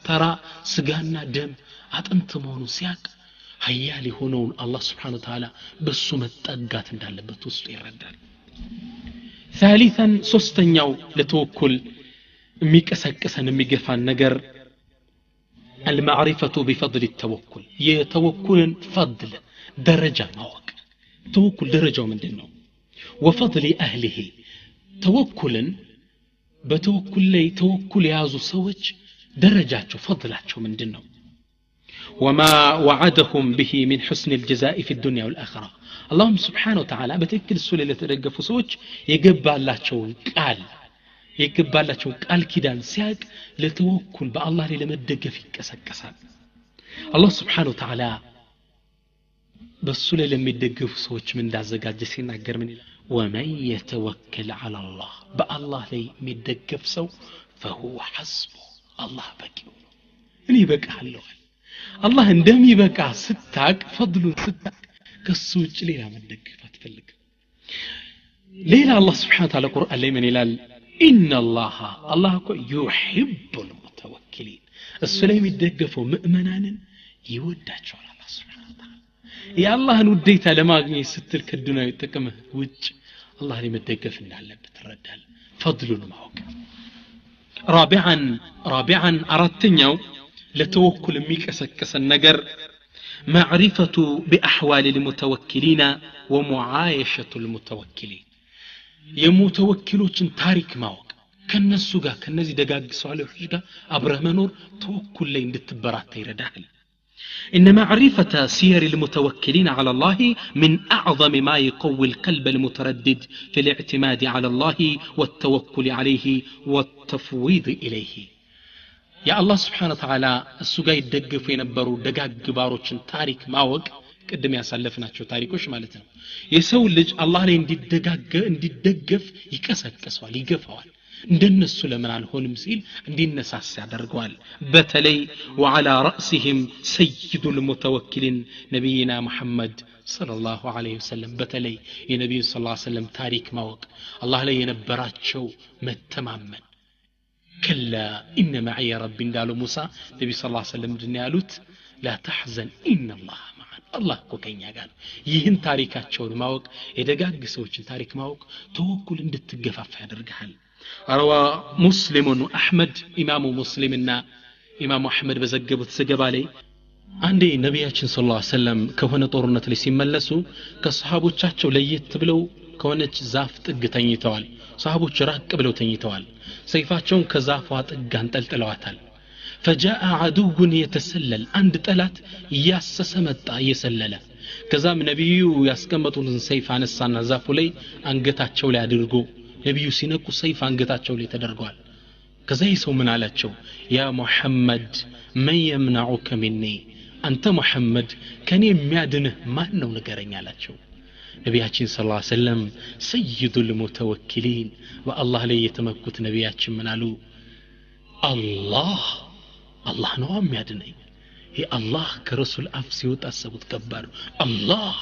ተራ ስጋና ደም አጥንት መሆኑ ሲያቅ ኃያል የሆነውን አላህ Subhanahu Wa Ta'ala በሱ መጠጋት እንዳለበት ውስጡ ይረዳል ثالثا ሶስተኛው ለተወኩል የሚቀሰቅሰን የሚገፋን ነገር المعرفة بفضل التوكل يتوكل فضل درجة ማወቅ ተወኩል ደረጃው ምንድነው وفضل اهله توكلا በተወኩል ላይ ተወኩል ያዙ ሰዎች ደረጃቸው ፈضላቸው ምንድነው وما وعدهم به من حسن الجزاء في الدنيا والآخرة اللهم سبحانه وتعالى በትክክል እሱ ላይ ለተደገፉ ሰዎች የገባላቸውን ቃል ኪዳን ሲያቅ ለተወኩል በአላህ ላይ ለመደገፍ ይቀሰቀሳል አላህ Subhanahu Wa Ta'ala በሱ ላይ ለሚደገፉ ሰዎች ምን እንዳዘጋጀ ሲናገር ምን ይላል ومن يتوكل على الله بالله لي ميدغف سو فهو حسبه الله بقي اني بقالو الله እንደሚ በቃ ስታቅ فضሉን ስታቅ ከሱ ውጭ ሌላ መደገፍ አትፈልግ ሌላ አላህ Subhanahu Wa Ta'ala ቁርአን ላይ ምን ይላል ان الله እኮ يحب المتوكلين እሱ ላይ የሚደገፈው ምእመናንን ይወዳቸዋል አላህ Subhanahu Wa Ta'ala የአላህን ውዴታ ለማግኘት ስትል ከዱንያዊ ጥቅም ውጭ አላህ ላይ መደገፍ እንዳለበት ተረዳል فضሉን ማወቅ رابعا አራተኛው ለተወኩል የሚቀሰቀሰን ነገር معرفة بأحوال المتوكلين ومعايشة المتوكلين የሙተወኪሎችን ታሪክ ማወቅ ከነሱ ጋር ከነዚህ ደጋግ ሷሊሆች ጋር አብረህ መኖር ተወኩል ላይ እንድትበራታ ይረዳል إن معرفة سير المتوكلين على الله من أعظم ما يقوي القلب المتردد في الاعتماد على الله والتوكل عليه والتفويض إليه የአላህ Subhanahu Wa Ta'ala እሱ ጋር ይደገፉ የነበሩ ደጋግ ባሮችን ታሪክ ማወቅ ቅድም ያሳለፍናቸው ታሪኮች ማለት ነው የሰው ልጅ አላህ ላይ እንዲደገፍ ይቀሰቅሰዋል ይገፋዋል እንደነሱ ለምን አልሆንም ሲል እንዲነሳስ ያደርገዋል በተለይ وعلى رأسهم سيد المتوكلين نبينا محمد صلى الله عليه وسلم በተለይ የነብዩ ሰለላሁ ዐለይሂ ወሰለም ታሪክ ማወቅ አላህ ላይ የነበራቸው መተማመን كلا إن معي ربي እንዳለው ሙሳ ነብዩ ሰለላሁ ዐለይሂ ወሰለም ድን ያሉት لا تحزن إن الله معنا الله እኮ ከኛ ጋር ይህን ታሪካቸውን ማወቅ የደጋግ ሰዎችን ታሪክ ማወቅ ተወኩል እንድትገፋፋ ያደርጋል روى مسلم وأحمد إمام مسلمنا إمام أحمد بزجبت سجبالي عندي نبياتنا صلى الله عليه وسلم كهنا طورنة اللي سيملسوا كصحابو تشاتشو ليت بلو كونت زافت تنيتوال صحابو شراك بلو تنيتوال سيفاتشون كزافات قانتل تلواتال فجاء عدو يتسلل عند تلات ياسسمت يسلل كزام نبيو ياسكمتون سيف عن السنة زافو لي አንገታቸው ላይ አድርጎ ነብዩ ሲነቁ ሰይፍ አንገታቸው ላይ ተደርጓል ከዛ ይሰው ምን አላቸው ያ ሙሐመድ من يمنعك مني አንተ ሙሐመድ ከኔ የሚያድንህ ማን ነው ንገረኝ አላቸው ነብያችን ሰለላሁ ዐለይሂ ወሰለም ሰይዱል ሙተወኪሊን በአላህ ላይ የተመኩት ነብያችን ምን አሉ አላህ ነው የሚያድነኝ ይሄ አላህ ከረሱል አፍ ሲወጣ አሰቡት ከባድ አላህ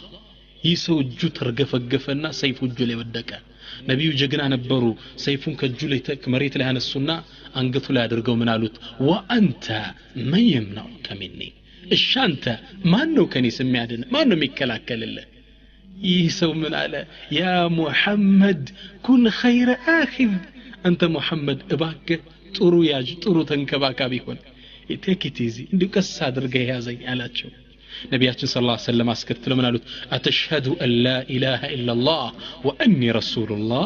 ይሰው እጁ ተርገፈገፈና ሰይፉ እጁ ላይ ወደቀ ነብዩ ጀግና ነበሩ ሰይፉን ከእጁ ላይ መሬት ላይ አነሱና አንገቱ ላይ አድርገው ምን አሉት ወአንተ من يمنعك مني እሻንተ ማን ነው ከኔ የሚያድን ማን ነው የሚከላከልልህ ይህ ሰው ምን አለ ያ ሙሐመድ ኩን ኸይረ አኺዝ አንተ ሙሐመድ እባክህ ጥሩ ያጅ ጥሩ ተንከባካቢ ሆን ኢቴኪቲዚ እንድቀስ አድርገህ ያዘኝ አላቸው ነብያችን ሰለላሁ ዐለይሂ ወሰለም አስከተለው ምን አሉት አተሽሀዱ አን ላ ኢላሃ ኢላላህ ወአኒ ረሱሉላህ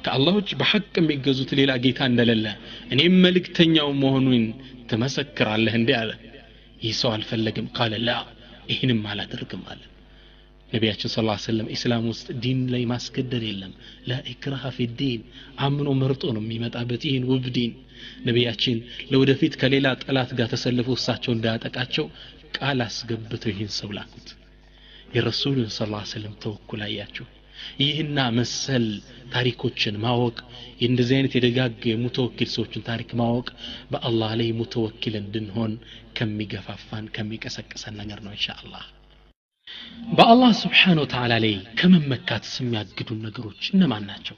ከአላህ ውጭ በሐቅ የሚገዙት ሌላ ጌታ እንደሌለ እኔም መልእክተኛው መሆኑን ተመሰክራለህ እንዴ አለ ይህ ሰው አልፈለግም قال لا ይሄንም አላደርግም አለ ነብያችን ሰለላሁ ዐለይሂ ወሰለም እስላም ውስጥ ዲን ላይ ማስገደድ የለም لا ኢክራህ في الدين አምኖ መርጦ ነው የሚመጣበት ይሄን ውብ ዲን ነብያችን ለወደፊት ከሌላ ጠላት ጋር ተሰልፈው እሳቸው እንዳያጠቃቸው ቃል አስገብተው ይህን ሰው ላኩት የረሱሉን ሰለላሁ ዐለይሂ ወሰለም ተወኩል አያችሁ ይህና መሰል ታሪኮችን ማወቅ እንደዚህ አይነት የደጋግ ሙተወኪል ሰዎችን ታሪክ ማወቅ በአላህ ላይ ሙተወኪል እንድንሆን ከሚገፋፋን ከሚቀሰቅሰን ነገር ነው ኢንሻአላህ በአላህ Subhanahu Wa Ta'ala ላይ ከመመካት የሚያግዱ ነገሮች እነማን ናቸው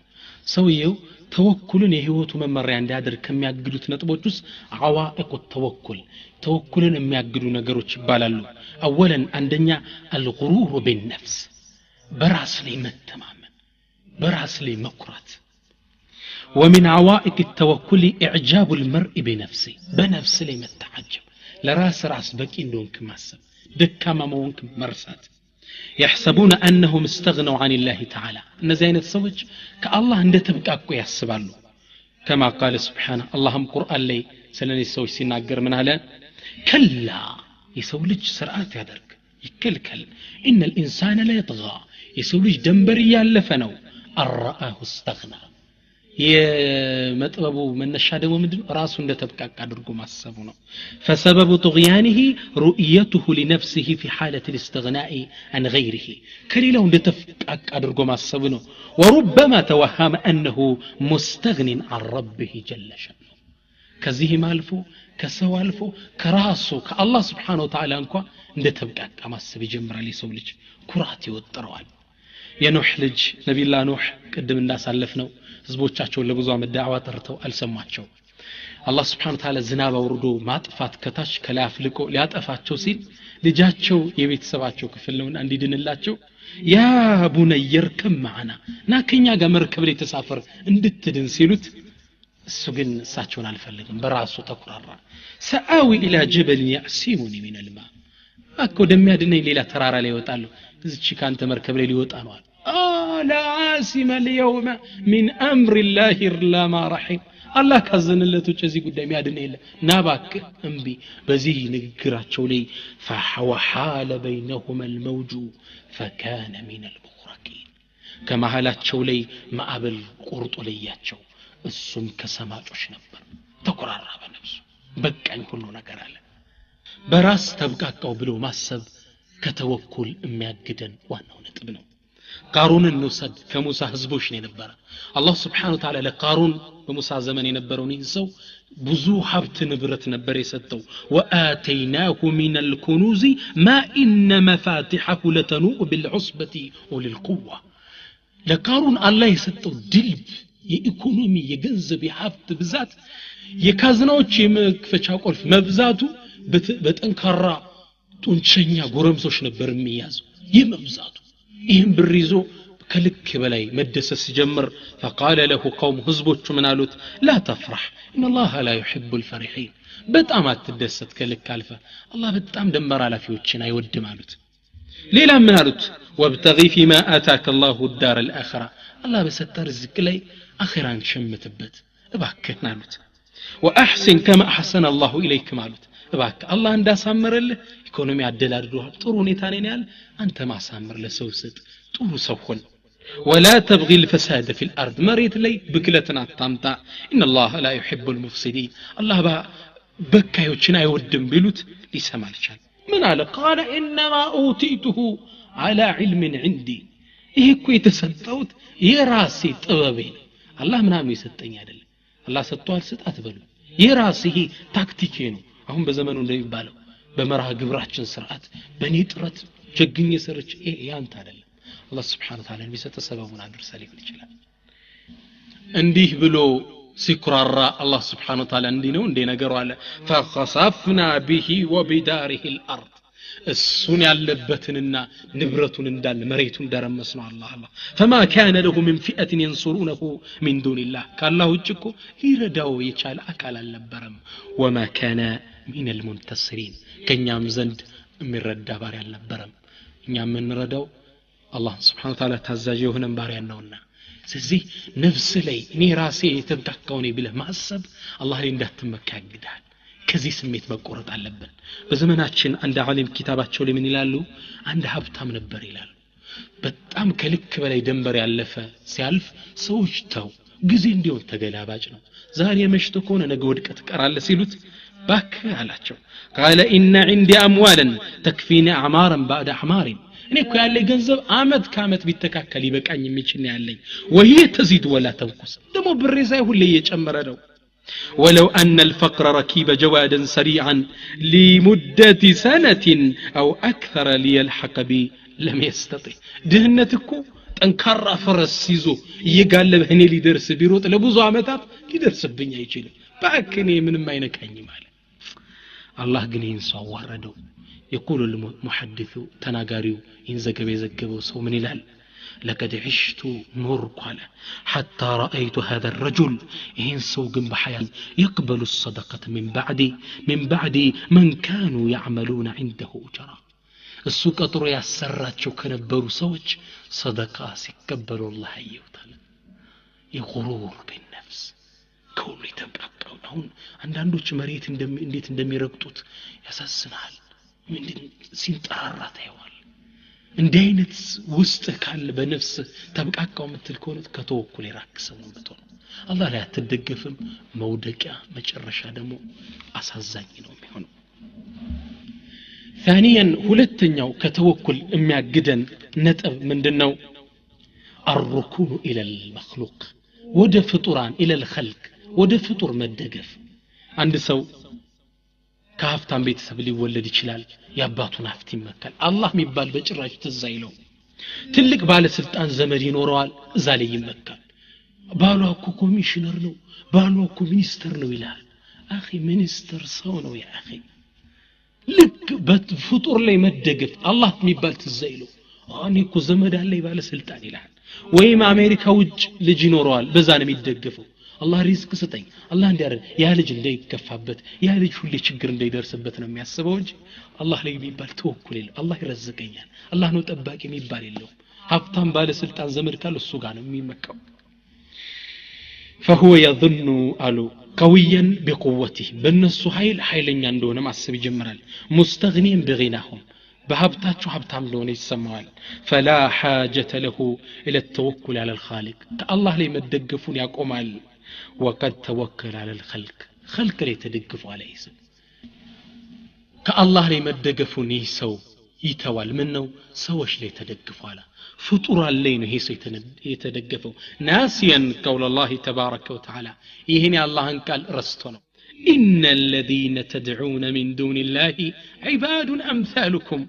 ሰውየው ተወኩልን የህይወቱ መመሪያ እንዲያደርግ ከሚያግዱት ነጥቦች ውስጥ አዋኢቁ ተወኩልን የሚያግዱ ነገሮች ይባላሉ አወለን አንደኛ الغرور بالنفس በራስ ላይ መተማመን በራስ ላይ መኩራት ومن عوائق التوكل اعجاب المرء بنفسه بنفس ላይ መተዓጀብ ለራስ በቂ እንደሆንክ ማሰብ ደካማ መሆንክ መርሳት يحسبون انهم استغنوا عن الله تعالى እነዚህ አይነት ሰዎች ከአላህ እንደተብቃቁ ያስባሉ كما قال سبحانه اللهم قرآن ላይ ስለዚህ ሰዎች ሲናገር ምን አለ ከላ የሰው ልጅ ስርዓት ያደርግ ይከልከል ان الانسان لا يطغى የሰው ልጅ ደንበር ያለፈ ነው አራአሁ استغنى የመጥበቡ መነሻ ደግሞ ምንድነው ራሱ እንደተብቃቃ አድርጎ ማሰቡ ነው فسبب طغيانه رؤيته لنفسه في حالة الاستغناء عن غيره ከሌላው እንደተብቃቃ አድርጎ ማሰቡ ነው وربما توهم انه مستغن عن ربه جل شأنه ከዚህም አልፎ ከሰው አልፎ ከራሱ ከአላህ Subhanahu Wa Ta'ala እንኳን እንደተብቃቃ ማሰብ ይጀምራል የሰው ልጅ ኩራት ይወጥረዋል የኖህ ልጅ ነብዩላህ ኖህ ቀደም እንዳሳለፍነው ህዝቦቻቸውን ለብዙ አመት ዳዕዋ ተርተው አልሰማቸው አላህ Subhanahu Wa Ta'ala ዝናብ አውርዶ ማጥፋት ከታች ከላይ አፍልቆ ሊያጠፋቸው ሲል ልጃቸው የቤተሰባቸው ክፍል ነውና እንዲድንላቸው ያ ቡነየርከም معنا ናከኛ ጋር መርከብ ላይ ተሳፈር እንድትድን ሲሉት እሱ ግን እሳቸውን አልፈልግም በራሱ ተኩራራ ሰአዊ ኢላ ጀበል ያሲሙኒ من الماء አኮ ደሚያድነኝ ሌላ ተራራ ላይ ይወጣሉ እዚች ካንተ መርከብ ላይ ሊወጣ ነው لا عاصم اليوم من امر الله الا ما رحم الله ካዘነለት ውጭ እዚህ ጉዳይ የሚያድን የለ ናባክ እንቢ በዚህ ንግግራቸው ላይ فحال بينهما الموج فكان من المغرقين ከመሃላቸው ላይ ማዕበል ቁርጦ ለያቸው እሱም ከሰማጮች ነበር ተቆራራ በነፍሱ በቃኝ ሁሉ ነገር አለ በራስ ተብቃቃው ብሎ ማሰብ ከተወኩል የሚያግደን ዋናው ነጥብ ነው ቃሩንን እንውሰድ ከሙሳ ህዝቦች ነው የነበረ አላህ Subhanahu Wa Ta'ala ለቃሩን በሙሳ ዘመን የነበረውን ሰው ብዙ ሀብት ንብረት ነበር የሰጠው ወአተይናሁ ሚነል ኩኑዚ ማ ኢነ መፋቲሐሁ ለተኑኡ ቢልዑስበቲ ወልልቁዋ ለቃሩን አላህ የሰጠው ድልብ የኢኮኖሚ የገንዘብ የሀብት ብዛት የካዝናዎች የመክፈቻ ቁልፍ መብዛቱ በጠንካራ ጡንቸኛ ጎረምሶች ነበር የሚያዙ የመብዛቱ ይህም ብር ይዞ ከልክ በላይ መደሰስ ሲጀምር فقال له قوم ህዝቦቹ ምን አሉት لا تفرح ان الله لا يحب الفرحين በጣም አትደሰት ከልክ አልፈ አላህ በጣም ደመራ ላፊዎችን አይወድም አሉት ሌላ ምን አሉት وابتغي فيما آتاك الله الدار الآخرة الله በሰጠ ርዝቅ ላይ አኺራን ሸምትበት እባክህ አሉት واحسن كما احسن الله اليك አሉት እባክህ አላህ እንዳሳመረልህ ኢኮኖሚ አደላድሏል ጥሩ ሁኔታ ነኝ ያለ አንተ ማሳመር ለሰው ስጥ ጥሩ ሰው ሆን ولا تبغي الفساد في الارض مريت لي بكلتنا አታምጣ ان الله لا يحب المفسدين الله በካዮችን አይወድም ቢሉት ሊሰማ አልቻለ ምን አለ قال انما اوتيته على علم عندي ይሄ እኮ የተሰጠውት የራሴ ጥበቤ ነው አላህ ምናምን ይሰጠኝ አይደለም አላህ ሰጥቷል ስጥ አትበሉ የራሴ ታክቲኬ ነው አሁን በዘመኑ እንደሚባለው በመርሃ ግብራችን ስርዓት በኔ ጥረት ጀግኝ ሰርች ያንተ አይደለም አላህ Subhanahu Wa Ta'ala ቢሰጥ ሰበቡን አድርሰ ሊሆን ይችላል እንዲህ ብሎ ሲኩራራ አላህ Subhanahu Wa Ta'ala እንዲህ ነው እንደ ነገሩ አለ فخسفنا به وبداره الارض እሱን ያለበትንና ንብረቱን እንዳለ መሬቱን ደረመስነው አላህ فما كان له من فئة ينصرونه من دون الله كالله ውጭ እኮ ሊረዳው የቻለ አካል አልነበረም وما كان من المنتصرين ከኛም ዘንድ የሚረዳ ባሪያ አልነበረም እኛም እንረዳው አላህ Subhanahu Wa Ta'ala ታዛዥ የሆነ ባሪያ ነውና ስለዚህ ነፍስ ላይ እኔ ራሴ የተብቃቃው ነኝ ብለህ ማሰብ አላህ ላይ እንዳትመካ ያግዳል ከዚህ ስሜት መቆረጥ አለብን በዘመናችን አንድ ዓሊም ኪታባቸው ላይ ምን ይላሉ አንድ ሀብታም ነበር ይላሉ በጣም ከልክ በላይ ደንበር ያለፈ ሲያልፍ ሰዎች ተው ጊዜ እንዲሆን ተገላባጭ ነው ዛሬ መሽቶ ከሆነ ነገ ወድቀት ቀራለ ሲሉት ባክ አላቸው قال ان عندي اموالا تكفيني اعمارا بعد اعمار እኔ እኮ ያለ ገንዘብ አመት ከአመት ቢተካከል ይበቃኝ የሚችል ያለኝ وهي تزيد ولا تنقص ደሞ ብሬ ሳይ ሁሌ እየጨመረ ነው ولو أن الفقر ركيب جوادا سريعا لمدة سنة أو أكثر ليلحق بي لم يستطيع دهنتكو ጠንካራ ፈረስ ይዞ እየጋለበ እኔ ሊደርስ ቢሮጥ ለብዙ አመታት ሊደርስብኝ አይችልም ባክኔ ምንም አይነካኝ ማለት አላህ ግን ይህን ሰው አዋረደው يقول المحدث ተናጋሪው ይህን ዘገበ የዘገበው ሰው ምን ይላል لقد عشت نور قال حتى رأيت هذا الرجل ينسو جنب حيال يقبل الصدقة من بعد من كانوا يعملون عنده أجرا السوق أطرو يسرات شو كنبرو سوج صدقة سيكبروا الله يوتال يغرور بالنفس كوني تبقى هون عندوش مريت انديت ربطوت يساسنال من سينترارات يوال እንዲህ አይነት ውስጥ ካለ በነፍስ ተብቃቃው ምትልኮነት ከተወኩል ይራክሰው ነው አላህ ላይ አትደገፍም መውደቂያ መጨረሻ ደግሞ አሳዛኝ ነው የሚሆነው ثانيا ሁለተኛው ከተወኩል የሚያግደን ነጥብ ምንድነው الركون الى المخلوق ወደ ፍጡራን الى الخلق ወደ ፍጡር መደገፍ አንድ ሰው ከሀብታም ቤተሰብ ሊወለድ ይችላል ያባቱን ሀብት ይመካል አላህ የሚባል በጭራሽ ተዛይለው ትልቅ ባለ ስልጣን ዘመድ ይኖረዋል እዛ ላይ ይመካል ባሏ እኮ ኮሚሽነር ነው ባሏ እኮ ሚኒስተር ነው ይላል አኺ ሚኒስተር ሰው ነው ያ አኺ ልክ በፍጡር ላይ መደገፍ አላህ የሚባል ተዛይለው እኔ እኮ ዘመድ አለኝ ባለ ስልጣን ይላል ወይም አሜሪካ ውጭ ልጅ ይኖረዋል በዛ ነው የሚደገፈው አላህ ሪዝቅ ስጠኝ አላህ እንዲያረ ያ ልጅ እንዳይከፋበት ያ ልጅ ሁሌ ችግር እንዳይደርስበት ነው የሚያስበው እንጂ አላህ ላይ የሚባል ተወኩል የለም አላህ ይረዝቀኛል አላህ ነው ጠባቂ የሚባል የለውም ሀብታም ባለ ስልጣን ዘመድ ካለ እሱ ጋር ነው የሚመካው فهو يظن አሉ قويا بقوته በእነሱ ኃይለኛ እንደሆነ ማሰብ ይጀምራል مستغنين بغناهم በሀብታቸው ሀብታም እንደሆነ ይሰማዋል فلا حاجة له الى التوكل على الخالق ከአላህ ላይ መደገፉን ያቆማል وقد توكل على الخلق خلق ላይ ተደግፏል አይሰው ከአላህ ላይ መደገፉን ይህ ሰው ይተዋል ምን ነው ሰዎች ላይ ተደግፏል ፍጡራን ላይ ነው ይሄ ሰው የተደገፈው ናሲያን ቀውለ الله تبارك وتعالى ይሄን የአላህን ቃል ረስቶ ነው إن الذين تدعون من دون الله عباد أمثالكم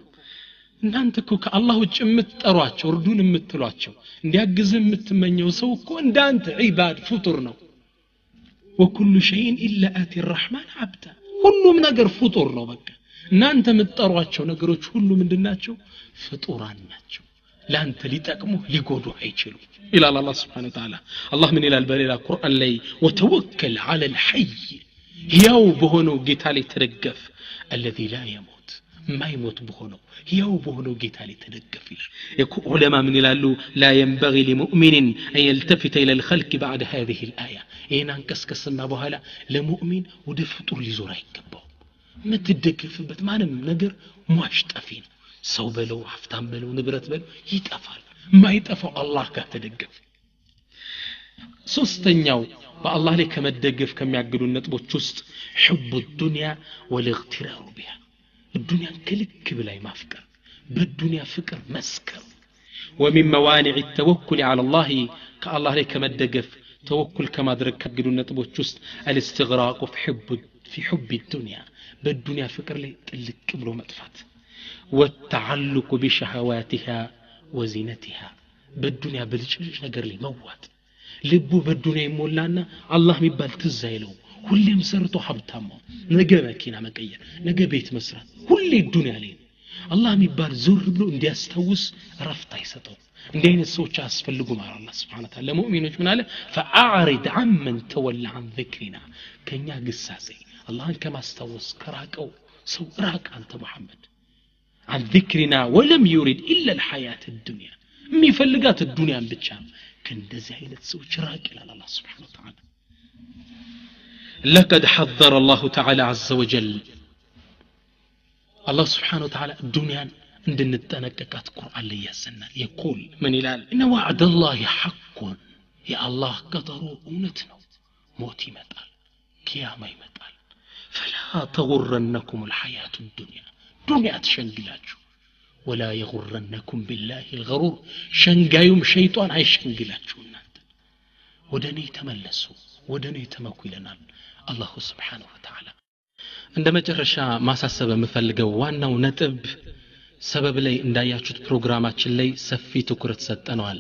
እናንተ እኮ ከአላህ ውጭ የምትጠሯቸው እርዱን የምትሏቸው እንዲያግዝ የምትመኘው ሰው እኮ እንዳንተ ዒባድ ፍጡር ነው وكل شيء إلا آتي الرحمن عبدا ሁሉም ነገር ፍጡር ነው በቃ እናንተ የምትጠሯቸው ነገሮች ሁሉ ምንድናቸው ፍጡራን ናቸው ላንተ ሊጠቅሙ ሊጎዱ አይችሉ ኢላላ አላህ Subhanahu Wa Ta'ala አላህ ምን ይላል በሌላ ቁርአን ላይ وتوكل على الحي ያው በሆነው ጌታ ላይ ተደገፍ الذي لا يموت ما يموت بهونو يو بهونو جيتالي تدقف يقول علماء من يلالو لا ينبغي لمؤمن أن يلتفت إلى الخلق بعد هذه الآية إن أنكسكسنا بهلا لمؤمن ودفتور لزورا يكبو ما تدقف بت ما نقر ماشتفين صوب له حفتان بلو نبرت بلو يتأفل ما يتأفل الله كتدقف ሶስተኛው በአላህ ላይ ከመደገፍ ከሚያግዱ ነጥቦች ውስጥ حب الدنيا والاغترار بها الدنيا كلك بلاي مافكر بالدنيا فكر مسكر ومن موانع التوكل على الله كالله لك مدقف توكل كما درك كقدوا نطبوች ውስጥ الاستغراق في حب الدنيا بالدنيا فكر لي تلك بلو مطفات والتعلق بشهواتها وزينتها بالدنيا بالشيء ነገር ላይ መዋት ልቡ በዱንያ ይሞላና አላህ የሚባል ትዝ አይለው ሁሌም ሰርቶ ሀብታም ነው ነገ መኪና መቀየር ነገ ቤት መስራት ሁሌ ዱንያ ላይ አላህ የሚባል ዞር ብሎ እንዲያስተውስ ረፍት አይሰጠው እንዲህ አይነት ሰዎች አስፈልጉ ማለት አላህ Subhanahu Wa Ta'ala ለሙእሚኖች ምን አለ فأعرض عمن تولى عن ذكرنا ከኛ ግሳጼ አላህን ከማስተዋወስ ከራቀው ሰው ራቅ አንተ መሐመድ عن ذكرنا ولم يريد إلا الحياة الدنيا የሚፈልጋት ዱንያን ብቻ ከእንደዚህ አይነት ሰዎች ራቅ ይላል አላህ Subhanahu Wa Ta'ala لقد حذر الله تعالى عز وجل الله سبحانه وتعالى الدنيا عندنا نتنككات قرآن لي يسنى يقول من إلال إن وعد الله حق يا الله قدروا أونتنا موتي متال كيامي متال فلا تغرنكم الحياة الدنيا دنيا تشنقلاجو ولا يغرنكم بالله الغرور شنقايم شيطان عايش شنقلاجو ودني تملسوا ودني تمكلنا الله سبحانه وتعالى عندما جرشا ما سبب مفلقوا وانو نتب سبب لي انداياتشوت بروغراماتشن لي سفي ትኩረት ሰጠነዋል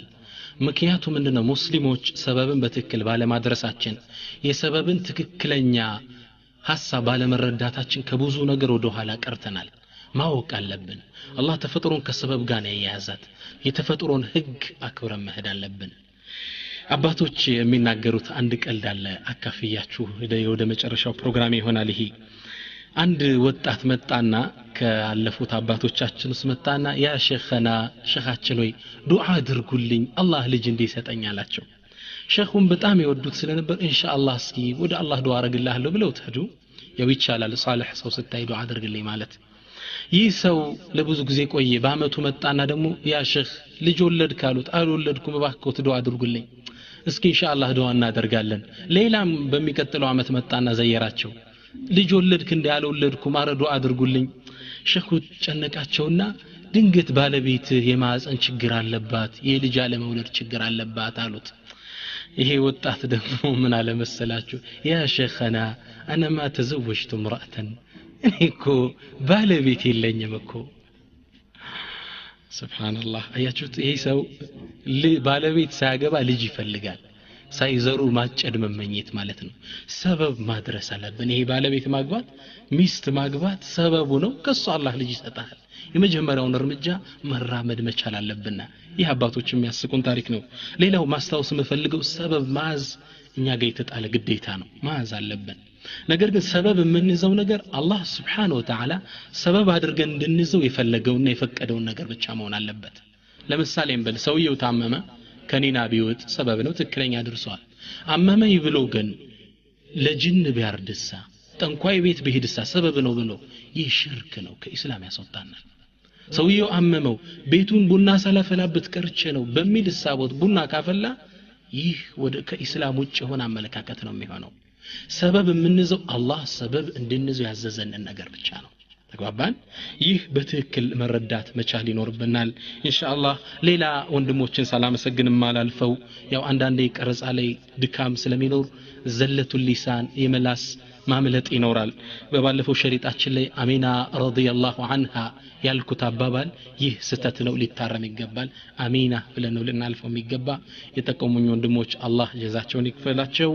ምክንያቱ ምንድነው ሙስሊሞች ሰበብን በትክክል ባለ ማድረሳችን የሰበብን ትክክለኛ ሐሳብ ባለ መረዳታችን ከብዙ ነገር ወደ ኋላ ቀርተናል ማወቅ አለብን አላህ ተፈጥሮን ከሰበብ ጋር ነው ያያዛት የተፈጥሮን ህግ አክብረን መሄድ አለብን አባቶች የሚናገሩት አንድ ቀልድ አለ አካፍያችሁ ወደ መጨረሻው ፕሮግራም ይሆናል ይሄ አንድ ወጣት መጣና ከአለፉት አባቶቻችን ውስጥ መጣና ያ ሸኸና ሸኻችን ወይ ዱዓ አድርጉልኝ አላህ ልጅ እንዲሰጠኝ አላቸው ሸኹን በጣም ይወዱት ስለነበር ኢንሻአላህ እስኪ ወደ አላህ ዱዓ አረግልሃለሁ ብለው ተዱ ያው ይቻላል ሷሊህ ሰው ስታይ ዱዓ አድርግልኝ ማለት ይህ ሰው ለብዙ ጊዜ ቆየ በአመቱ መጣና ደግሞ ያ ሸኽ ልጅ ወለድ ካሉት አልወለድኩም እባክዎት ዱዓ አድርጉልኝ እስኪ ኢንሻአላህ ዱዓ እናደርጋለን ሌላም በሚቀጥለው አመት መጣና ዘየራቸው ልጅ ወለድክ እንዳልወለድኩ ማረ ዱዓ አድርጉልኝ ሸኹ ጨነቃቸውና ድንገት ባለቤት የማህፀን ችግር አለባት የልጅ አለመውለድ ችግር አለባት አሉት ይሄ ወጣት ደግሞ ምን አለ መሰላችሁ ያ ሸኸና انا ما تزوجت امراه እኮ ባለቤት የለኝም እኮ ሱብሃንአላህ አያችሁት ይሄ ሰው ባለቤት ሳያገባ ልጅ ይፈልጋል ሳይዘሩ ማጨድ መመኘት ማለት ነው ሰበብ ማድረስ አለብን ይሄ ባለቤት ማግባት ሚስት ማግባት ሰበቡ ነው ከሱ አላህ ልጅ ይሰጣል የመጀመሪያውን እርምጃ መራመድ መቻል አለብንና ይህ አባቶች የሚያስቁን ታሪክ ነው ሌላው ማስታወስ የምፈልገው ሰበብ ማዝ እኛ ጋር የተጣለ ግዴታ ነው ማዝ አለብን ነገር ግን ሰበብ የምንይዘው ነገር አላህ Subhanahu Wa Ta'ala ሰበብ አድርገን እንድንይዘው የፈለገውና የፈቀደውን ነገር ብቻ መሆን አለበት ለምሳሌ እንበል ሰውየው ታመመ ከኒና ቢወጥ ሰበብ ነው ትክክለኛ ድርሷል አመመኝ ብሎ ግን ለጅን ቢያርድሳ ጠንቋይ ቤት ቢሄድሳ ሰበብ ነው ብሎ ይህ ሽርክ ነው ከኢስላም ያስወጣናል ሰውየው አመመው ቤቱን ቡና ሰላፈላበት ቀርቼ ነው በሚል ሐሳቦት ቡና ካፈላ ይህ ወደ ከኢስላም ውጭ ሆነ አመለካከት ነው የሚሆነው ሰበብ የምንይዘው አላህ ሰበብ እንድንይዘው ያዘዘንን ነገር ብቻ ነው ተግባባን ይህ በትክክል መረዳት መቻል ይኖርብናል ኢንሻአላህ ሌላ ወንድሞችን ሰላመሰግን ማላልፈው ያው አንዳንዴ ቀረጻ ላይ ድካም ስለሚኖር ዘለቱ ሊሳን የመላስ ማምለጥ ይኖራል በባለፈው ሸሪጣችን ላይ አሚና ረዲየላሁ ዐንሃ ያልኩት አባባል ይህ ስተት ነው ሊታረም ይገባል አሚና ብለን ነው ልናልፈው የሚገባ የጠቀሙኝ ወንድሞች አላህ ጀዛቸውን ይክፈላቸው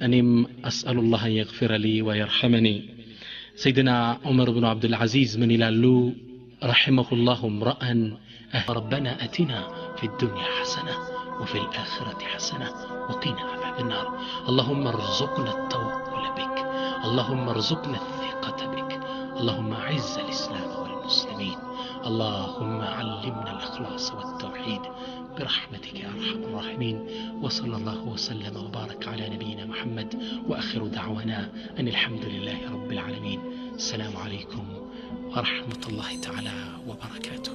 እኔም አስአሉላህ يغفر لي ويرحمني سيدنا عمر بن عبد العزيز من يلالو رحمه الله امرأ ربنا أتنا في الدنيا حسنة وفي الآخرة حسنة وقنا عذاب النار اللهم ارزقنا التوكل بك اللهم ارزقنا الثقة بك اللهم أعز الإسلام والمسلمين اللهم علمنا الإخلاص والتوحيد برحمتك يا أرحم الراحمين وصلى الله وسلم وبارك على نبينا محمد وآخر دعوانا أن الحمد لله رب العالمين السلام عليكم ورحمة الله تعالى وبركاته